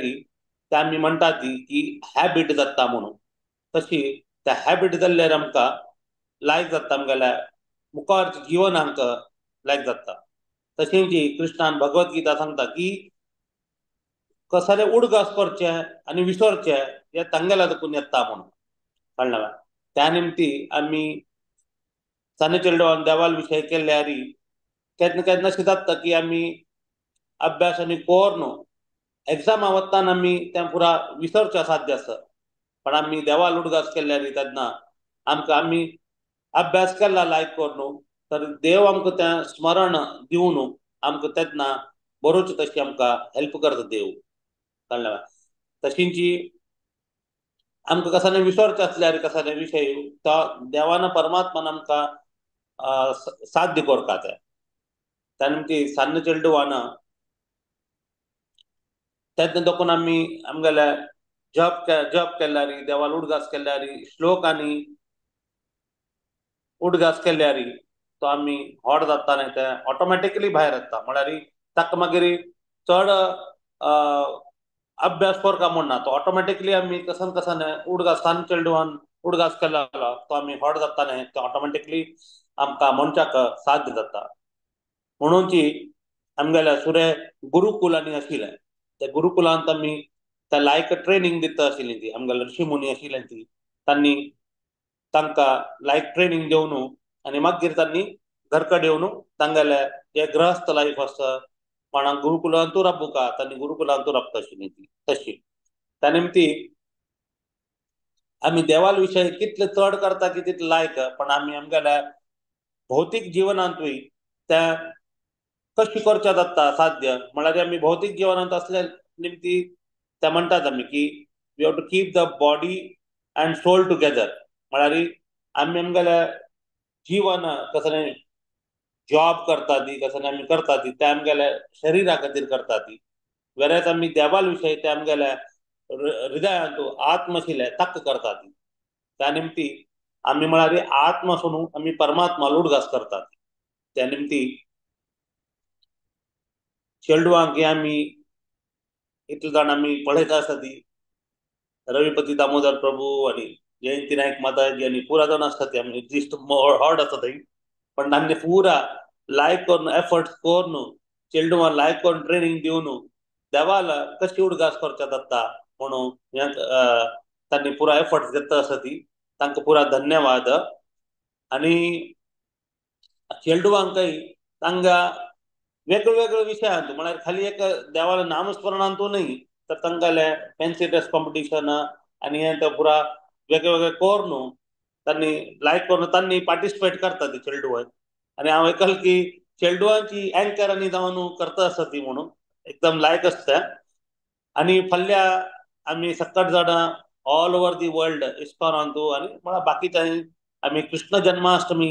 ते आमी म्हणटा ती की हॅबिट जाता म्हणून. तशी त्या हॅबिट जाल्ल्यार आमकां लायक जाता आमगेल्या मुखार जिवनांक लायक जाता. तशेंच कृष्णान भगवद्गीता सांगता की कसले उडगास करचे आनी विसरचे हे तांगेल्या देखून येता म्हणून. कळ्ळें? त्या निमती आमी सान्न चेडवान देवाल विशय केल्यार केन्ना केन्ना अशें जाता की आमी अभ्यास आनी कोर न्हू एग्जामा वताना आमी तें पुरा विसरचे साध्य आसा. पण आमी देवाल उडगास केल्यार तेन्ना आमकां आमी अभ्यास केला लायक कोर न्हू तर देव आमकां तें स्मरण दिवन आमकां तेन्ना बरोवचे तशी आमकां हेल्प करता देव. कळ्ळें? तशींच आमकां कसले विसरचे आसल्यार कसले विशय तो देवान परमात्मान आमकां साध्य करता ते. त्या निमती सान्न चेडवान तेन्ना देखून आमी आमगेले जप केल्यार देवाल उडगास केल्यार श्लोक आनी उडगास केल्यार तो आमी व्हड जाता आनी ते ऑटोमॅटिकली भायर येता. म्हळ्यार ताका मागीर चड अभ्यास करता म्हणना तो ऑटोमॅटिकली आमी कसन कसन उडगास सान्न चेडवान उडगास केला तो आमी व्हड जाता न्हय तो ऑटोमॅटिकली आमकां मनशाक साध्य जाता. म्हणून आमगेल्या सुरे गुरुकुलांनी आशिल्ले त्या गुरुकुलांत आमी त्या लायक ट्रेनिंग दिता आशिल्ली ती आमगेले ऋषी मुनी आशिल्ले ती तांणी तांकां लायक ट्रेनिंग दिवन आनी मागीर तांणी घरकडेन येवन तांगेले जे गृहस्थ लायफ आसता कोणाक गुरुकुलांतू राबूका तांणी गुरुकुलांतू राबता आशिल्ली ती. तशी त्या निमती आमी देवाल विशय कितले चड करता की तितले लायक पण आमी आमगेल्या भौतीक जिवनांतूय त्या कशी करचे जाता साध्य. म्हळ्यार आमी भौतीक जिवनांत असल्या निमती ते म्हणटात आमी की we have to keep the body and soul together. म्हळ्यार आमी आमगेल्या जीवन कसले जॉब करता ती कसले आमी करता ती ते आमगेल्या शरिरा खातीर करता ती. वेरेज आमी देवाल विशय ते आमगेल्या हृदयांतू आत्म आशिल्ले ताका करता ती. त्या निमती आमी म्हळ्यार आत्मा सोडून आमी परमात्मा उडगास करतात. त्या निमती चेडवांक आमी इतले जाण आमी पळयता आसता ती रविपती दामोदर प्रभू आनी जयंती नायक माताजी आनी पुरा जाण आसता ती आमी लिस्ट व्हड आसता थंय पण तांणी पुरा लायक करून एफर्ट्स करून चेडवां लायक करून ट्रेनिंग दिवन देवाल कशी उडगास करचे जाता म्हणून तांणी पुरा एफर्ट्स घेता आसता ती. तांकां पुरा धन्यवाद. आनी चेडवांकय तांकां वेगवेगळे विशयांत म्हळ्यार खाली एक देवाला नामस्मरणांतू न्हय तर तांगेले फॅन्सी ड्रेस कॉम्पिटिशन आनी हे ते पुरा वेगवेगळे करून तांणी लायक करून तांणी पार्टिसिपेट करता ती चेडवां. आनी हांव आयकलां की चेडवांची एंकर आनी जावन करता आसता ती म्हणून एकदम लायक आसता. आनी फाल्यां आमी सक्कट जाणां all over the world ISKCON आणतो आणि मला बाकीच्या आम्ही कृष्ण जन्माष्टमी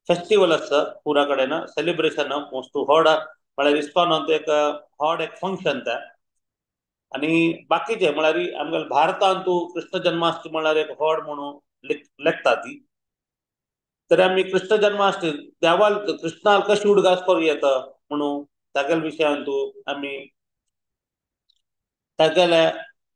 फेस्टिवल असतं पुरा कडेन सेलिब्रेशन मोस्ट व्हड म्हळ्यार इस्कॉन आणतो एक व्हड एक फंक्शन त्या आणि बाकीचे म्हळ्यार आमच्या भारतांत तूं कृष्ण जन्माष्टमी म्हळ्यार एक व्हड म्हणून लेखता ती तर आम्ही कृष्ण जन्माष्टमी देवाल कृष्णाल कशी उडगास करूं येता म्हणून तागेल विशयान तूं आमी तागेले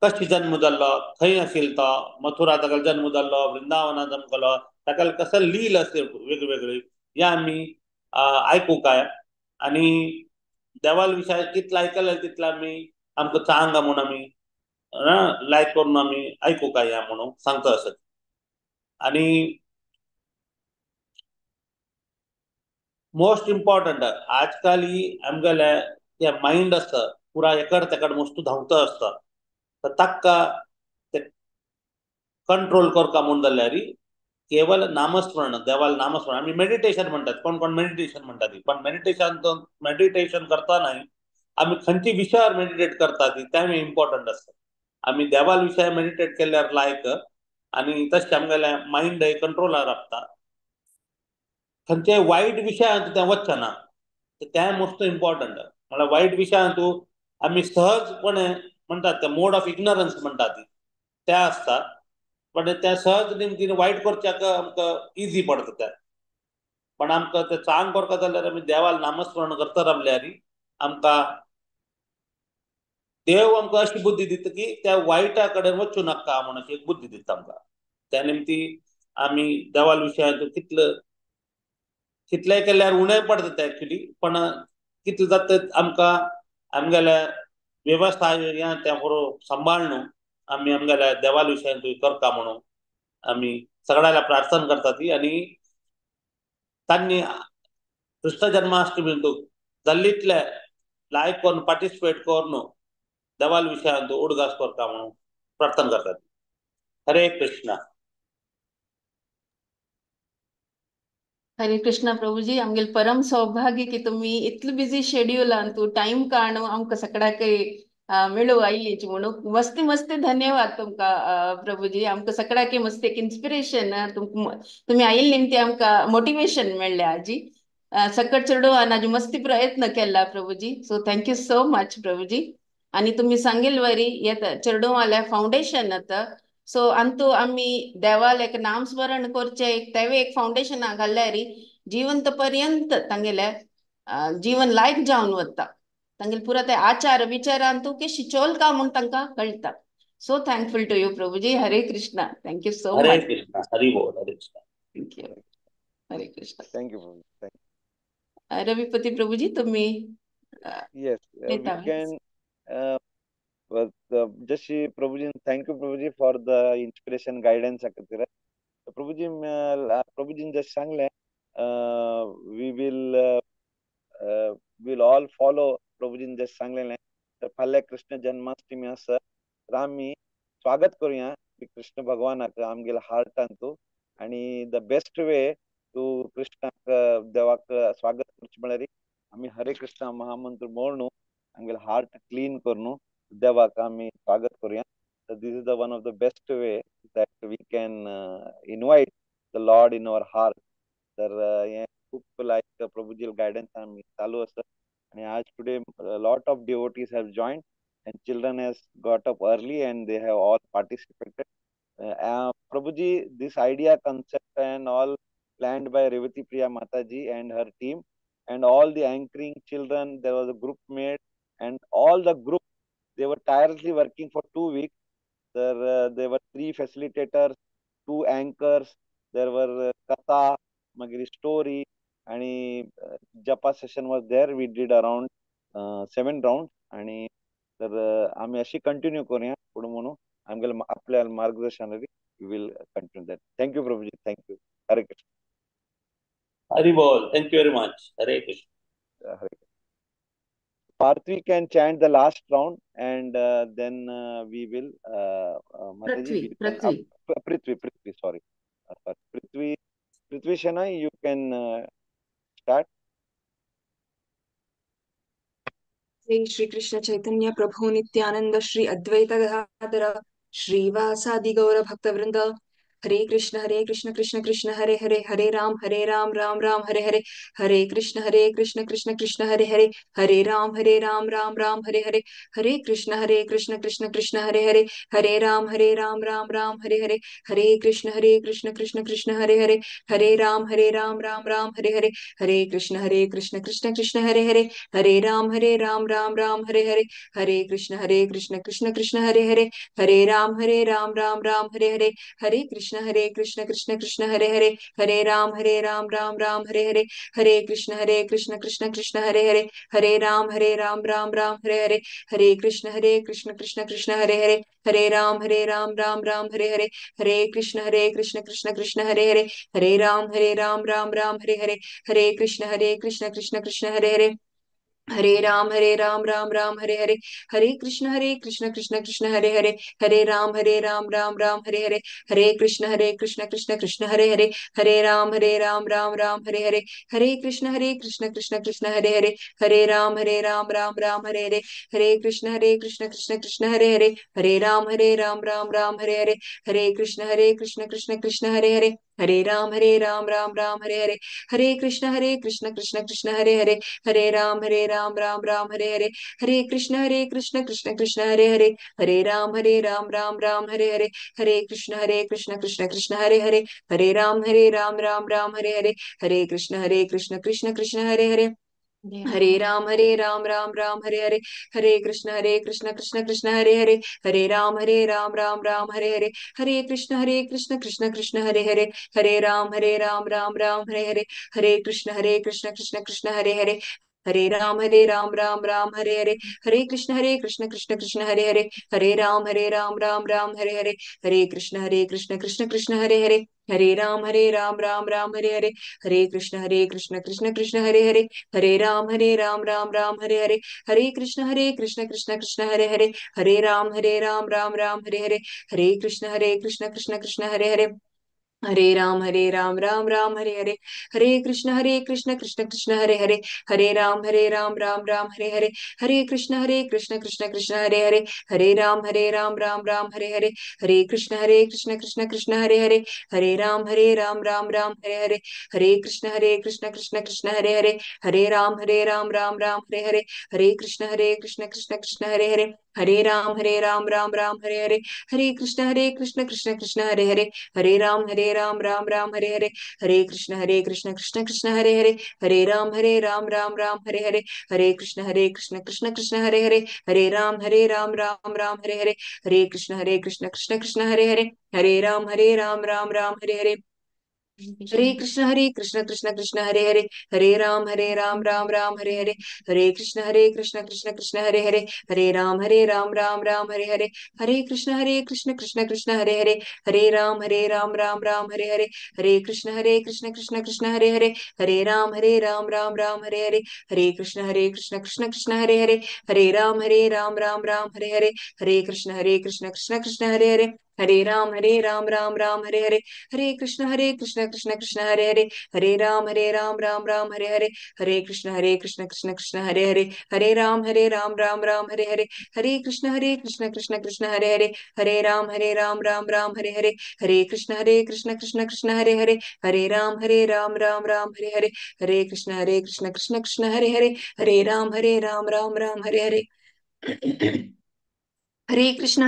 कशी जन्म जाल्लो खंय आशिल्लो तो मथुरा तागेलो जन्म जाल्लो वृंदावनात जमकलो तागेले कसं लील आसली वेगवेगळी हे आमी आयकूंक काय आनी देवाल विशय कितलं आयकलें तितलें आमी आमकां सांगा म्हणून आमी लायक करून आमी आयकूंक काय या म्हणून सांगता असत आनी मोस्ट इम्पॉर्टंट आजकाल ही आमगेले जे माइंड आसता पुरा एकड तेकड मस्त धांवता आसता तर ताका ते कंट्रोल करता म्हणून जाल्यार केवल नामस्मरण देवाल नामस्मरण आमी मेडिटेशन म्हणटात कोण कोण मेडिटेशन म्हणटात पण मेडिटेशन करतना आमी खंयची विशयार मेडिटेट करता ती तें इम्पॉर्टंट आसता आमी देवाल विशय मेडिटेट केल्यार लायक आनी तशें आमगेले माइंड कंट्रोलार राखता खंयचे वायट विशयान तें वचना तें मोस्ट इम्पॉर्टंट म्हळ्यार वायट विशयान तूं आमी सहजपणे म्हणटात ते मोड ऑफ इग्नोरन्स म्हणटात ती ते आसता पण त्या सहज निमतीन वायट करच्याक आमकां इजी पडटा ते पण आमकां ते चांग करता जाल्यार आमी देवाल नामस्मरण करता रावल्यार आमकां देव आमकां अशी बुद्धी दिता की त्या वायटा कडेन वचूं नाका म्हणून अशी एक बुद्धी दिता आमकां त्या निमती आमी देवाल विशयान कितलें केल्यार उणें पडता ते एक्चुली पण कितले जाता आमकां आमगेले वेवस्थाय त्या बरोबर सांबाळून आमी आमगेल्या देवाल विशयान करता म्हणून आमी सगळ्याला प्रार्थना करता ती आनी तांणी कृष्ण जन्माष्टमी जाल्लीतले लायक करून पार्टिसिपेट करून देवाल विशयान उडगास करता म्हणून प्रार्थना करता हरे कृष्णा हरे कृष्णा प्रभुजी आमगेल परम सौभाग्य की तुम्ही इतलं बिझी शेड्यूलान तू टाइम काढून आमकां सगळ्याक मेळू आयलीच म्हणून मस्ती मस्ती धन्यवाद तुमका प्रभुजी आमकां सगळ्याक मस्त एक इन्स्पिरेशन तुम्ही आयिल्ले निमती आमकां मोटिवेशन मेळ्ळें आजी सकट चडोवन आजी मस्ती प्रयत्न केला प्रभुजी सो थँक्यू सो मच प्रभुजी आणि तुम्ही सांगेल वरी येत चेडवाल्या फाउंडेशन आता सो अंतू आम्ही देवाल एक नामस्मरण करचे एक तेवे एक फाउंडेशन घाल्ल्यार जिवंत पर्यंत तांगेले जीवन लायक जावन वता तांगेले पुरा ते आचार विचारान तू कशी चोल का म्हूण तांकां कळटा सो thankful to you Prabhuji Hare Krishna thank you so Hare much Krishna Hari बोल Hare Krishna thank you Hare Krishna Thank you, Prabhuji. Thank Ravipati Prabhuji तुम्ही you. Yes, we येता can. But just Prabhuji, thank you, Prabhuji, for the inspiration guidance. Prabhuji, Prabhuji just सांगले, we will all follow Prabhuji just सांगले तर फाल्यां कृष्ण जन्माष्टमी आसा तर आमी स्वागत करूया कृष्ण भगवानाक आमगेल्या हार्टान तू आणि द बेस्ट वे तू कृष्णाक देवाक स्वागत करचे म्हळ्यार आमी हरे कृष्ण महामंत्र म्हणू आमगेले हार्ट क्लीन करून देवाक आमी स्वागत करूया तर this is the one of the best way that we can invite the Lord in our heart तर हे खूप लायक प्रभुजी गायडन्स आमी चालू आसा आणि आज today a lot of devotees have joined and children has got up early and they have all participated. Prabhuji, this idea, concept and all planned by Revati Priya Mataji and her team and all the anchoring children, there was a group made and all the group, they were tirelessly working for 2 weeks. There were 3 facilitators, 2 anchors, there were Katha, Magiri story, आणि जपा session was there we did around 7 round आणि तर आम्ही अशी continue करूया पुढे म्हणून आमगेल्या आपल्या मार्गदर्शनाने will continue that thank you Prabhuji thank you हरे कृष्ण हरि बोल thank you very much Hare Krishna Hare Partvi can chant the last round and then we will Mataji Prithvi sorry Prithvi Shana you can start Shri Shri Krishna Chaitanya Prabhu Nityananda Shri Advaita Gadadhar श्रीवासादि गौर भक्तवृंद। हरे कृष्ण कृष्ण कृष्ण हरे हरे, हरे राम राम राम हरे हरे, हरे कृष्ण कृष्ण कृष्ण हरे हरे, हरे राम राम राम हरे हरे, हरे कृष्ण कृष्ण कृष्ण हरे हरे, हरे राम राम हरे हरे, हरे कृष्ण कृष्ण कृष्ण हरे हरे, हरे राम राम हरे हरे, हरे कृष्ण कृष्ण कृष्ण हरे हरे, हरे राम राम हरे हरे, हरे कृष्ण कृष्ण कृष्ण हरे हरे, हरे राम राम हरे हरे, हरे कृष्ण कृष्ण कृष्ण हरे हरे, हरे राम राम हरे हरे, हरे कृष्ण कृष्ण कृष्ण हरे हरे, हरे राम राम हरे हरे, हरे कृष्ण कृष्ण कृष्ण हरे हरे, हरे राम राम हरे हरे, हरे कृष्ण कृष्ण कृष्ण हरे हरे, हरे राम राम हरे हरे, हरे कृष्ण कृष्ण कृष्ण हरे हरे, हरे राम राम हरे हरे, हरे कृष्ण कृष्ण कृष्ण हरे हरे, हरे राम राम हरे हरे, हरे कृष्ण कृष्ण कृष्ण हरे हरे, हरे राम राम हरे हरे, हरे कृष्ण कृष्ण कृष्ण हरे हरे, हरे राम राम हरे हरे, हरे कृष्ण कृष्ण कृष्ण हरे हरे, हरे राम राम हरे हरे, हरे कृष्ण कृष्ण कृष्ण हरे हरे, हरे राम राम हरे हरे, हरे कृष्ण कृष्ण कृष्ण हरे हरे, हरे राम राम हरे हरे, हरे कृष्ण कृष्ण कृष्ण हरे हरे, हरे राम राम हरे हरे, हरे कृष्ण कृष्ण कृष्ण हरे हरे, हरे राम राम हरे हरे, हरे कृष्ण कृष्ण कृष्ण हरे हरे, हरे राम राम हरे हरे, हरे कृष्ण कृष्ण कृष्ण हरे हरे, हरे राम राम हरे हरे, हरे कृष्ण कृष्ण कृष्ण हरे हरे, हरे राम राम हरे हरे, हरे कृष्ण कृष्ण कृष्ण हरे हरे, हरे राम राम हरे हरे, हरे कृष्ण कृष्ण कृष्ण हरे हरे, हरे राम राम हरे हरे, हरे कृष्ण कृष्ण कृष्ण हरे हरे, हरे राम राम हरे हरे, हरे कृष्ण कृष्ण कृष्ण हरे हरे, हरे राम राम हरे हरे, हरे कृष्ण कृष्ण कृष्ण हरे हरे, हरे राम राम हरे हरे, हरे कृष्ण कृष्ण कृष्ण हरे हरे, हरे राम राम हरे हरे, हरे कृष्ण कृष्ण कृष्ण हरे हरे, हरे राम राम हरे हरे, हरे कृष्ण कृष्ण कृष्ण हरे हरे, हरे राम राम हरे हरे, हरे कृष्ण कृष्ण कृष्ण हरे हरे, हरे राम राम हरे हरे, हरे कृष्ण कृष्ण कृष्ण हरे हरे, हरे राम राम हरे हरे, हरे कृष्ण कृष्ण कृष्ण हरे हरे, हरे राम राम हरे हरे, हरे कृष्ण कृष्ण कृष्ण हरे हरे, हरे राम राम हरे हरे, हरे कृष्ण कृष्ण कृष्ण हरे हरे, हरे राम राम हरे हरे, हरे कृष्ण कृष्ण कृष्ण हरे हरे, हरे राम राम हरे हरे, हरे कृष्ण कृष्ण कृष्ण हरे हरे, हरे राम राम हरे हरे, हरे कृष्ण कृष्ण कृष्ण हरे हरे, हरे राम राम हरे हरे, हरे कृष्ण कृष्ण कृष्ण हरे हरे, हरे राम राम हरे हरे, हरे कृष्ण कृष्ण कृष्ण हरे हरे, हरे राम राम हरे हरे, हरे कृष्ण कृष्ण कृष्ण हरे हरे, हरे राम राम हरे हरे, हरे कृष्ण कृष्ण कृष्ण हरे हरे, हरे राम राम हरे हरे, हरे कृष्ण कृष्ण कृष्ण हरे हरे, हरे राम राम हरे हरे, हरे कृष्ण कृष्ण कृष्ण हरे हरे, हरे राम राम हरे हरे, हरे कृष्ण कृष्ण कृष्ण हरे हरे, हरे राम राम हरे हरे, हरे कृष्ण कृष्ण कृष्ण हरे हरे, हरे राम राम हरे हरे, हरे कृष्ण कृष्ण कृष्ण हरे हरे, हरे राम राम हरे हरे, हरे कृष्ण कृष्ण कृष्ण हरे हरे, हरे राम राम हरे हरे, हरे कृष्ण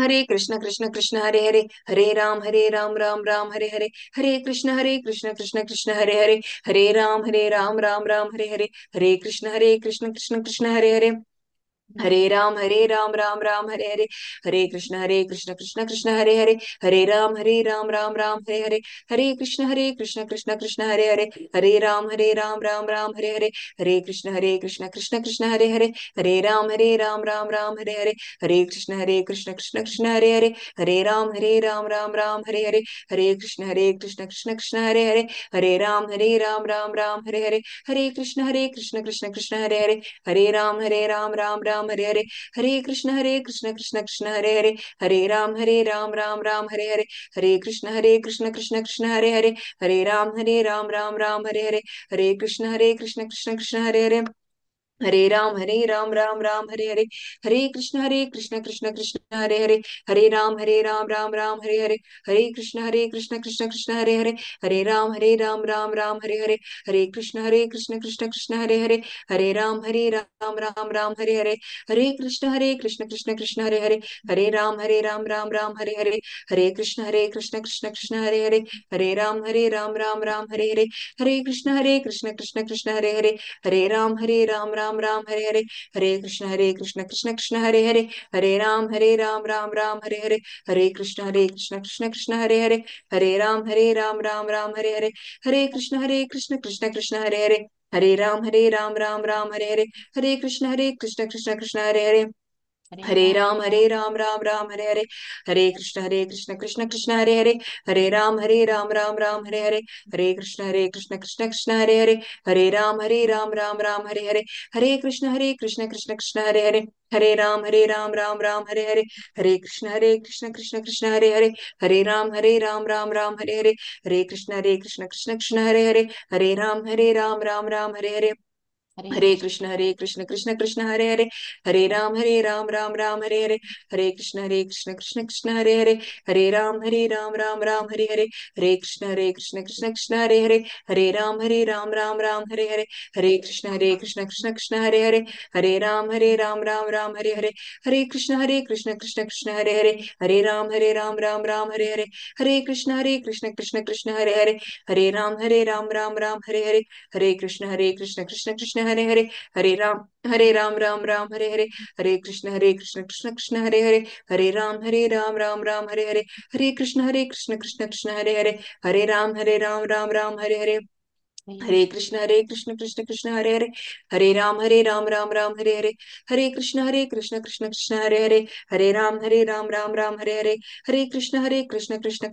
कृष्ण कृष्ण हरे हरे, हरे राम राम हरे हरे, हरे कृष्ण कृष्ण कृष्ण हरे हरे, हरे राम राम हरे हरे, हरे कृष्ण कृष्ण कृष्ण हरे हरे, हरे राम राम हरे हरे, हरे कृष्ण कृष्ण कृष्ण हरे हरे, हरे राम राम हरे हरे, हरे कृष्ण कृष्ण कृष्ण हरे हरे, हरे राम राम हरे हरे, हरे कृष्ण कृष्ण कृष्ण हरे हरे, हरे राम राम हरे हरे, हरे कृष्ण कृष्ण कृष्ण हरे हरे, हरे राम राम हरे हरे, हरे कृष्ण कृष्ण कृष्ण हरे हरे, हरे राम राम हरे हरे, हरे कृष्ण कृष्ण कृष्ण हरे हरे, हरे राम राम हरे हरे, हरे कृष्ण कृष्ण कृष्ण हरे हरे, हरे राम राम हरे हरे, हरे कृष्ण कृष्ण कृष्ण हरे हरे, हरे राम राम हरे हरे, हरे कृष्ण कृष्ण कृष्ण हरे हरे, हरे राम राम राम हरे हरे, हरे कृष्ण कृष्ण कृष्ण हरे हरे, हरे राम राम राम हरे हरे, हरे कृष्ण कृष्ण कृष्ण हरे हरे, हरे राम राम राम हरे हरे, हरे कृष्ण कृष्ण कृष्ण हरे हरे, हरे राम राम राम हरे हरे, हरे कृष्ण कृष्ण कृष्ण हरे हरे, हरे राम राम हरे हरे, हरे कृष्ण कृष्ण कृष्ण हरे हरे, हरे राम राम राम हरे हरे, हरे कृष्ण कृष्ण कृष्ण हरे हरे, हरे राम राम हरे हरे, हरे कृष्ण कृष्ण कृष्ण हरे हरे, हरे राम राम राम हरे हरे, हरे कृष्ण कृष्ण कृष्ण हरे हरे, हरे राम राम हरे हरे, हरे कृष्ण कृष्ण कृष्ण हरे हरे, हरे राम राम हरे हरे, हरे कृष्ण कृष्ण कृष्ण हरे हरे, हरे राम राम राम हरे हरे, हरे कृष्ण कृष्ण कृष्ण हरे हरे, हरे राम राम हरे हरे, हरे कृष्ण कृष्ण कृष्ण हरे हरे, हरे राम राम हरे हरे, हरे कृष्ण कृष्ण कृष्ण हरे हरे, हरे राम राम हरे हरे, हरे कृष्ण कृष्ण कृष्ण हरे हरे, हरे राम राम हरे हरे, हरे कृष्ण कृष्ण कृष्ण हरे हरे, हरे राम राम हरे हरे, हरे कृष्ण कृष्ण कृष्ण हरे हरे, हरे राम राम हरे हरे, हरे कृष्ण कृष्ण कृष्ण हरे हरे, हरे राम राम हरे हरे, हरे कृष्ण कृष्ण कृष्ण हरे हरे, हरे राम राम हरे हरे, हरे कृष्ण कृष्ण कृष्ण हरे हरे, हरे राम राम हरे हरे, हरे कृष्ण कृष्ण कृष्ण हरे हरे, हरे राम राम हरे हरे, हरे कृष्ण कृष्ण कृष्ण हरे हरे, हरे राम राम हरे हरे, हरे कृष्ण कृष्ण कृष्ण हरे हरे, हरे राम राम हरे हरे, हरे कृष्ण कृष्ण कृष्ण हरे हरे, हरे राम राम हरे हरे, हरे कृष्ण कृष्ण कृष्ण हरे हरे, हरे राम राम हरे हरे, हरे कृष्ण कृष्ण कृष्ण हरे हरे, हरे राम राम हरे हरे, हरे कृष्ण कृष्ण कृष्ण हरे हरे, हरे राम राम हरे हरे, हरे कृष्ण कृष्ण कृष्ण हरे हरे, हरे राम राम हरे हरे, हरे कृष्ण कृष्ण कृष्ण हरे हरे, हरे राम राम हरे हरे, हरे कृष्ण कृष्ण कृष्ण हरे हरे, हरे राम राम हरे हरे, हरे कृष्ण कृष्ण कृष्ण हरे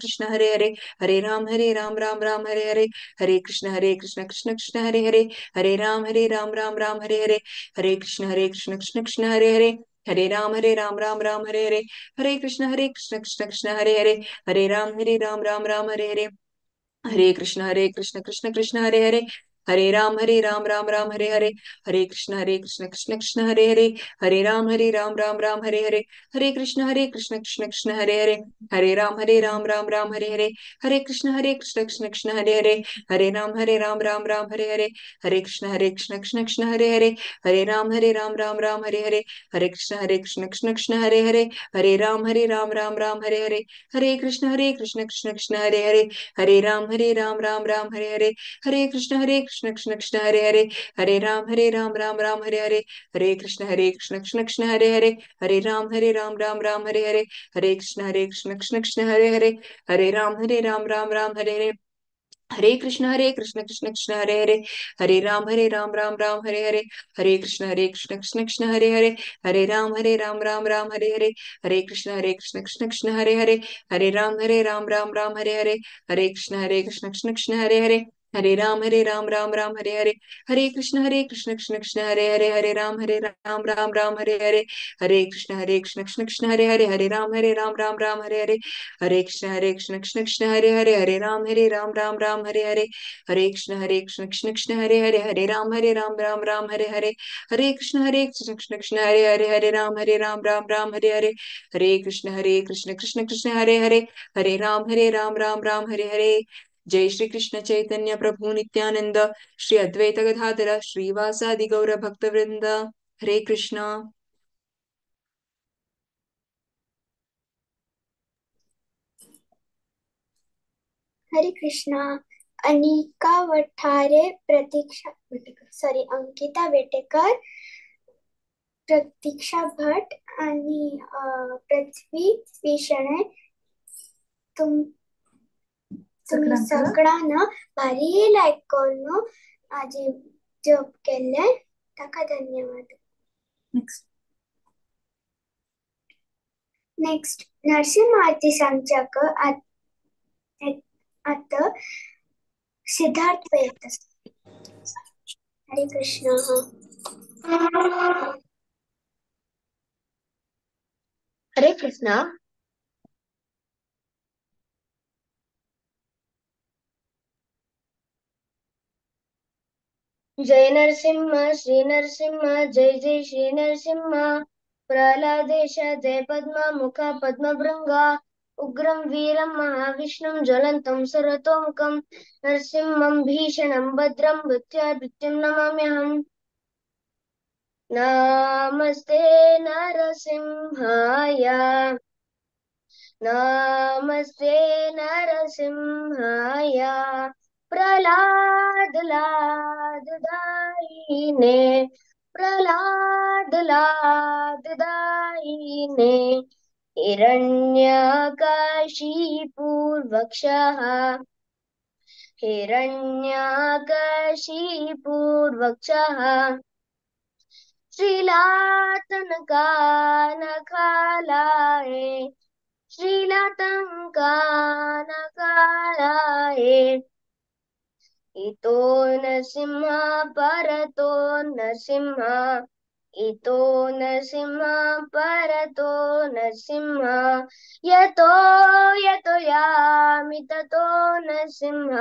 हरे, हरे राम राम हरे हरे, हरे कृष्ण कृष्ण कृष्ण हरे हरे, हरे राम राम हरे हरे, हरे कृष्ण कृष्ण कृष्ण हरे हरे, हरे राम राम हरे हरे, हरे कृष्ण कृष्ण कृष्ण हरे हरे, हरे राम राम हरे हरे, हरे कृष्ण कृष्ण कृष्ण हरे हरे, हरे राम राम हरे हरे, हरे कृष्ण कृष्ण कृष्ण हरे हरे, हरे राम राम हरे हरे, हरे कृष्ण कृष्ण कृष्ण हरे हरे, हरे राम राम हरे हरे, हरे कृष्ण कृष्ण कृष्ण हरे हरे, हरे राम राम हरे हरे, हरे कृष्ण कृष्ण कृष्ण हरे हरे, हरे राम राम हरे हरे, हरे कृष्ण कृष्ण कृष्ण हरे हरे, हरे राम राम हरे हरे, हरे कृष्ण कृष्ण कृष्ण हरे हरे, हरे राम राम हरे हरे, हरे कृष्ण कृष्ण कृष्ण हरे हरे, हरे राम राम हरे हरे, हरे कृष्ण कृष्ण कृष्ण हरे हरे, हरे राम राम हरे हरे, हरे कृष्ण कृष्ण कृष्ण हरे हरे, हरे राम राम हरे हरे, हरे कृष्ण कृष्ण कृष्ण हरे हरे, हरे राम राम हरे हरे, हरे कृष्ण कृष्ण कृष्ण हरे हरे, हरे राम राम हरे हरे, हरे कृष्ण कृष्ण कृष्ण हरे हरे, हरे राम राम हरे हरे, हरे कृष्ण कृष्ण कृष्ण हरे हरे, हरे राम हरे हरे, हरे कृष्ण कृष्ण कृष्ण हरे हरे, हरे राम राम हरे हरे, हरे कृष्ण कृष्ण कृष्ण हरे हरे, हरे राम राम हरे हरे, हरे कृष्ण कृष्ण कृष्ण हरे हरे, हरे राम राम हरे हरे, जय श्री कृष्ण चैतन्य प्रभु नित्यानंद, श्री अद्वैत गदाधर श्रीवासादि गौर भक्त वृंद, हरे कृष्णा। हरे कृष्णा। अनिका वठारे, प्रतीक्षा सॉरी अंकिता वेटेकर, प्रतीक्षा भट आणि पृथ्वी विषणे, तुम्ही सगळ्यांना भारी लाईक करून आजी जॉब केले, ताका धन्यवाद. नेक्स्ट नरसिंह आरती सांगच्याक आता सिद्धार्थ येत. हरे कृष्ण. हरे कृष्ण. जय नरसिंह श्री नरसिंह जय जय श्री नरसिंह प्रह्लादेश जय पद्ममुख पद्मभृङ्गा उग्रं वीरं महाविष्णुं ज्वलन्तं सर्वतोमुखं नरसिंहं भीषणं भद्रं मृत्युं नमाम्यहम् नमस्ते नरसिंहाय नमस्ते नरसिंहाय प्रह्लाद लाददायिने प्रह्लाद लाददायिने हिरण्यकाशीपूर्वक्षः हिरण्यकाशीपूर्वक्षः श्रीलातनकानकालाय श्रीलतङ्कानकालाये इतो नरसिंह परतो नरसिंह इतो नरसिंह परतो नरसिंह यतो यतो यामि ततो नरसिंह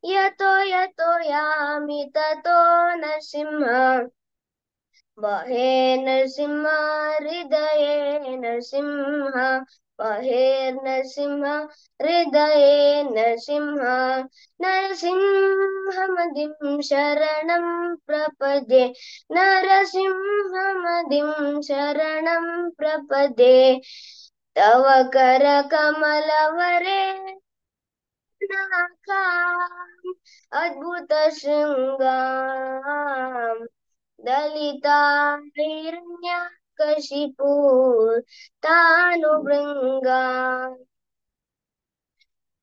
यतो यतो यामि ततो नरसिंह बहे नरसिंह हृदये नरसिंह बहे नरसिंह हृदये नरसिंह नरसिंहमदिं शरणं प्रपद्ये नरसिंहमदिं शरणं प्रपद्ये तव करकमलवरे नाकाम् अद्भुत शृङ्गाम् दलिता हिरण्यकशिपूर्तानुभृङ्गा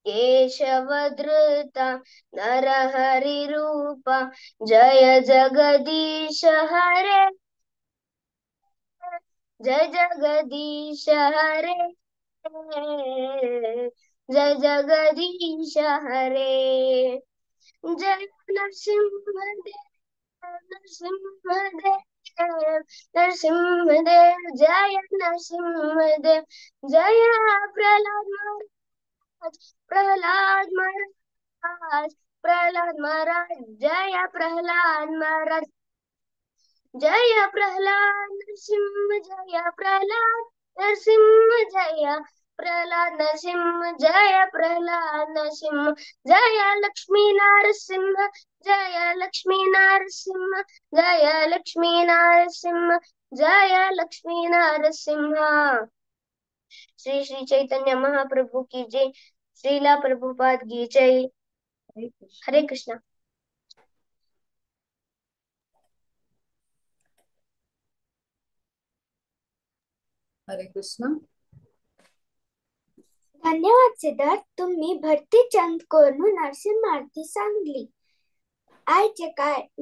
केशवधृता नरहरिरूपा जय जगदीश हरे जय जगदीश हरे जय जगदीश हरे जय नरसिंहदेव नरसिंहदेव नरसिंहदेव जय नरसिंहदेव जय प्रह्लाद महाराज प्रह्लाद महाराज जय प्रह्लाद महाराज जय प्रह्लाद नरसिंह जय प्रह्लाद नरसिंह जय प्रह्लाद नरसिंह जय प्रह्लाद नरसिंह जय लक्ष्मी नरसिंह जय लक्ष्मी नरसिंह जय लक्ष्मी नरसिंह जय लक्ष्मी नरसिंह श्री श्री चैतन्य महाप्रभु की जय श्रीला प्रभुपाद की जय हरे कृष्णा हरे कृष्ण धन्यवाद सिद्धार्थ तुम्ही भरती चंद कोरनू नरसिंह आरती सांगली आयचे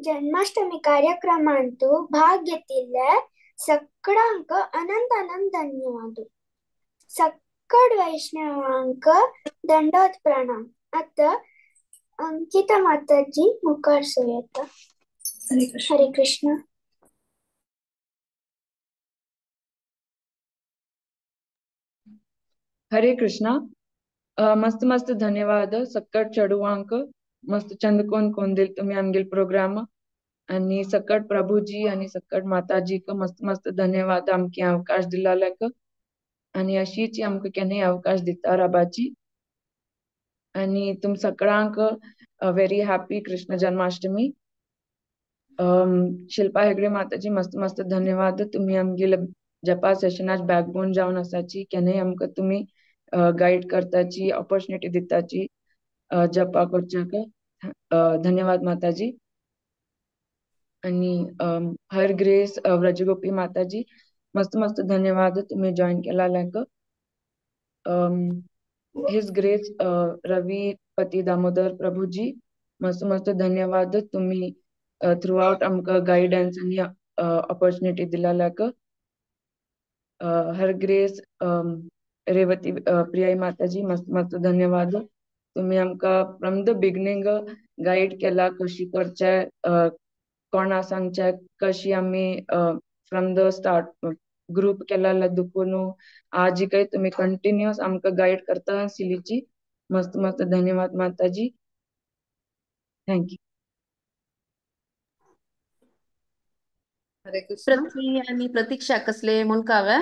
जन्माष्टमी कार्यक्रमांतू भाग घेतिल्ले सगळ्यांक अनंत अनंत धन्यवाद सकड वैष्णवांक दंडवत प्रणाम आता अंकिता माताजी मुखार येता हरे कृष्ण हरे कृष्णा मस्त मस्त धन्यवाद सकट चढुवांक मस्त चंद कोण दिल तुम्ही आमगेल प्रोग्राम आणि सकट प्रभुजी आणि सकट माताजी का मस्त मस्त धन्यवाद आमके अवकाश दिलाल्याक आणि अशीच आमकां केन्नाय अवकाश दिता राबाची आणि तुम सगळ्यांक व्हेरी हॅपी कृष्ण जन्माष्टमी शिल्पा हेगडे माताजी मस्त मस्त धन्यवाद तुम्ही आमगेल जपा सेशनाच बॅकबोन जावन आसाची केन्नाय आमकां तुम्ही गाईड करताची ऑपॉर्च्युनिटी दिताची जपा करच्याक धन्यवाद माताजी आणि हर ग्रेस व्रजगोपी माताजी मस्त मस्त धन्यवाद तुम्ही जॉईन केलाल्याक हिज ग्रेस रवी पती दामोदर प्रभुजी मस्त मस्त धन्यवाद तुम्ही थ्रू आउट आमकां गायडन्स आणि ऑपॉर्च्युनिटी दिलाल्याक हर ग्रेस रेवती प्रियाई माताजी मस्त मस्त धन्यवाद तुम्ही आमकां फ्रॉम द बिगनिंग गाईड केला कशी करचे कोणा सांगचे कशी आमी फ्रॉम द स्टार्ट ग्रुप केला दुखून आज काही तुम्ही कंटिन्युअस आमकां गाईड करता आशिल्लीची मस्त मस्त धन्यवाद माताजी थँक्यू हरे कृष्ण पृथ्वी आणि प्रतीक्षा कसले मुणकावे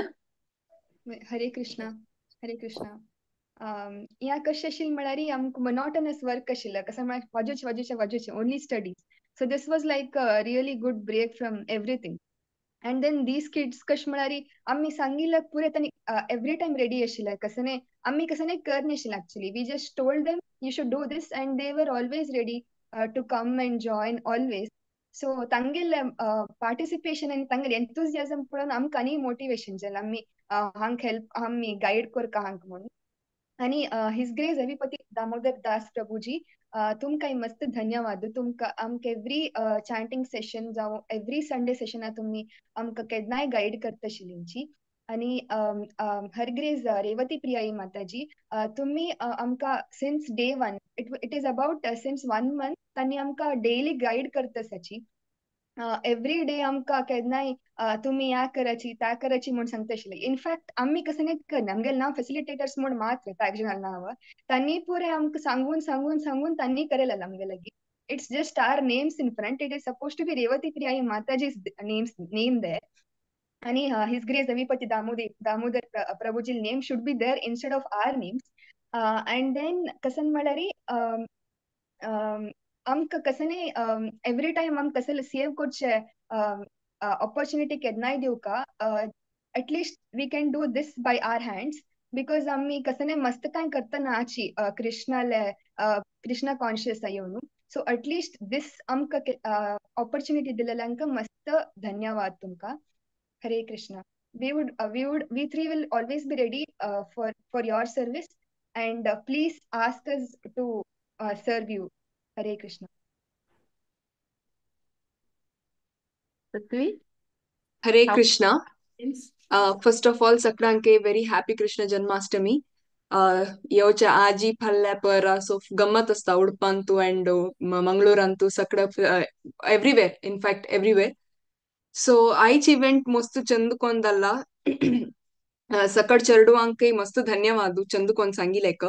हरे कृष्णा हरे कृष्णा या कशें आशिल्लें म्हळ्यार आमकां मोनोटोनस वर्क आशिल्लें कशें म्हळ्यार वाजोवचें only studies so this was like really good break from everything and then these kids कशें म्हळ्यार आमी सांगिल्लें पुरे तांणी एवरी टायम रेडी आशिल्लें कसं आमी कसं करनाशिल्लें actually we just told them you should do this and they were always ready to come and join always so तांगेले पार्टिसिपेशन आनी तांगेले एंथुजियाजम पळोवन आमकां आनी मोटिवेशन जालें आमी हांक हेल्प आमी गायड करता हांक म्हणून आणि हिज ग्रेस हरिपती दामोदर दास प्रभुजी तुमकां मस्त धन्यवाद तुमकां आमकां एवरी चॅन्टिंग सेशन जावं एवरी संडे सेशना तुमी आमकां केन्नाय गायड करता आशिल्लींची आणि हर ग्रेस रेवती प्रियाई माताजी तुमी आमकां since day one it is about since 1 month तांणी आमकां डेली गायड करता आसाची एवरी डे आमकां केन्नाय तुमी ह्या कराची त्या कराची म्हूण सांगता आशिल्ले इनफॅक्ट आमी कसं नाही करना आमगेलें नांव फॅसिलिटेटर्स म्हूण मात्र ताजें नांव तांणी पुरे आमकां सांगून सांगून सांगून तांणी करेलें आमगे लागीं it's just our names in front it is suppose to be Revati प्रियाई माताजीज नेम देर आणि his grace Haripati Damodar Prabhuji name should be there instead of our names and then कसं म्हळ्यार आमकां कसं एवरी टायम आमकां कसं सेव करचे ऑपॉर्च्युनिटी केन्नाय दिवका at least we can do this by our hands because आमी कसं मस्त कांय करता ना आची कृष्णा कॉन्शियस येवन सो एटलिस्ट दिस आमकां ऑपॉर्च्युनिटी दिलेल्यांक मस्त धन्यवाद तुमकां हरे Krishna we three will always be ready for your service and please ask us to serve you Hare Krishna Prithvi Hare Krishna first of all सगळ्यांके वेरी हॅपी कृष्ण जन्माष्टमी येवच्या आजी फल्ल्या पर सो गम्मत असता उडपंतू अँड मंगळूरंतू सगळं एव्रीवेर इनफॅक्ट एव्रीवेर सो आईच इवेंट मस्त चंदुಕೊಂದಲ್ಲ सकड चरडुवांके मस्त धन्यवाद चंदुಕೊಂಡ್ सांगिलेक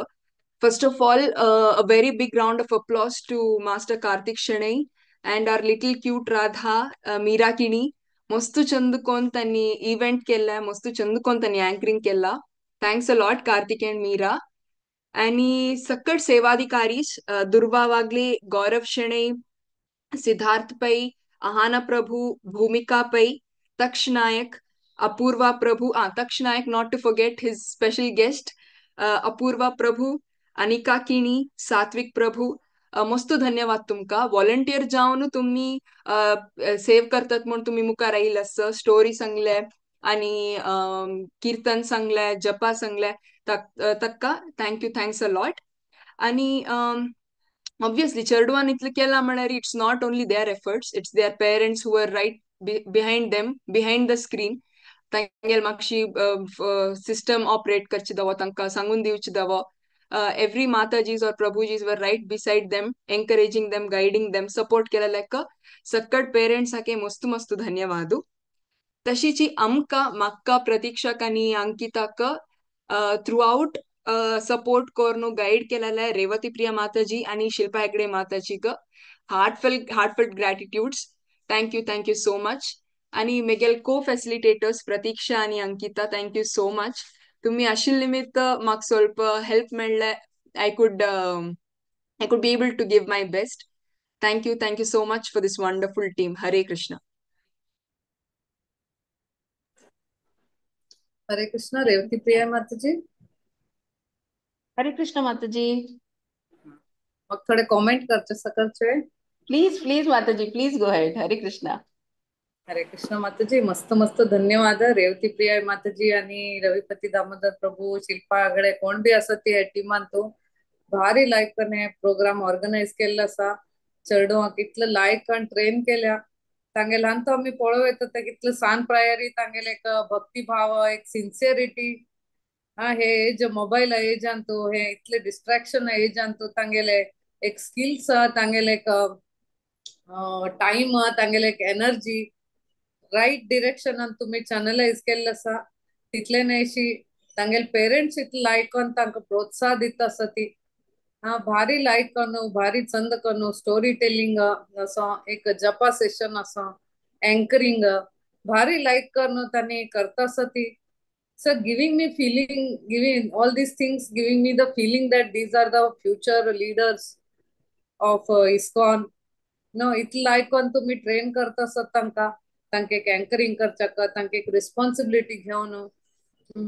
First of all, a very big round of applause to Master Karthik Shanai and our little cute Radha, Meera Kini. मस्त चंदुकोन त्यांनी इव्हेंट केला मस्त चंदुकोन त्यांनी अँकरिंग केला thanks a lot Karthik and Meera आणि सकट सेवाधिकारी दुर्वा वागले गौरव शणै सिद्धार्थ पै Aahana Prabhu Bhumika Pai Taksh Nayak Apurva Prabhu Taksh Nayak not to forget his special guest Apurva Prabhu Anika Kini Satvik प्रभु मस्त धन्यवाद तुमका व्हॉलंटियर जावन तुम्ही सेव्ह करतात म्हणून तुम्ही मुखार येईल असं स्टोरी सांगले आणि कीर्तन सांगले जपा सांगले तक्का थँक्यू थँक्स अ लॉट आणि obviously चेडवान इतलें केलां म्हळ्यार it's not only their efforts it's their parents who are right behind them behind the screen तांगेल म्हाकशी सिस्टम ऑपरेट करचे दवो तांकां सांगून दिवचे दवो every Matajis or Prabhujis were right beside them, encouraging them, guiding them, support केला लेका सकट parents आके मस्त मस्त धन्यवाद तशीची आमका म्हाका प्रतीक्षक आणि अंकिताक थ्रू आउट सपोर्ट करून गाईड केलेल्या रेवती प्रिया माताजी आणि शिल्पा हेगडे माताजी ग हार्टफेल्ट ग्रॅटिट्यूड्स थँक्यू सो मच आणि मेगेल को फॅसिलिटेटर्स प्रतीक्षा आणि अंकिता थँक्यू सो मच तुम्ही आशिल्ले निमित्त म्हाका स्वल्प हेल्प मेळ्ळे I could be able to give my best. Thank you so much for this wonderful team. Hare Krishna. हरे कृष्ण रेवती प्रिया माताजी हरे कृष्ण माताजी मग थोडे कमेंट करचे सकळचे प्लीज माताजी प्लीज गो हेड हरे कृष्णा हरे कृष्ण माताजी मस्त मस्त धन्यवाद रेवती प्रिया माताजी आणि रविपती दामोदर प्रभू शिल्पा आगळे कोण बी असत ती टिमान तो भारी लायकने प्रोग्राम ऑर्गनायज केल्लो आसा चेडवांक इतलें लायक आनी ट्रेन केल्या तांगे ल्हान तो आमी पळोव येता ते कितले सान प्रायरी तांगेले एक भक्तिभाव एक सिन्सियरिटी हे एज मोबाईल एजान तो हे इतले डिस्ट्रॅक्शन एजान तो तांगेले एक स्किल्स तांगेले एक टाइम तांगेले एक एनर्जी राइट डिरेक्शनान तुम्ही चॅनलाइज केल्ले आसा तितले न्हयशी तांगेले पेरेंट्स इतले लायक करून तांकां प्रोत्साह दिता आसा ती भारी लायक करू भारी चंद करू स्टोरी टेलिंग असो एक जपा सेशन असो एंकरिंग भारी लाईक करणं त्याने करता सती. So giving me feeling, giving all these things, giving me the feeling that these are the future leaders of ISKCON. No, इतलं आयकॉन तुम्ही ट्रेन करता आसत तांकां, तांकां एक एंकरिंग करच्याक, तांकां एक रिस्पॉन्सिबिलिटी घेवन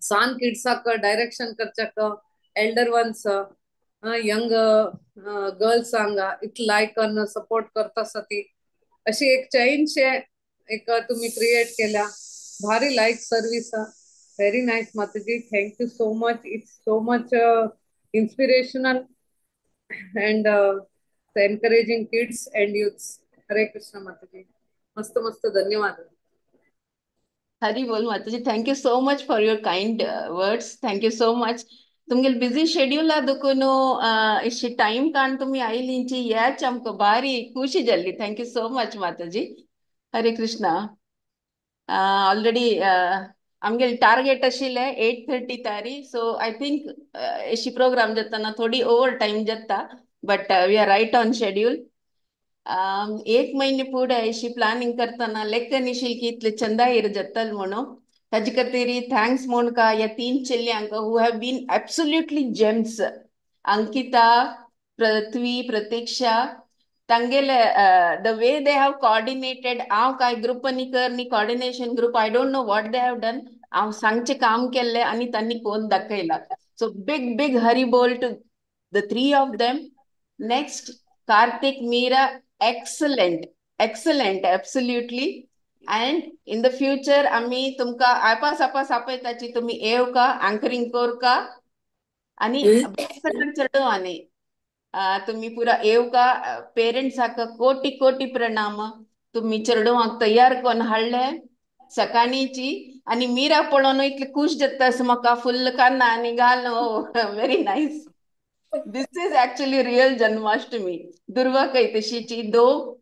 सान किड्साक डायरेक्शन करच्याक, एल्डर वन्स यंग गर्ल्सांक इतलं आयकॉन सपोर्ट करता आसती. अशी एक चेंज एक तुम्ही क्रिएट केल्या. भारी like service. Very nice Mataji. Thank you so much. It's so much inspirational and encouraging kids and youths. Hare Krishna Mataji. मस्त मस्त धन्यवाद. हरी बोल Mataji. Thank you so much for your kind words. Thank you so much. तुमगेल busy schedule दुकुनु इशी time कान तुम्ही आयलींची याच आमकां बारी खुशी जाल्ली. थँक यू सो मच माताजी. हरे कृष्णा. ऑलरेडी आमगेल टार्गेट आशिल्ले 8:30 तारी. सो आय थिंक इशी प्रोग्राम जातना थोडी ओवर टाइम जाता, but we are right on schedule. एक महिने पुढे अशी प्लॅनिंग करताना लेखन येशील की इतले चंदा येर जातल म्हणून. ताजे खातीर थँक्स म्हण का ह्या 3 चेल्यांक who have been absolutely gems. Ankita, Prithvi, Pratiksha, तांगेले the way they have coordinated. हांव काय ग्रुपांनी करनी coordination group, I don't know what they have done. हांव सांगचे काम केले आणि त्यांनी कोण दाखयला. सो बिग बिग हरी बोल to the 3 of them. Next Karthik, Meera, excellent, absolutely. And in the future, आम्ही तुमका आपास आपयताची तुम्ही येव का अँकरिंग कोर का आणि चढो आणि तुम्ही पुरा येव का. पेरेंट्स हाका कोटी कोटी प्रणाम. तुम्ही चढोवाक तयार कोण हाडले सकाळीची. आणि मीरा पळोवन इतले खुश जाता म्हाका फुल्ल कान्ना आणि घालून. Very nice. This is actually real Janmashtami. Durva Kaitashiji, though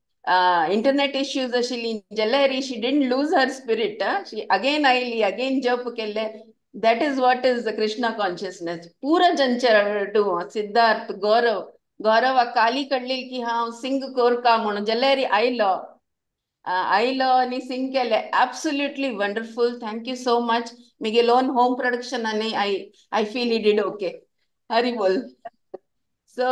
internet issues ashili jalari, she didn't lose her spirit. She again aili, again jump kelle. That is what is the Krishna consciousness. Pura janchadu Siddharth, Gaurav Kali kadlil ki हाँ sing kor ka mon jalari ailo. Ailo ani sing kelle. Absolutely wonderful. Thank you so much. Mige own home production ani I feel he did okay. Hari bol. So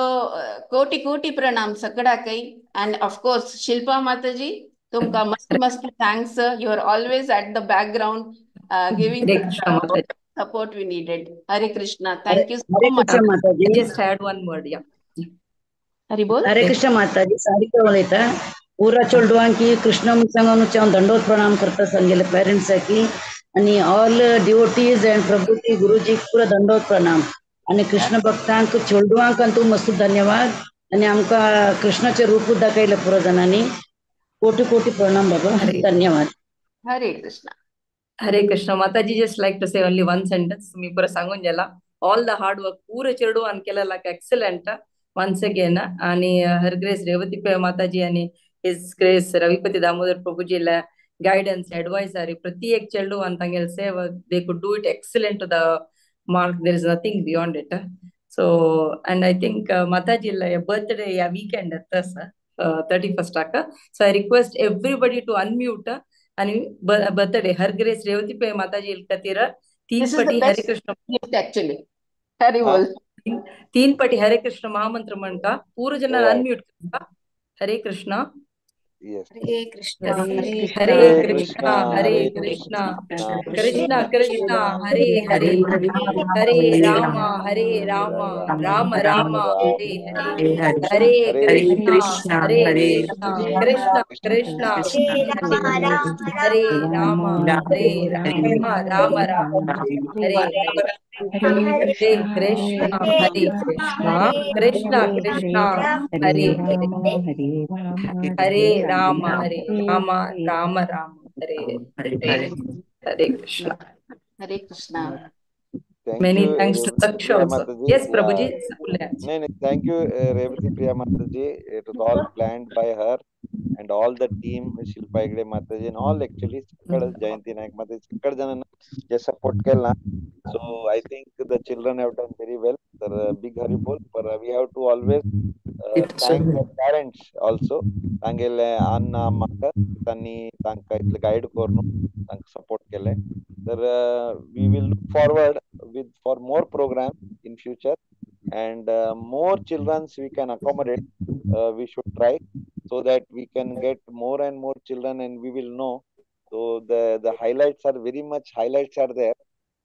कोटी कोटी प्रणाम सगळा काही. And of course Shilpa Mataji, तुमका मस्त thanks. You are always at the background giving the support we needed. Hare Krishna. Thank you so much. Hare Krishna Mataji. Just add one word, yeah. Hari bol. Hare Krishna Mataji. Sarika उलयता. पूरा चेडवांकी कृष्ण संगमाच्या दंडोत प्रणाम करता सांगेले parents की आणि all devotees and प्रभुजी गुरुजी पूरा दंडोत प्रणाम. आणि कृष्ण भक्तांक चेडवांक तू मस्त धन्यवाद. आणि आमकां कृष्णाचे रूप दाखयले पुरो जणांनी. कोटी कोटी प्रणाम बाबा. धन्यवाद. Hare Krishna. Hare Krishna. Mataji just like to say only one sentence. तुम्ही पुरा सांगून गेला. All the hard work पूरे चेडवान केला like excellent once again. आणि her grace रेवती माताजी आणि his grace रविपति Damodar प्रभुजीला guidance advisory प्रति एक चेडवान तांगेल सेवा they could do it excellent to the mark. There is nothing beyond it. So and I think Mataji birthday weekend at this 31st. So I request everybody to unmute and birthday Her Grace Revati Pe Mataji Katira 3 pati Hare Krishna actually. Hare bol. 3 pati Hare Krishna Mahamantra manka pura jana unmute ka. Hare Krishna. Yes. Hare Krishna, Hare Krishna, Hare Krishna, Krishna Krishna, Hare Hare, Hare Rama, Hare Rama, Rama Rama, Hare Hare, Hare Krishna, Hare Krishna, Krishna Krishna, Hare Rama, Hare Rama, Rama Rama, Hare Hare. Hare Krishna, Hare Krishna, Krishna Krishna, Hare Hare, Hare Rama, Rama Rama, Hare Hare. Hare Krishna. Hare Krishna. Many thanks to Taksha also. Yes, Prabhuji. Thank you, Revati Priya Mataji. It was all planned by her and all the team, Shilpa Hegde Mataji and all actually, Jayanti Naik Mataji, support kelna. So I think the children have done very well. big Haribol. But we have to always thank the parents also. तांगेले अन्न म्हाका तांणी तांकां इतलें guide करून तांकां support केले. तर we will look forward for more programs in future, and more children we can accommodate. We should try so that we can get more and more children, and we will know. So the highlights are very much highlights are there.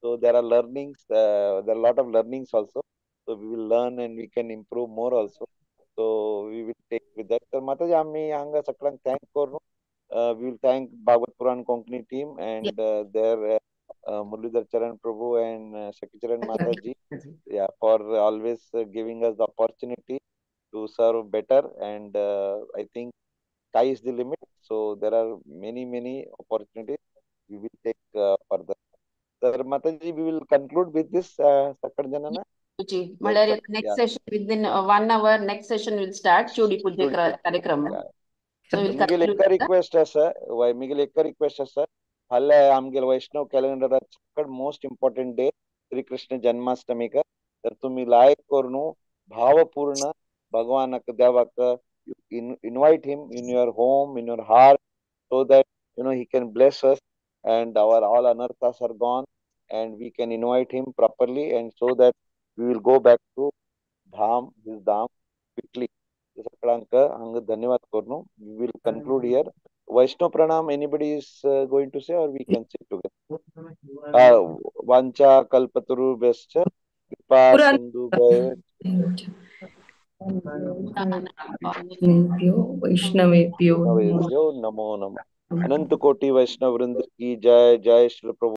So there are learnings. There are a lot of learnings also. So we will learn and we can improve more also. So we will take with that. तर माताजी आम्ही हांगा सगळ्यांक thank करू. We will thank Bhagavad Puran Konkani team and their Muralidhar Charan Prabhu and Shakti Charan Mataji, for always giving us the opportunity to serve better. And I think sky is the limit. So there are many opportunities we will take further. तर Mataji, we will conclude with this Sakad Janana. Next session within 1 hour. Next session will start. Chudi Puja Karyakrama. So we'll Miguel Ekka request sir. Why Miguel Ekka request sir? Halle आमगेल Vaishnav calendar सगळ्यात most important day Shri Krishna Janmashtami का. तर तुम्ही like करून भावपूर्ण भगवानक देवाक invite him in your home, in your heart, so that he can bless us and our all anarthas are gone, and we can invite him properly, and so that we will go back to Dham, his Dham quickly. धन्यवाद करू. We will conclude here. Vaishnav Pranam, anybody is going to say, or we can say together? Vancha Kalpataru Bescha Kripa Sindhu Vaishnaveभ्यो नमो नमः. अनंत कोटि वैष्णव वृंद की जय. जय श्री प्रभु.